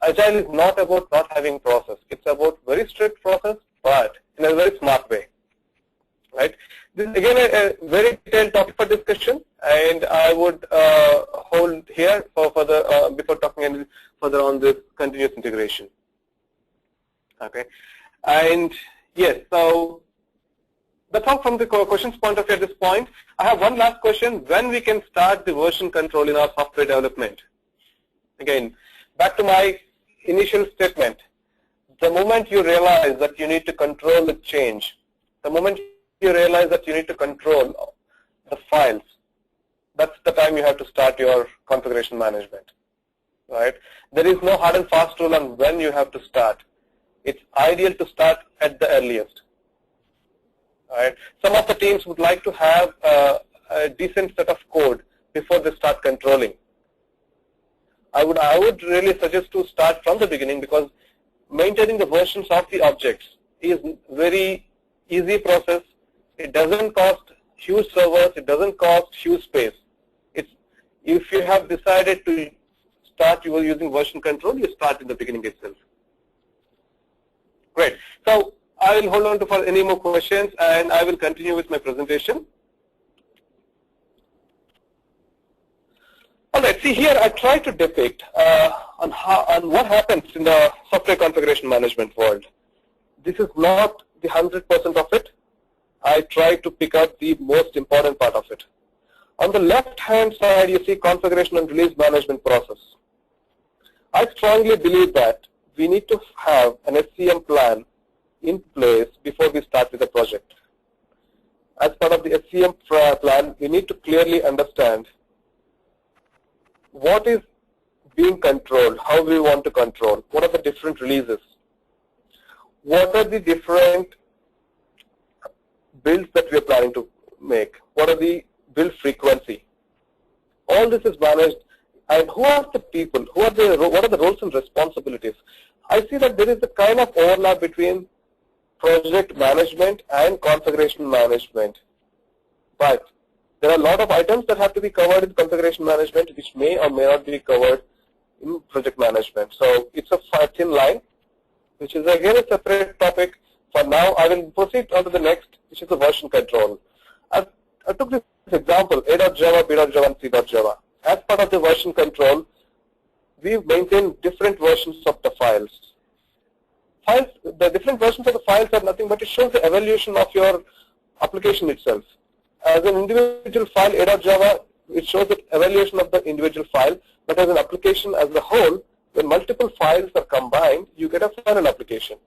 Agile is not about not having process. It's about very strict process, but in a very smart way, right? This is again a very detailed topic for discussion, and I would hold here for further before talking any further on this continuous integration. Okay, and yes, so that's all from the questions point of view at this point. I have one last question: when we can start the version control in our software development? Again, back to my initial statement. The moment you realize that you need to control the change, the moment you realize that you need to control the files, that's the time you have to start your configuration management, right? There is no hard and fast rule on when you have to start. It's ideal to start at the earliest, right? Some of the teams would like to have a decent set of code before they start controlling. I would really suggest to start from the beginning, because maintaining the versions of the objects is very easy process. It doesn't cost huge servers. It doesn't cost huge space. If you have decided to start using version control, you start in the beginning itself. Great. So I will hold on to for any more questions, and I will continue with my presentation. All right. See here, I try to depict on what happens in the software configuration management world. This is not the 100% of it. I try to pick up the most important part of it. On the left-hand side, you see configuration and release management process. I strongly believe that we need to have an SCM plan in place before we start with the project. As part of the SCM plan, we need to clearly understand what is being controlled, how we want to control, what are the different releases, what are the different builds that we are planning to make, what are the build frequency. All this is managed, and who are the people, what are the roles and responsibilities. I see that there is a kind of overlap between project management and configuration management, but there are a lot of items that have to be covered in configuration management which may or may not be covered in project management. So it's a thin line, which is again a separate topic. For now, I will proceed on to the next, which is the version control. I took this example, A.Java, B.Java, and C.Java. As part of the version control, we maintain different versions of the files. The different versions of the files are nothing but it shows the evolution of your application itself. As an individual file, A.Java, it shows the evaluation of the individual file, but as an application as a whole, when multiple files are combined, you get a final application,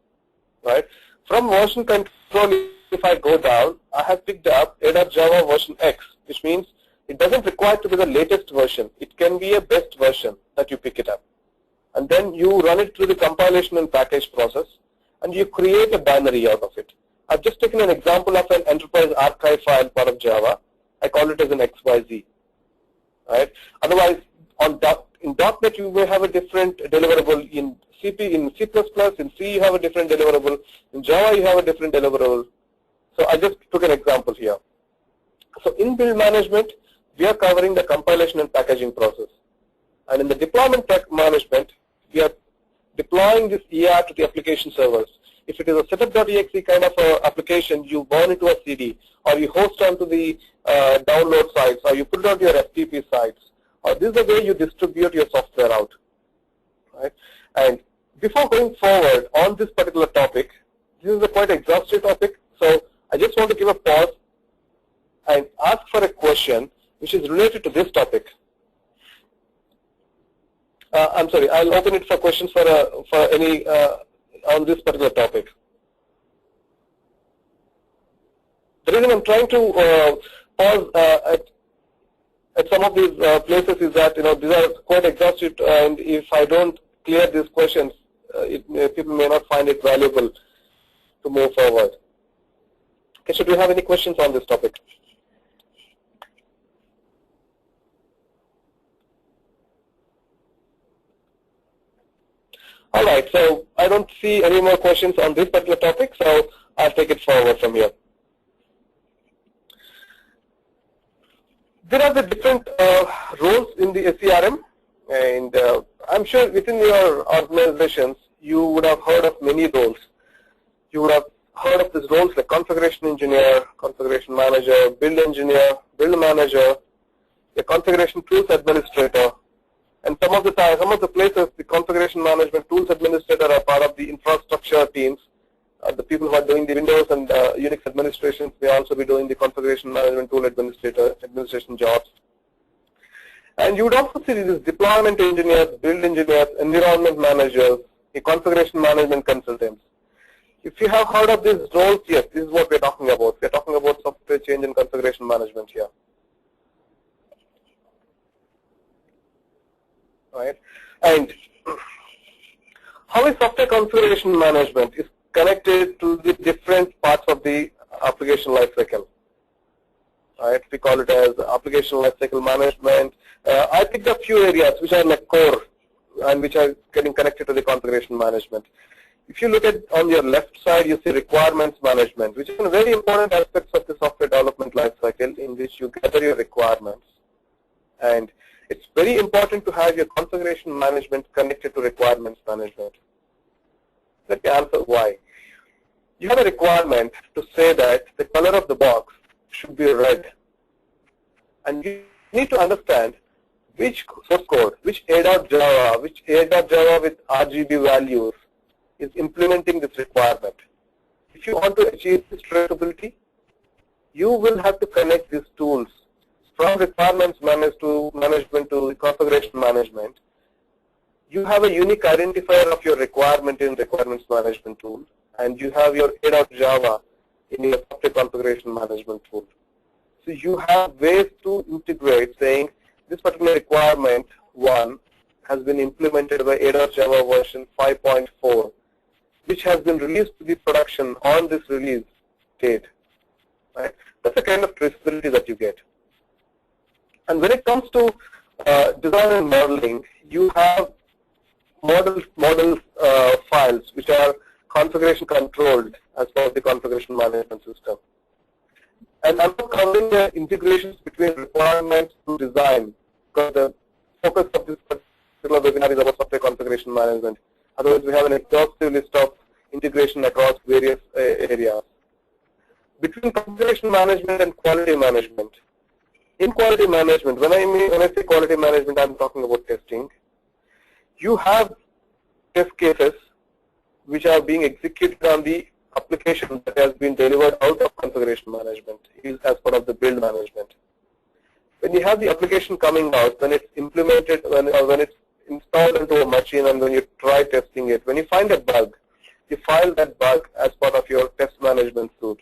right? From version control, if I go down, I have picked up A.Java version X, which means it doesn't require to be the latest version. It can be a best version that you pick it up. And then you run it through the compilation and package process, and you create a binary out of it. I've just taken an example of an enterprise archive file part of Java. I call it as an XYZ, right? Otherwise, in .NET you may have a different deliverable. In C++, in C you have a different deliverable. In Java you have a different deliverable. So I just took an example here. So in build management, we are covering the compilation and packaging process. And in the deployment management, we are deploying this ER to the application servers. If it is a setup.exe kind of application, you burn it to a CD, or you host onto the download sites, or you put it onto your FTP sites, or this is the way you distribute your software out, right? And before going forward on this particular topic, this is a quite exhaustive topic, so I just want to give a pause and ask for a question which is related to this topic. I'm sorry, I'll open it for questions for any on this particular topic. The reason I'm trying to pause at some of these places is that these are quite exhaustive, and if I don't clear these questions, people may not find it valuable to move forward. Okay, so do you have any questions on this topic? All right, so I don't see any more questions on this particular topic, so I'll take it forward from here. There are the different roles in the SCRM, and I'm sure within your organizations you would have heard of many roles. You would have heard of these roles like configuration engineer, configuration manager, build engineer, build manager, a configuration tools administrator, and some of the places the configuration management tools administrator are part of the infrastructure teams. The people who are doing the Windows and Unix administrations may also be doing the configuration management tool administration jobs. And you would also see these deployment engineers, build engineers, environment managers, the configuration management consultants. If you have heard of these roles, yes, this is what we're talking about. We're talking about software change and configuration management here. Right? And how is software configuration management is connected to the different parts of the application lifecycle. Right? We call it as application lifecycle management. I picked a few areas which are like core and which are getting connected to the configuration management. If you look at on your left side, you see requirements management, which is a very important aspect of the software development lifecycle in which you gather your requirements. And it's very important to have your configuration management connected to requirements management. Let me answer why. You have a requirement to say that the color of the box should be red. And you need to understand which source code, which A.Java, with RGB values is implementing this requirement. If you want to achieve this traceability, you will have to connect these tools from requirements management to configuration management. You have a unique identifier of your requirement in requirements management tool, and you have your A.Java in your software configuration management tool. So you have ways to integrate, saying this particular requirement 1 has been implemented by A.Java version 5.4, which has been released to the production on this release date. Right? That's the kind of traceability that you get. And when it comes to design and modeling, you have model files which are configuration controlled as part of the configuration management system. And I'm not covering the integrations between requirements to design, because the focus of this particular webinar is about software configuration management. Otherwise, we have an exhaustive list of integration across various areas. Between configuration management and quality management. In quality management, when I say quality management, I'm talking about testing. You have test cases which are being executed on the application that has been delivered out of configuration management as part of the build management. When you have the application coming out, when it's implemented, when it's installed into a machine, and when you try testing it, when you find a bug, you file that bug as part of your test management suite.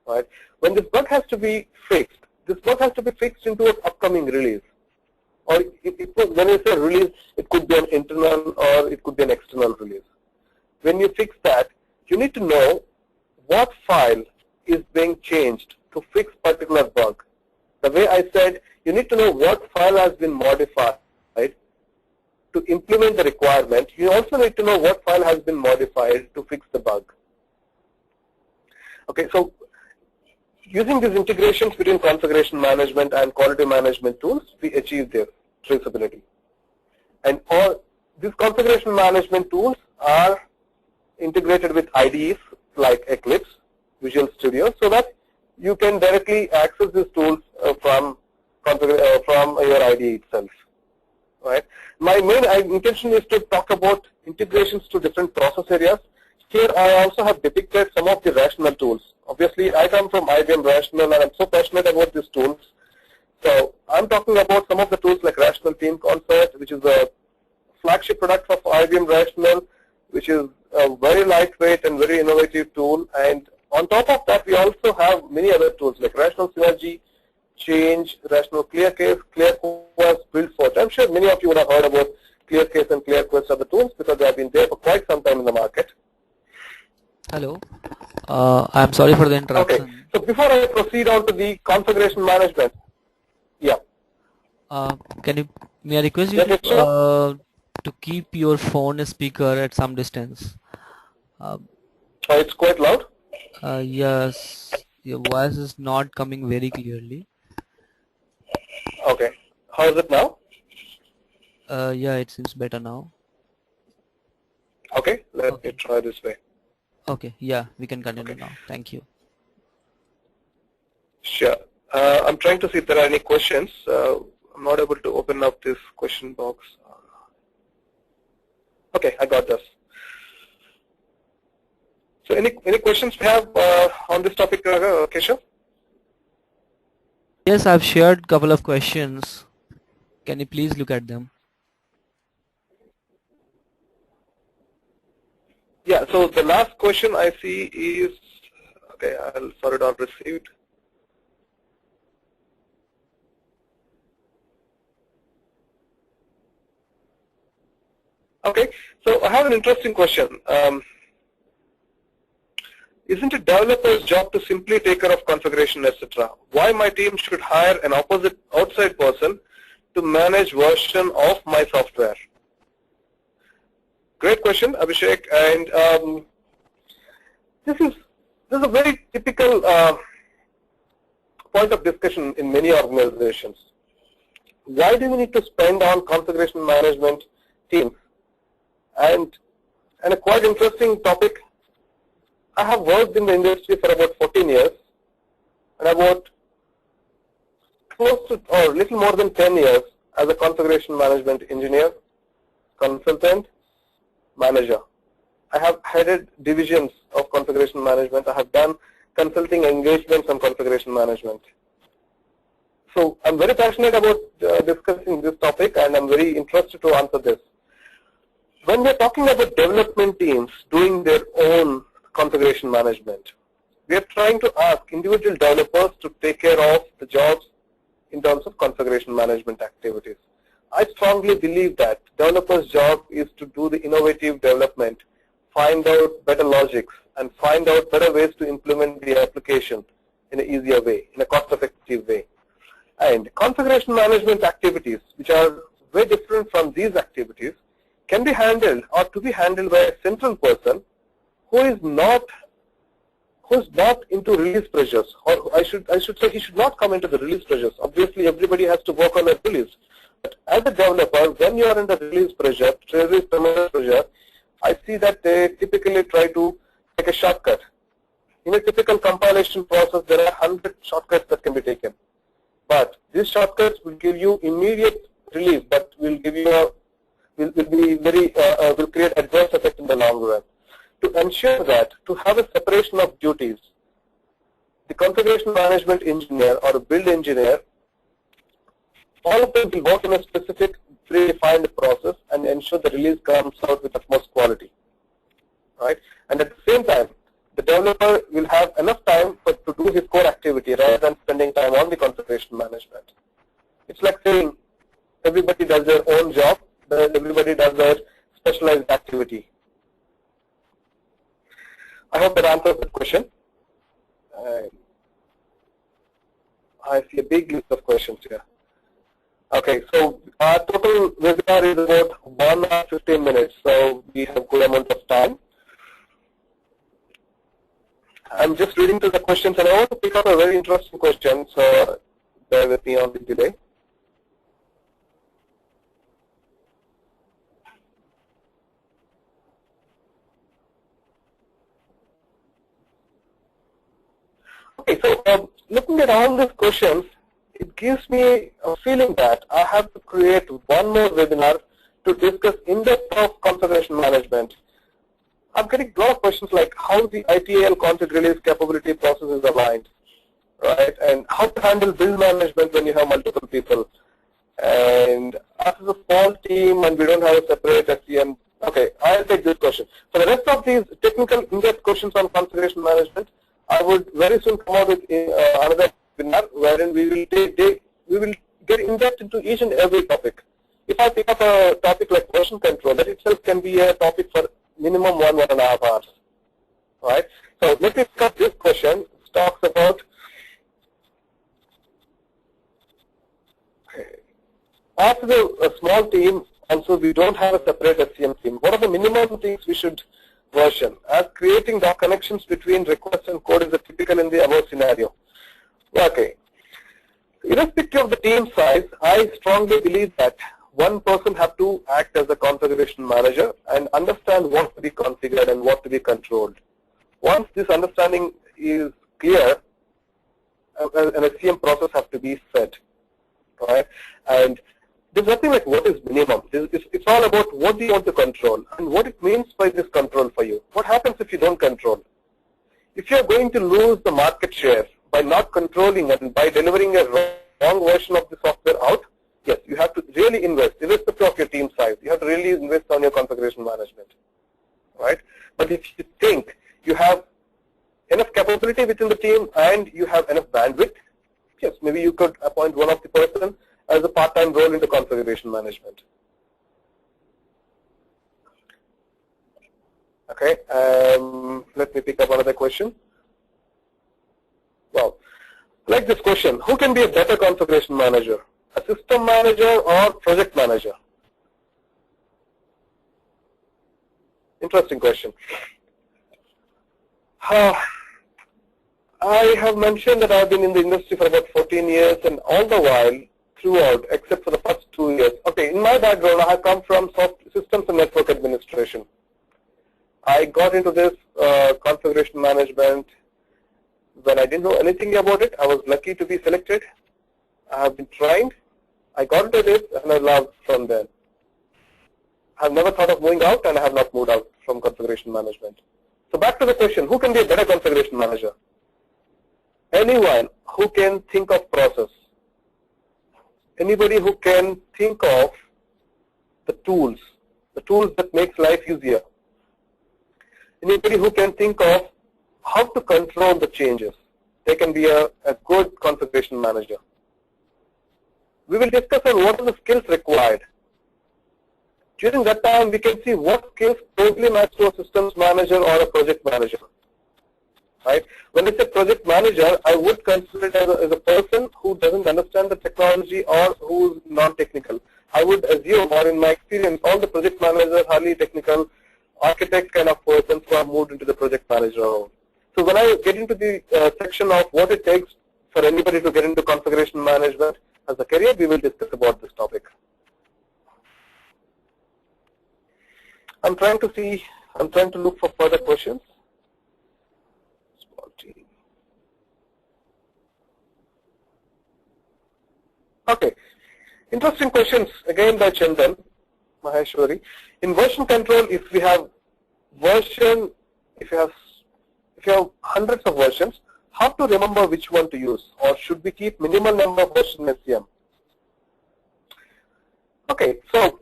Right? When this bug has to be fixed, this bug has to be fixed into an upcoming release. Or when you say release, it could be an internal or it could be an external release. When you fix that, you need to know what file is being changed to fix particular bug. The way I said, you need to know what file has been modified to implement the requirement. You also need to know what file has been modified to fix the bug. Okay, so using these integrations between configuration management and quality management tools, we achieve their traceability. And all these configuration management tools are integrated with IDEs like Eclipse, Visual Studio, so that you can directly access these tools from your IDE itself. Right? My main intention is to talk about integrations to different process areas. Here I also have depicted some of the rational tools. Obviously, I come from IBM Rational, and I'm so passionate about these tools. So I'm talking about some of the tools like Rational Team Concert, which is a flagship product of IBM Rational, which is a very lightweight and very innovative tool. And on top of that, we also have many other tools like Rational Synergy, Change, Rational ClearCase, ClearQuest, BuildForge. I'm sure many of you would have heard about ClearCase and ClearQuest are the tools because they have been there for quite some time in the market. Hello. I'm sorry for the interruption. Okay. So before I proceed on to the configuration management, yeah. May I request you to to keep your phone speaker at some distance. Oh, it's quite loud. Yes, your voice is not coming very clearly. Okay. How is it now? Yeah, it seems better now. Okay, let Okay. me try this way. Okay, yeah, we can continue now. Thank you. Sure. I'm trying to see if there are any questions. I'm not able to open up this question box. Okay, I got this. So any questions we have on this topic, Keshav? Yes, I've shared couple of questions. Can you please look at them? Yeah, so the last question I see is, okay, I'll forward on received. Okay, so I have an interesting question. Isn't a developer's job to simply take care of configuration, etc.? Why my team should hire an outside person to manage version of my software? Great question, Abhishek. And this is a very typical point of discussion in many organizations. Why do we need to spend on configuration management teams? And a quite interesting topic. I have worked in the industry for about 14 years and about close to or little more than 10 years as a configuration management engineer, consultant, manager. I have headed divisions of configuration management. I have done consulting engagements on configuration management. So I'm very passionate about discussing this topic, and I'm very interested to answer this. When we're talking about development teams doing their own configuration management, we are trying to ask individual developers to take care of the jobs in terms of configuration management activities. I strongly believe that developers' job is to do the innovative development, find out better logics, and find out better ways to implement the application in an easier way, in a cost-effective way. And configuration management activities, which are very different from these activities, can be handled or to be handled by a central person who is not into release pressures, or I should say he should not come into the release pressures. Obviously, everybody has to work on a release. But as a developer, when you are under release pressure, I see that they typically try to take a shortcut. In a typical compilation process, there are 100 shortcuts that can be taken. But these shortcuts will give you immediate relief, but will give you will create adverse effect in the long run. To ensure that, to have a separation of duties, the configuration management engineer or a build engineer, all of them will work in a specific predefined process and ensure the release comes out with utmost quality, right? And at the same time, the developer will have enough time to do his core activity rather than spending time on the configuration management. It's like saying everybody does their own job, then everybody does their specialized activity. I hope that answers the question. I see a big list of questions here. Okay, so our total webinar is about 1 hour 15 minutes, so we have a good amount of time. I'm just reading through the questions, and I want to pick up a very interesting question, so bear with me on the delay. Okay, so looking at all these questions, it gives me a feeling that I have to create one more webinar to discuss in-depth of configuration management. I'm getting a lot of questions like how the ITAL config release capability process is aligned, right? And how to handle build management when you have multiple people. And as a small team and we don't have a separate SCM. Okay, I'll take this question. For the rest of these technical in-depth questions on configuration management, I would very soon come out with another webinar wherein we will get in-depth into each and every topic. If I pick up a topic like version control, that itself can be a topic for minimum 1.5 hours. Right? So let me pick up this question. It talks about as a small team also we don't have a separate SCM team. What are the minimum things we should version? As creating doc connections between request and code is a typical in the above scenario. Okay. Irrespective of the team size, I strongly believe that one person have to act as a configuration manager and understand what to be configured and what to be controlled. Once this understanding is clear, an SCM process has to be set, right? And there's nothing like what is minimum. It's all about what do you want to control and what it means by this control for you. What happens if you don't control? If you're going to lose the market share by not controlling and by delivering a wrong version of the software out, yes, you have to really invest, irrespective of your team size. You have to really invest on your configuration management, right? But if you think you have enough capability within the team and you have enough bandwidth, yes, maybe you could appoint one of the person as a part-time role into configuration management. Okay, let me pick up another question. Well, like this question, who can be a better configuration manager? A system manager or project manager? Interesting question. I have mentioned that I've been in the industry for about 14 years and all the while, throughout, except for the first 2 years. Okay, in my background, I have come from systems and network administration. I got into this configuration management when I didn't know anything about it. I was lucky to be selected. I have been trained. I got into this and I loved from there. I have never thought of moving out and I have not moved out from configuration management. So back to the question, who can be a better configuration manager? Anyone who can think of process. Anybody who can think of the tools that makes life easier. Anybody who can think of how to control the changes. They can be a good configuration manager. We will discuss on what are the skills required. During that time, we can see what skills closely match to a systems manager or a project manager. Right? When I say project manager, I would consider it as a person who doesn't understand the technology or who is non-technical. I would assume, or in my experience, all the project managers are highly technical, architect kind of persons who have moved into the project manager role. So when I get into the section of what it takes for anybody to get into configuration management as a career, we will discuss about this topic. I'm trying to look for further questions. Okay, interesting questions again by Chandan Maheshwari. In version control, if we have if you have hundreds of versions, how to remember which one to use, or should we keep minimal number of versions in SCM? Okay, so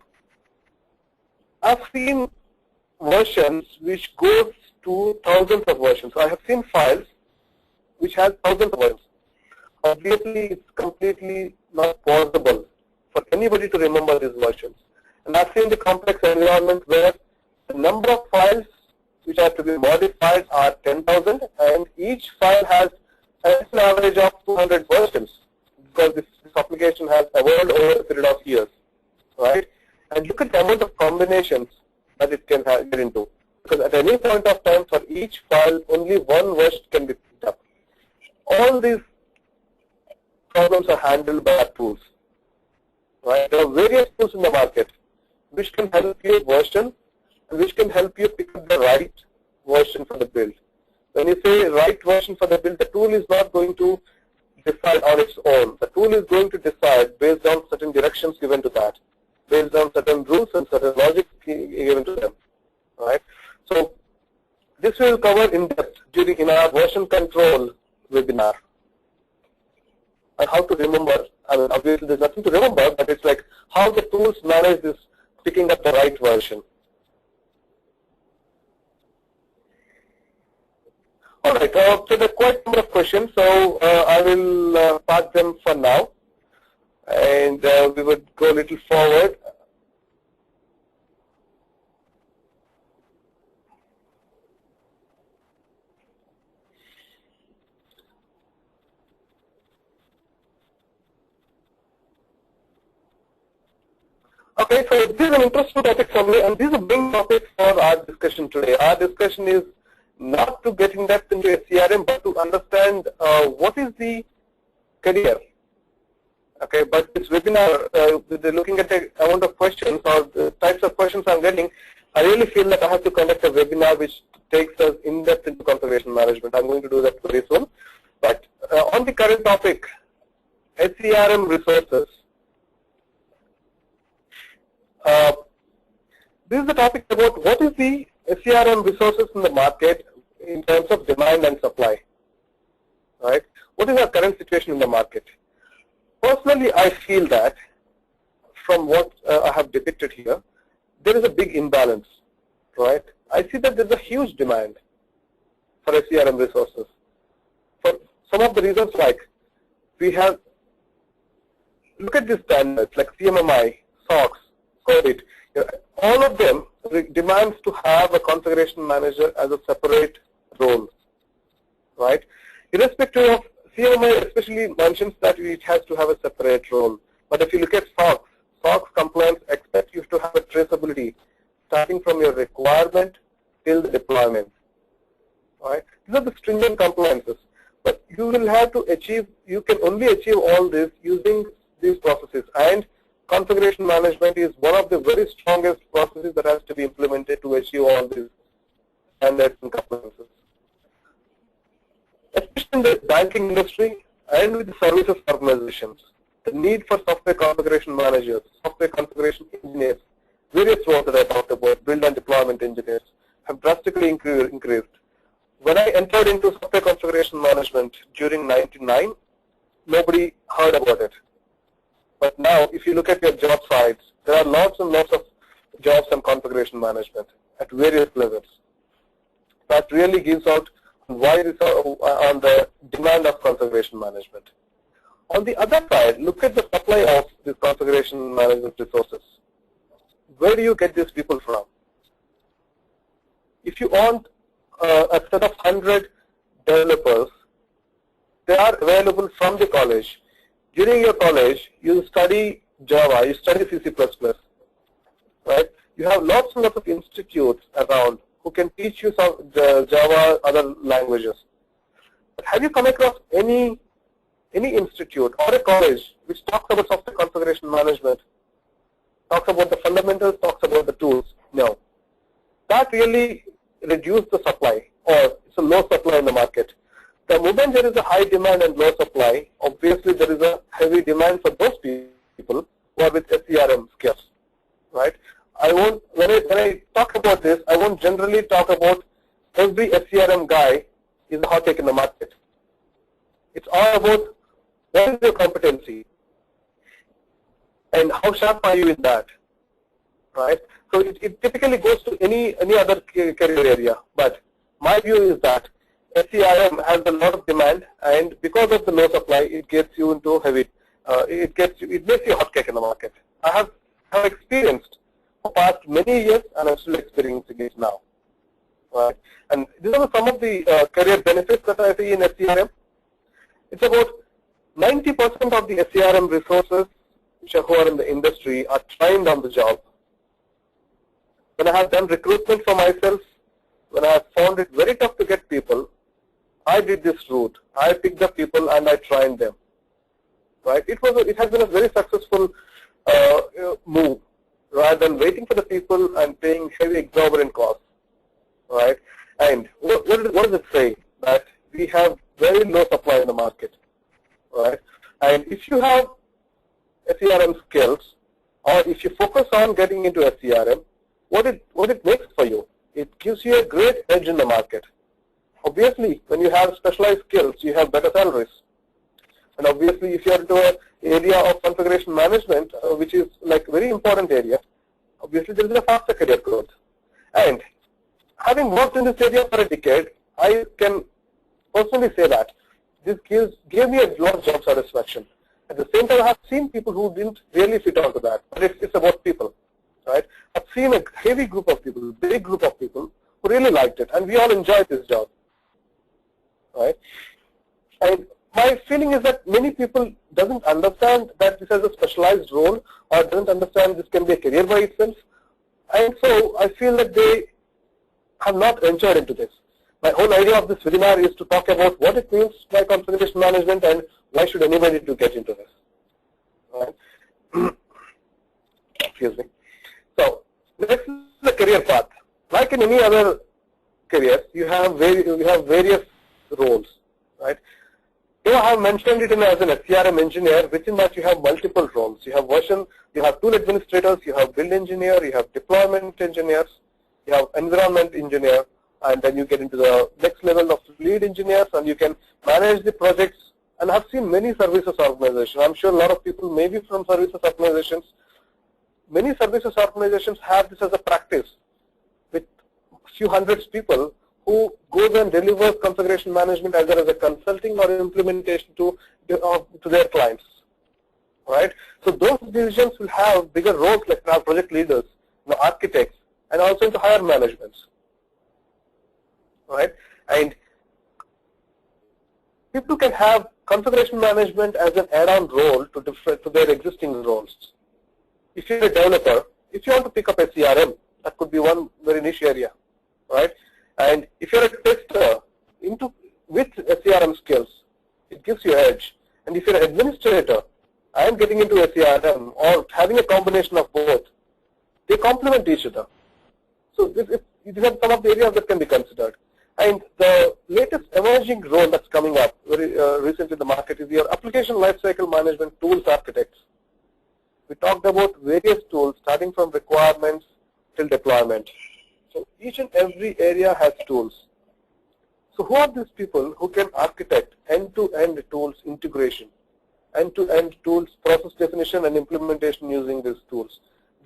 I've seen versions which goes to thousands of versions. So I have seen files which has thousands of versions. Obviously, it's completely not possible for anybody to remember these versions. And I've seen the complex environment where the number of files which are to be modified are 10,000, and each file has an average of 200 versions because this application has evolved over a period of years, right? And look at the amount of combinations that it can get into. Because at any point of time, for each file, only one version can be picked up. All these problems are handled by our tools, right? There are various tools in the market which can help you version and which can help you pick up the right version for the build. When you say right version for the build, the tool is not going to decide on its own. The tool is going to decide based on certain directions given to that, based on certain rules and certain logic given to them, right? So this we will cover in depth in our version control webinar. And how to remember, I mean, obviously there's nothing to remember, but it's like how the tools manage this picking up the right version. All right, so there are quite a number of questions, so I will park them for now, and we would go a little forward. Okay, so this is an interesting topic for me, and this is a big topic for our discussion today. Our discussion is not to get in depth into a CRM, but to understand what is the career. Okay, but this webinar, looking at the amount of questions or the types of questions I'm getting, I really feel that I have to conduct a webinar which takes us in depth into configuration management. I'm going to do that very soon. But on the current topic, SCRM resources. This is the topic about what is the SCRM resources in the market in terms of demand and supply. Right? What is our current situation in the market? Personally, I feel that from what I have depicted here, there is a big imbalance. Right? I see that there is a huge demand for SCRM resources. For some of the reasons, like we have, look at these standards like CMMI, SOX, Scribd. All of them demands to have a configuration manager as a separate role, right? Irrespective of CMMI, especially mentions that it has to have a separate role. But if you look at SOX, SOX compliance expects you to have a traceability starting from your requirement till the deployment, right? These are the stringent compliances. But you will have to achieve, you can only achieve all this using these processes, and configuration management is one of the very strongest processes that has to be implemented to achieve all these standards and compliances. Especially in the banking industry and with the services organizations, the need for software configuration managers, software configuration engineers, various roles that I talked about, build and deployment engineers, have drastically increased. When I entered into software configuration management during '99, nobody heard about it. But now, if you look at your job sites, there are lots and lots of jobs and configuration management at various levels. That really gives out why this on the demand of configuration management. On the other side, look at the supply of these configuration management resources. Where do you get these people from? If you want a set of 100 developers, they are available from the college. During your college, you study Java, you study C++, right? You have lots and lots of institutes around who can teach you some Java, other languages. But have you come across any institute or a college which talks about software configuration management, talks about the fundamentals, talks about the tools? No. That really reduced the supply, or it's a low supply in the market. The moment there is a high demand and low supply, obviously there is a heavy demand for those people who are with SCRM skills, right? When I talk about this, I won't generally talk about every SCRM guy is a hot take in the market. It's all about what is your competency and how sharp are you in that, right? So it typically goes to any other career area, but my view is that SCRM has a lot of demand, and because of the low supply, it gets you into heavy. It makes you a hot cake in the market. I have experienced for past many years, and I'm still experiencing it now. Right? And these are some of the career benefits that I see in SCRM. It's about 90% of the SCRM resources who are in the industry are trained on the job. When I have done recruitment for myself, when I have found it very tough to get people, I did this route. I picked up people and I trained them. Right? It has been a very successful move, rather than waiting for the people and paying heavy exorbitant costs. Right? And what does it say? That we have very low supply in the market. Right? And if you have SCRM skills, or if you focus on getting into SCRM, what it makes for you, it gives you a great edge in the market. Obviously, when you have specialized skills, you have better salaries. And obviously, if you are into an area of configuration management, which is like very important area, obviously there is a faster career growth. And having worked in this area for a decade, I can personally say that this gave me a lot of job satisfaction. At the same time, I have seen people who didn't really fit onto that, but it's about people, right? I've seen a heavy group of people, big group of people who really liked it, and we all enjoyed this job, right? And my feeling is that many people doesn't understand that this is a specialized role, or doesn't understand this can be a career by itself. And so I feel that they have not ventured into this. My whole idea of this webinar is to talk about what it means by configuration management and why should anybody to get into this. Right? Excuse me. So next is the career path. Like in any other careers, you have various roles, right? Here I have mentioned it as an SCRM engineer. Within that you have multiple roles. You have you have tool administrators, you have build engineer, you have deployment engineers, you have environment engineer, and then you get into the next level of lead engineers, and you can manage the projects. And I've seen many services organizations. I'm sure a lot of people may be from services organizations. Many services organizations have this as a practice with few hundreds people who goes and delivers configuration management either as a consulting or implementation to their clients, right? So those divisions will have bigger roles like our project leaders, architects, and also into higher managements, right? And people can have configuration management as an add-on role to their existing roles. If you're a developer, if you want to pick up a CRM, that could be one very niche area, right? And if you're a tester with SCRM skills, it gives you edge. And if you're an administrator and getting into SCRM or having a combination of both, they complement each other. So these are some of the areas that can be considered. And the latest emerging role that's coming up very recently in the market is your application lifecycle management tools architects. We talked about various tools starting from requirements till deployment. So each and every area has tools. So who are these people who can architect end-to-end tools integration, end-to-end tools process definition and implementation using these tools?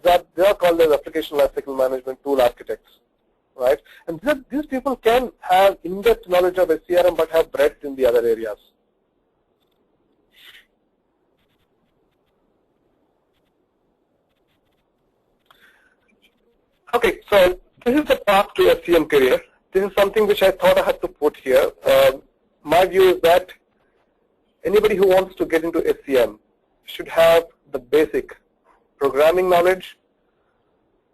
They are called as application lifecycle management tool architects, right? And these people can have in-depth knowledge of SCRM but have breadth in the other areas. Okay, so this is the path to SCM career. This is something which I thought I had to put here. My view is that anybody who wants to get into SCM should have the basic programming knowledge,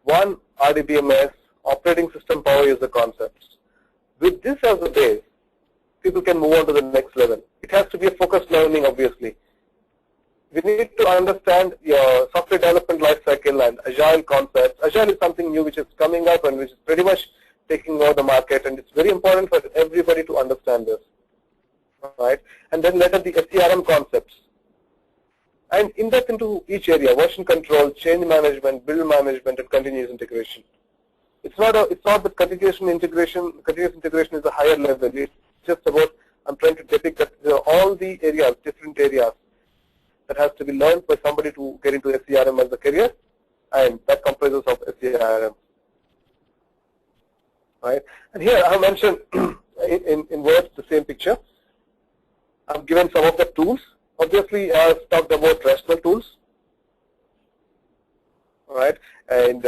one RDBMS, operating system power user concepts. With this as a base, people can move on to the next level. It has to be a focused learning, obviously. We need to understand your software development lifecycle and agile concepts. Agile is something new which is coming up and which is pretty much taking over the market, and it's very important for everybody to understand this, right? And then later the SCRM concepts. And in-depth into each area: version control, change management, build management, and continuous integration. It's not that continuous integration is a higher level. It's just about, I'm trying to depict that all the areas, different areas, that has to be learned by somebody to get into SCRM as a career, and that comprises of SCRM, right? And here I have mentioned in words the same picture. I've given some of the tools. Obviously, I've talked about RESTful tools, right? And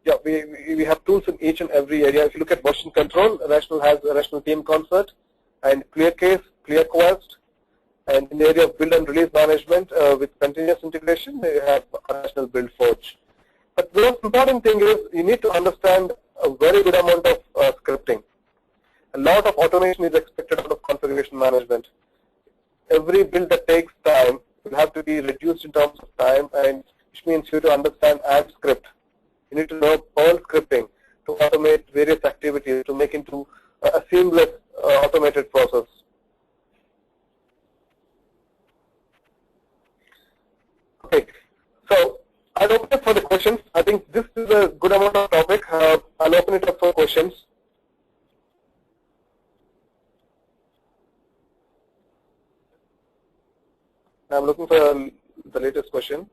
yeah, we have tools in each and every area. If you look at version control, Rational has a Rational Team Concert, and ClearCase, ClearQuest. And in the area of build and release management with continuous integration, we have Rational Build Forge. But the most important thing is you need to understand a very good amount of scripting. A lot of automation is expected out of configuration management. Every build that takes time will have to be reduced in terms of time, and which means you have to understand script. You need to know Perl scripting to automate various activities to make into a seamless automated process. Okay, so I'll open it for the questions. I think this is a good amount of topic. I'll open it up for questions. I'm looking for the latest question.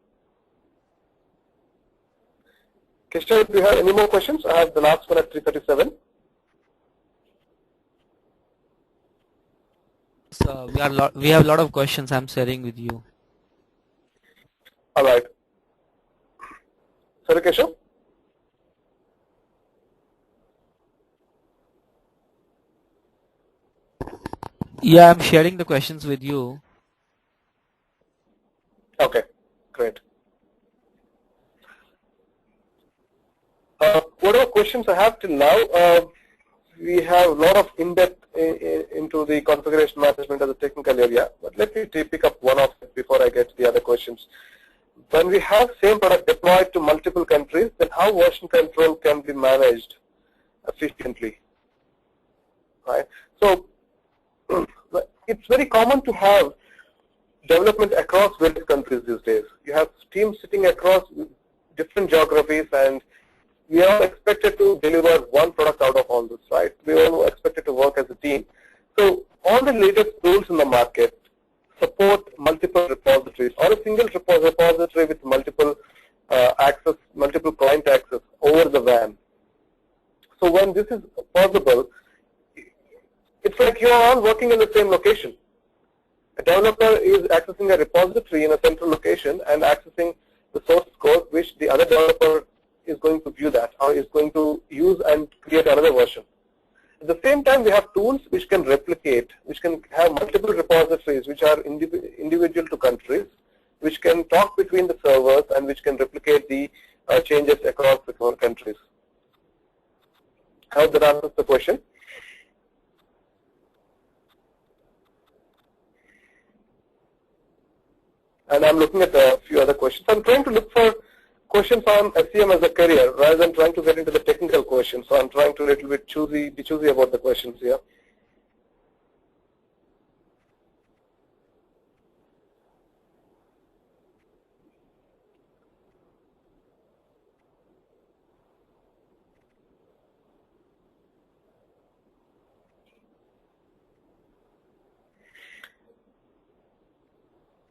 Kishore, do you have any more questions? I have the last one at 3:37. So we have a lot of questions I'm sharing with you. All right. Sorry, Keshav? Yeah, I'm sharing the questions with you. Okay, great. Whatever questions I have till now, we have a lot of in-depth into the configuration management as a technical area, but let me pick up one of it before I get to the other questions. When we have same product deployed to multiple countries, then how version control can be managed efficiently, right? So it's very common to have development across various countries these days. You have teams sitting across different geographies, and we are expected to deliver one product out of all this, right? We are expected to work as a team. So all the latest tools in the market support multiple repositories or a single repository with multiple access, multiple client access over the WAN. So when this is possible, it's like you're all working in the same location. A developer is accessing a repository in a central location and accessing the source code which the other developer is going to view that or is going to use and create another version. At the same time, we have tools which can replicate, which can have multiple repositories which are individual to countries, which can talk between the servers and which can replicate the changes across the countries. I hope that answers the question. And I'm looking at a few other questions. I'm trying to look for questions on SCM as a career rather than trying to get into the technical questions. So I'm trying to be choosy about the questions here.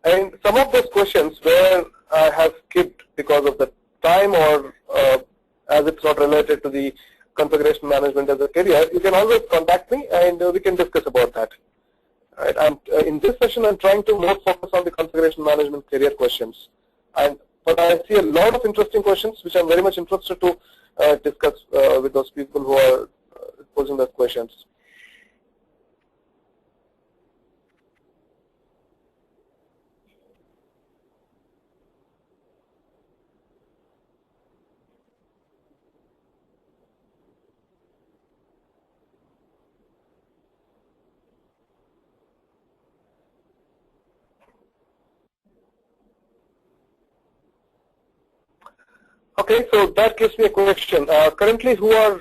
And some of those questions where I have skipped because of the time or as it's not related to the configuration management as a career, you can always contact me and we can discuss about that. Right? And in this session, I'm trying to more focus on the configuration management career questions. But I see a lot of interesting questions which I'm very much interested to discuss with those people who are posing those questions. Okay, so that gives me a question. Currently, who are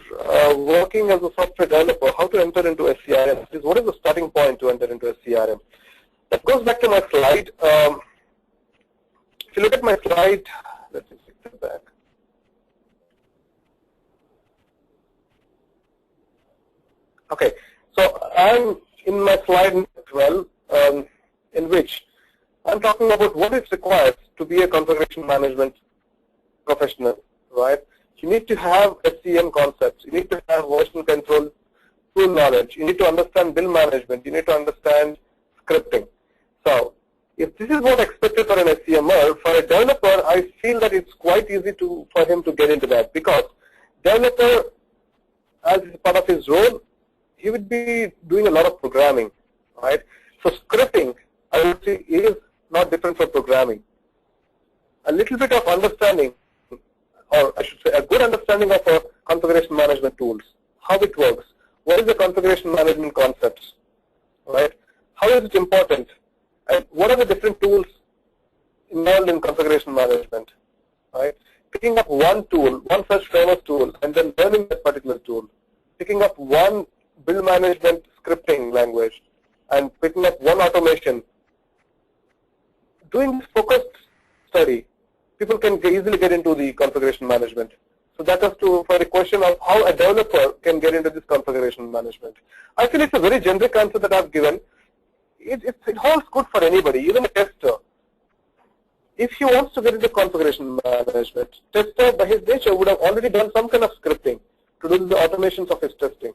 working as a software developer, how to enter into SCRM? What is the starting point to enter into SCRM? That goes back to my slide. If you look at my slide, let me take it back. Okay, so I'm in my slide 12, in which I'm talking about what is required to be a configuration management professional, right? You need to have SCM concepts. You need to have version control tool knowledge. You need to understand bill management. You need to understand scripting. So if this is what expected for an SCMer, for a developer, I feel that it's quite easy for him to get into that, because developer, as part of his role, he would be doing a lot of programming, right? So scripting, I would say, is not different from programming. A little bit of understanding, or I should say a good understanding of configuration management tools, how it works, what is the configuration management concepts, right? How is it important, and what are the different tools involved in configuration management, right? Picking up one tool, one such famous tool, and then learning that particular tool. Picking up one build management scripting language, and picking up one automation. Doing this focused study, people can easily get into the configuration management. So that is for the question of how a developer can get into this configuration management. I feel it's a very generic answer that I've given. It holds good for anybody, even a tester. If he wants to get into configuration management, tester by his nature would have already done some kind of scripting to do the automations of his testing,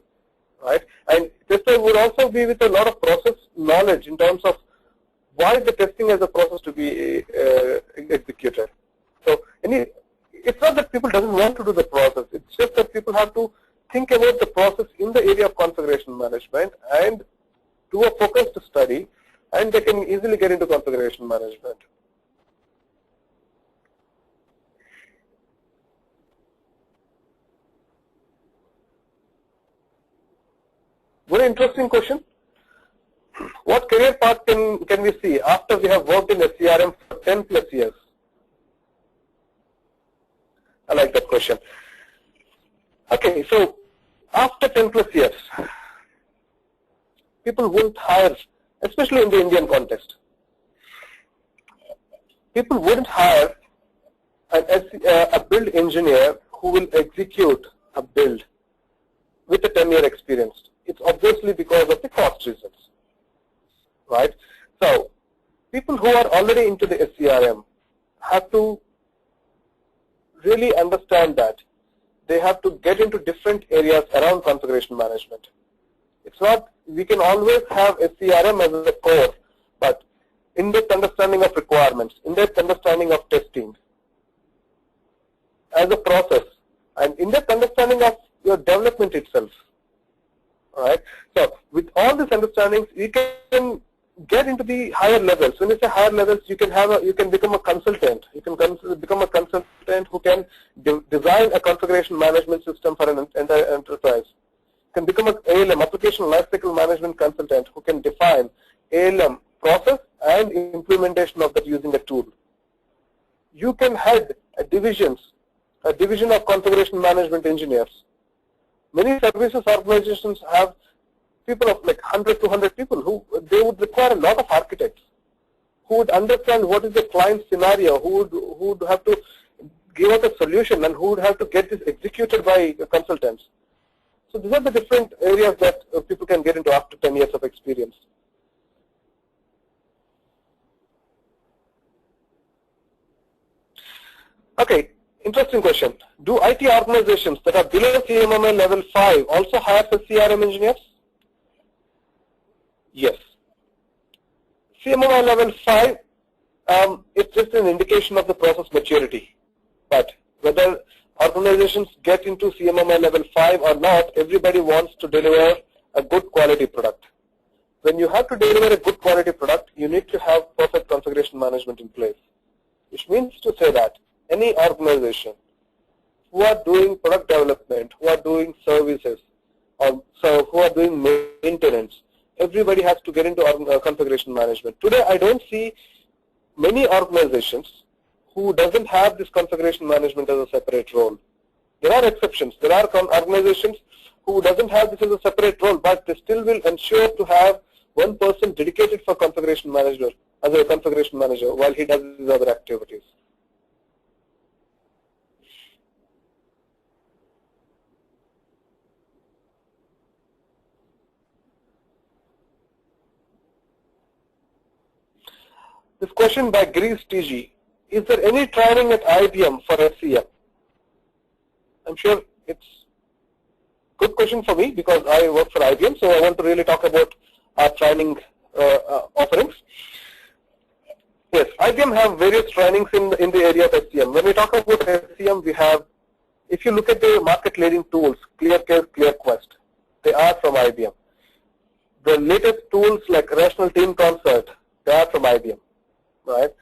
right? And tester would also be with a lot of process knowledge in terms of why the testing as a process to be executed. So it's not that people doesn't want to do the process. It's just that people have to think about the process in the area of configuration management and do a focused study, and they can easily get into configuration management. Very interesting question. What career path can we see after we have worked in SCRM for 10 plus years? I like that question. Okay, so after 10 plus years, people won't hire, especially in the Indian context, people wouldn't hire a build engineer who will execute a build with a 10-year experience. It's obviously because of the cost reasons, right? So people who are already into the SCRM have to really understand that they have to get into different areas around configuration management. It's not, we can always have SCRM as a core, but in-depth understanding of requirements, in-depth understanding of testing as a process, and in-depth understanding of your development itself. All right. So with all these understandings, you can get into the higher levels. When you say higher levels, you can become a consultant. You can become a consultant who can design a configuration management system for an entire enterprise. You can become an ALM, application lifecycle management consultant, who can define ALM process and implementation of that using a tool. You can head a division of configuration management engineers. Many services organizations have people of like 100 to 200 people who they would require a lot of architects who would understand what is the client scenario, who would have to give out a solution, and who would have to get this executed by consultants. So these are the different areas that people can get into after 10 years of experience. Okay. Interesting question. Do IT organizations that are below CMMI level 5 also hire for CRM engineers? Yes. CMMI level 5, it's just an indication of the process maturity. But whether organizations get into CMMI level 5 or not, everybody wants to deliver a good quality product. When you have to deliver a good quality product, you need to have perfect configuration management in place, which means to say that any organization who are doing product development, who are doing services, or so who are doing maintenance, everybody has to get into configuration management. Today, I don't see many organizations who doesn't have this configuration management as a separate role. There are exceptions. There are organizations who doesn't have this as a separate role, but they still will ensure to have one person dedicated for configuration manager as a configuration manager while he does his other activities. This question by Greece TG, is there any training at IBM for SCM? I'm sure it's a good question for me because I work for IBM, so I want to really talk about our training offerings. Yes, IBM have various trainings in the area of SCM. When we talk about SCM, we have, if you look at the market leading tools, ClearCase, ClearQuest, they are from IBM. The latest tools like Rational Team Concert, they are from IBM. Right?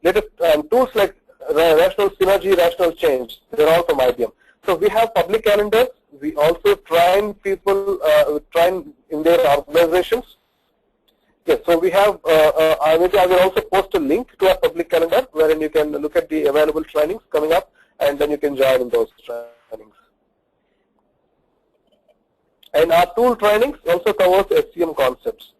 Latest tools like Rational Synergy, Rational Change, they're all from IBM. So we have public calendars. We also train people, train in their organizations. Yes, so we have, I will also post a link to our public calendar wherein you can look at the available trainings coming up, and then you can join in those trainings. And our tool trainings also covers SCM concepts.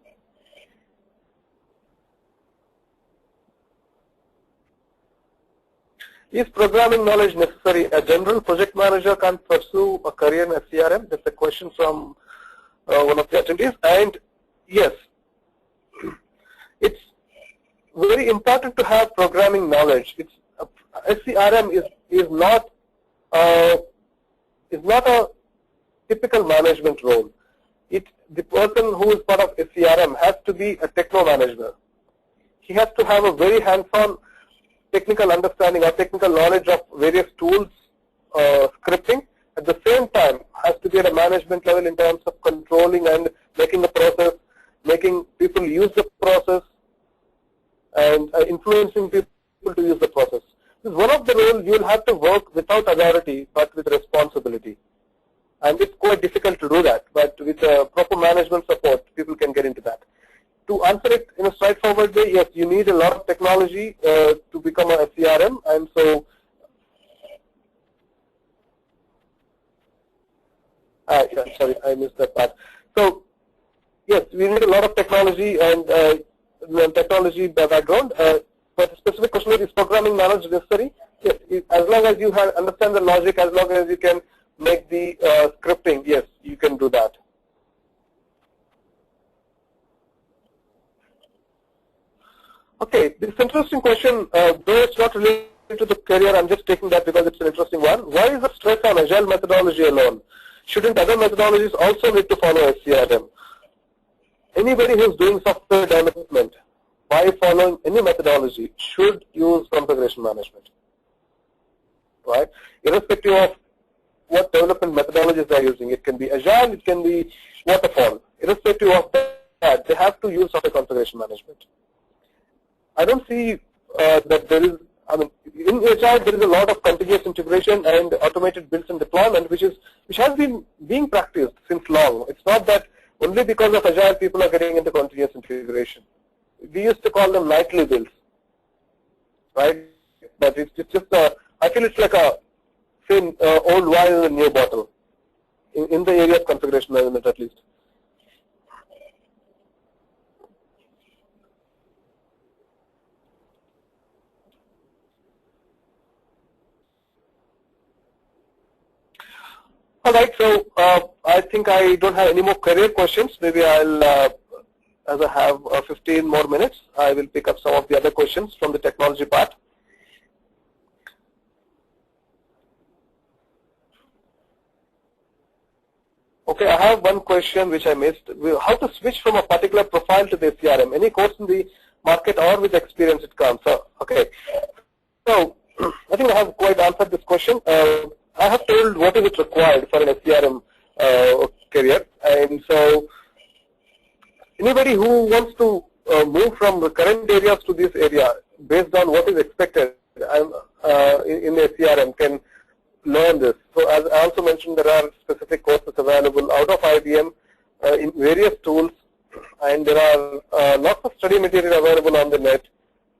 Is programming knowledge necessary? A general project manager can pursue a career in SCRM? That's a question from one of the attendees. And yes, it's very important to have programming knowledge. It's SCRM is not a typical management role. The person who is part of SCRM has to be a techno manager. He has to have a very hands-on technical understanding or technical knowledge of various tools, scripting. At the same time, has to be at a management level in terms of controlling and making the process, making capability. And it's quite difficult to do that, but with proper management support, people can get into that. To answer it in a straightforward way, yes, you need a lot of technology to become a CRM, and so sorry, I missed that part. So yes, we need a lot of technology and technology background. But the specific question is programming knowledge necessary? Yes, as long as you understand the logic, as long as you can make the scripting, yes, you can do that. Okay, this interesting question, though it's not related to the career, I'm just taking that because it's an interesting one. Why is the stress on agile methodology alone? Shouldn't other methodologies also need to follow SCRM? Anybody who's doing software development, by following any methodology, should use configuration management, right? Irrespective of what development methodologies they're using. It can be agile, it can be waterfall. Irrespective of that, they have to use software configuration management. I don't see that there is, I mean, in agile there is a lot of continuous integration and automated builds and deployment, which has been being practiced since long. It's not that only because of agile people are getting into continuous integration. We used to call them nightly builds, right? But it's just I feel it's like a same old wine in a new bottle in the area of configuration management, at least. All right, so I think I don't have any more career questions. Maybe I'll, as I have 15 more minutes, I will pick up some of the other questions from the technology part. Okay, I have one question which I missed. How to switch from a particular profile to the CRM? Any course in the market or with experience it comes? So, okay, so I think I have quite answered this question. I have told what is it required for an SCRM career, and so anybody who wants to move from the current areas to this area based on what is expected in the SCRM can learn this. So as I also mentioned, there are specific courses available out of IBM in various tools, and there are lots of study material available on the net,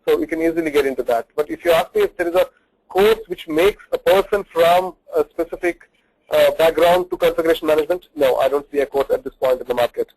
so you can easily get into that. But if you ask me if there is a course which makes a person from a specific background to configuration management, no, I don't see a course at this point in the market.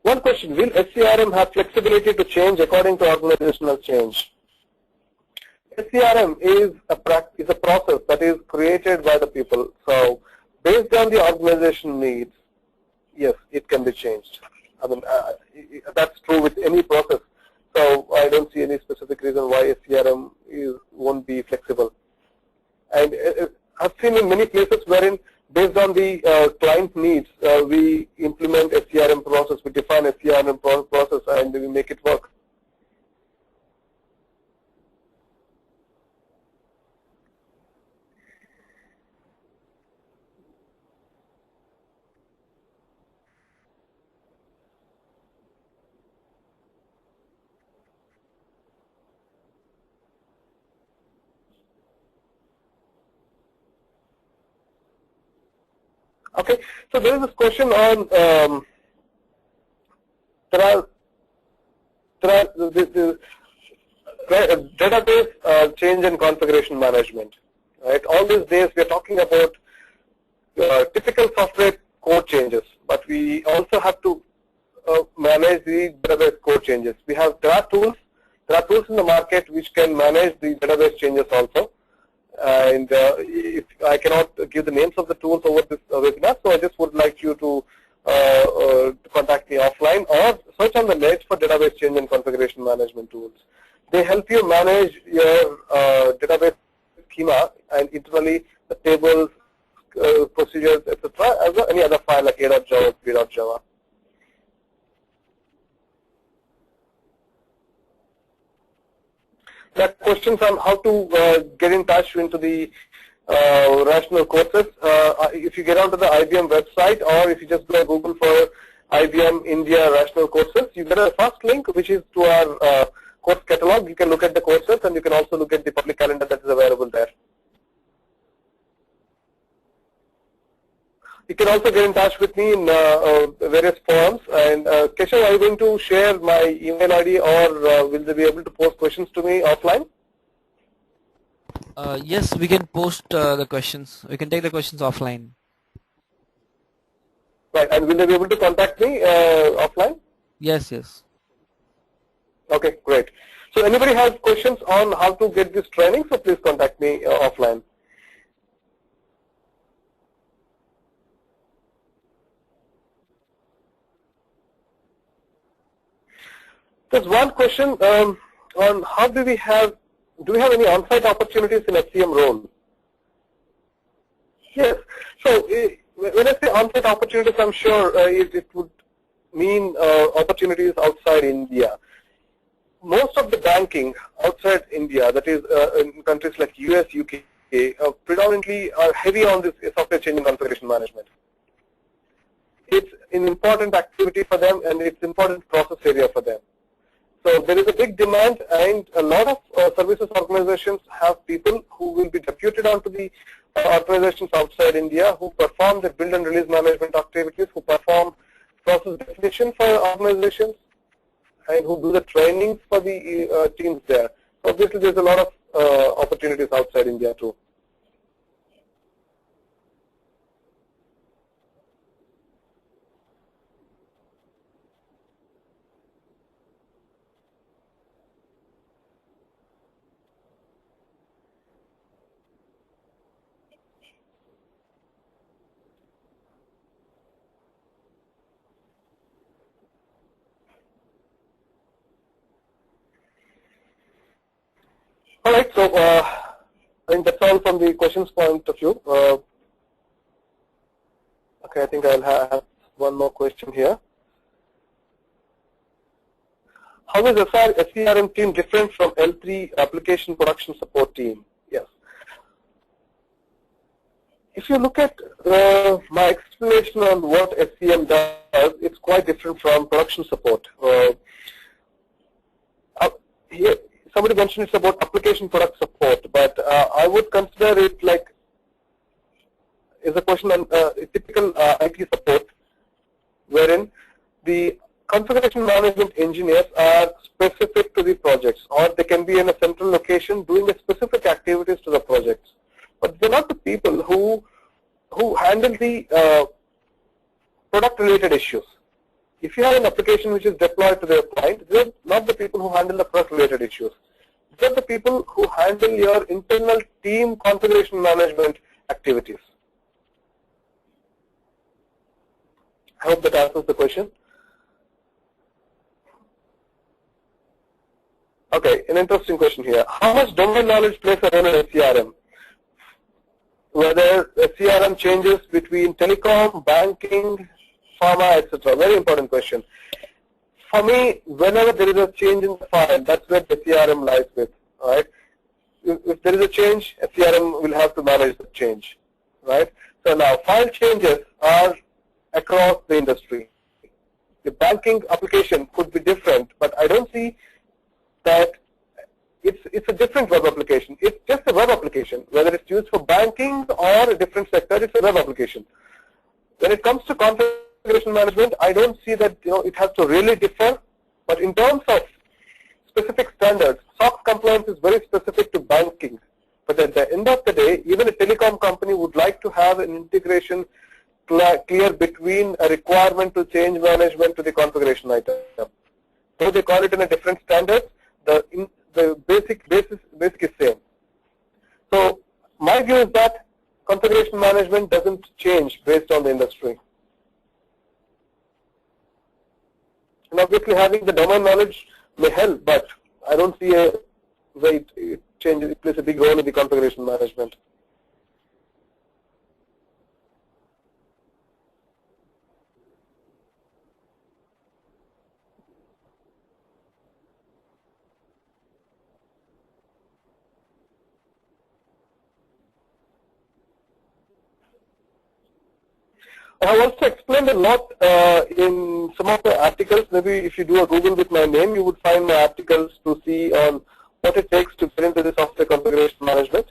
One question, will SCRM have flexibility to change according to organizational change? SCRM is a process that is created by the people. So based on the organization needs, yes, it can be changed. I mean, that's true with any process. So I don't see any specific reason why SCRM won't be flexible. And I've seen in many places wherein based on the client needs, we implement a CRM process, we define a CRM process, and we make it work. Okay, so there is this question on the database change and configuration management. Right, all these days we are talking about typical software code changes, but we also have to manage the database code changes. There are tools in the market which can manage the database changes also. And if I cannot give the names of the tools over this webinar, so I just would like you to contact me offline or search on the net for database change and configuration management tools. They help you manage your database schema and internally the tables, procedures, etc. as any other file like a.java, b.java. There are questions on how to get in touch into the rational courses. If you get onto the IBM website, or if you just go Google for IBM India Rational Courses, you get a first link which is to our course catalog. You can look at the courses, and you can also look at the public calendar that is available there. You can also get in touch with me in various forums. And Keshav, are you going to share my email ID, or will they be able to post questions to me offline? Yes, we can post the questions. We can take the questions offline. Right, and will they be able to contact me offline? Yes, yes. Okay, great. So anybody has questions on how to get this training, so please contact me offline. There's one question on how do we have any on-site opportunities in SCM role? Yes. So when I say on-site opportunities, I'm sure it would mean opportunities outside India. Most of the banking outside India, that is in countries like US, UK, predominantly are heavy on this software change and configuration management. It's an important activity for them, and it's an important process area for them. So there is a big demand, and a lot of services organizations have people who will be deputed onto the organizations outside India, who perform the build and release management activities, who perform process definition for organizations, and who do the trainings for the teams there. So obviously there's a lot of opportunities outside India too. All right, so I think that's all from the questions point of view. Okay, I think I'll have one more question here. How is SCRM team different from L3 application production support team? Yes. If you look at my explanation on what SCM does, it's quite different from production support. Here, somebody mentioned it's about application product support, but I would consider it like is a question on typical IT support, wherein the configuration management engineers are specific to the projects, or they can be in a central location doing a specific activities to the projects. But they're not the people who handle the product-related issues. If you have an application which is deployed to the client, they're not the people who handle the product-related issues. They're the people who handle your internal team configuration management activities. I hope that answers the question. Okay, an interesting question here. How much domain knowledge plays a role in CRM? Whether a CRM changes between telecom, banking, pharma, etc. Very important question. For me, whenever there is a change in the file, that's where the CRM lies with. Right? If there is a change, a CRM will have to manage the change. Right? So now, file changes are across the industry. The banking application could be different, but I don't see that it's a different web application. It's just a web application. Whether it's used for banking or a different sector, it's a web application. When it comes to configuration management, I don't see that it has to really differ. But in terms of specific standards, SOX compliance is very specific to banking. But at the end of the day, even a telecom company would like to have an integration clear between a requirement to change management to the configuration item. Though they call it in a different standard, the basic is same. So my view is that configuration management doesn't change based on the industry. And obviously having the domain knowledge may help, but I don't see a way it changes. It plays a big role in the configuration management. I have also explained a lot in some of the articles. Maybe if you do a Google with my name, you would find my articles to see on what it takes to get into the software configuration management.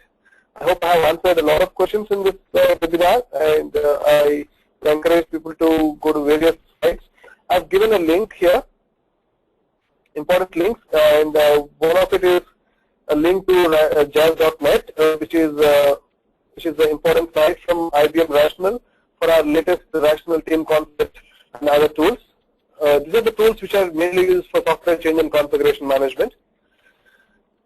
I hope I have answered a lot of questions in this webinar, and I encourage people to go to various sites. I've given a link here, important links, and one of it is a link to jazz.net, which is an important site from IBM Rational for our latest Rational team concept and other tools. These are the tools which are mainly used for software change and configuration management.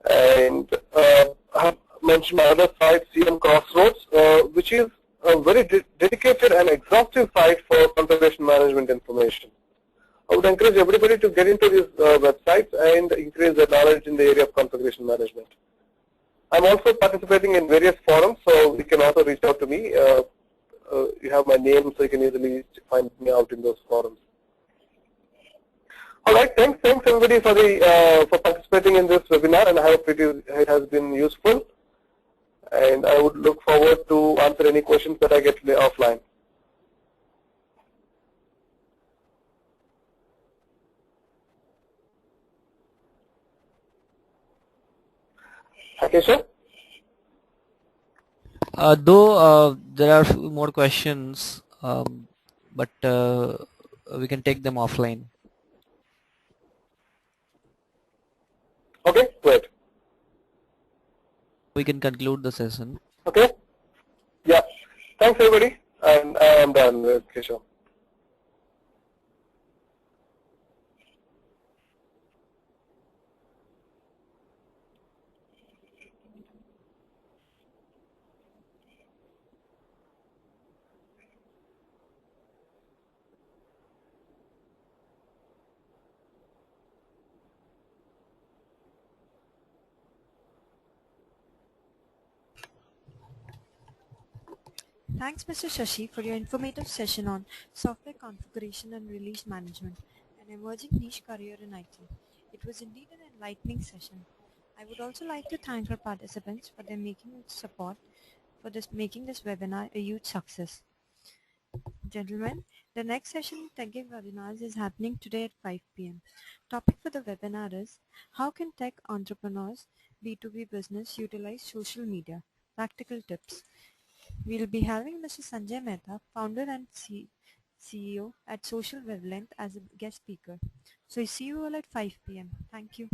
And I have mentioned my other site, CM Crossroads, which is a very dedicated and exhaustive site for configuration management information. I would encourage everybody to get into these websites and increase their knowledge in the area of configuration management. I'm also participating in various forums, so you can also reach out to me. You have my name, so you can easily find me out in those forums. All right, thanks everybody for participating in this webinar, and I hope it has been useful. And I would look forward to answer any questions that I get offline. Okay, sir. Though there are a few more questions, but we can take them offline. Okay, great. We can conclude the session. Okay. Yeah. Thanks, everybody. And I am done. Okay, sure. Thanks, Mr. Shashi, for your informative session on software configuration and release management, an emerging niche career in IT. It was indeed an enlightening session. I would also like to thank our participants for their support for making this webinar a huge success. Gentlemen, the next session in TechGig webinars is happening today at 5 p.m. Topic for the webinar is how can tech entrepreneurs, B2B business utilize social media? Practical tips. We'll be having Mr. Sanjay Mehta, founder and CEO at Social Wavelength as a guest speaker. So I see you all at 5 p.m. Thank you.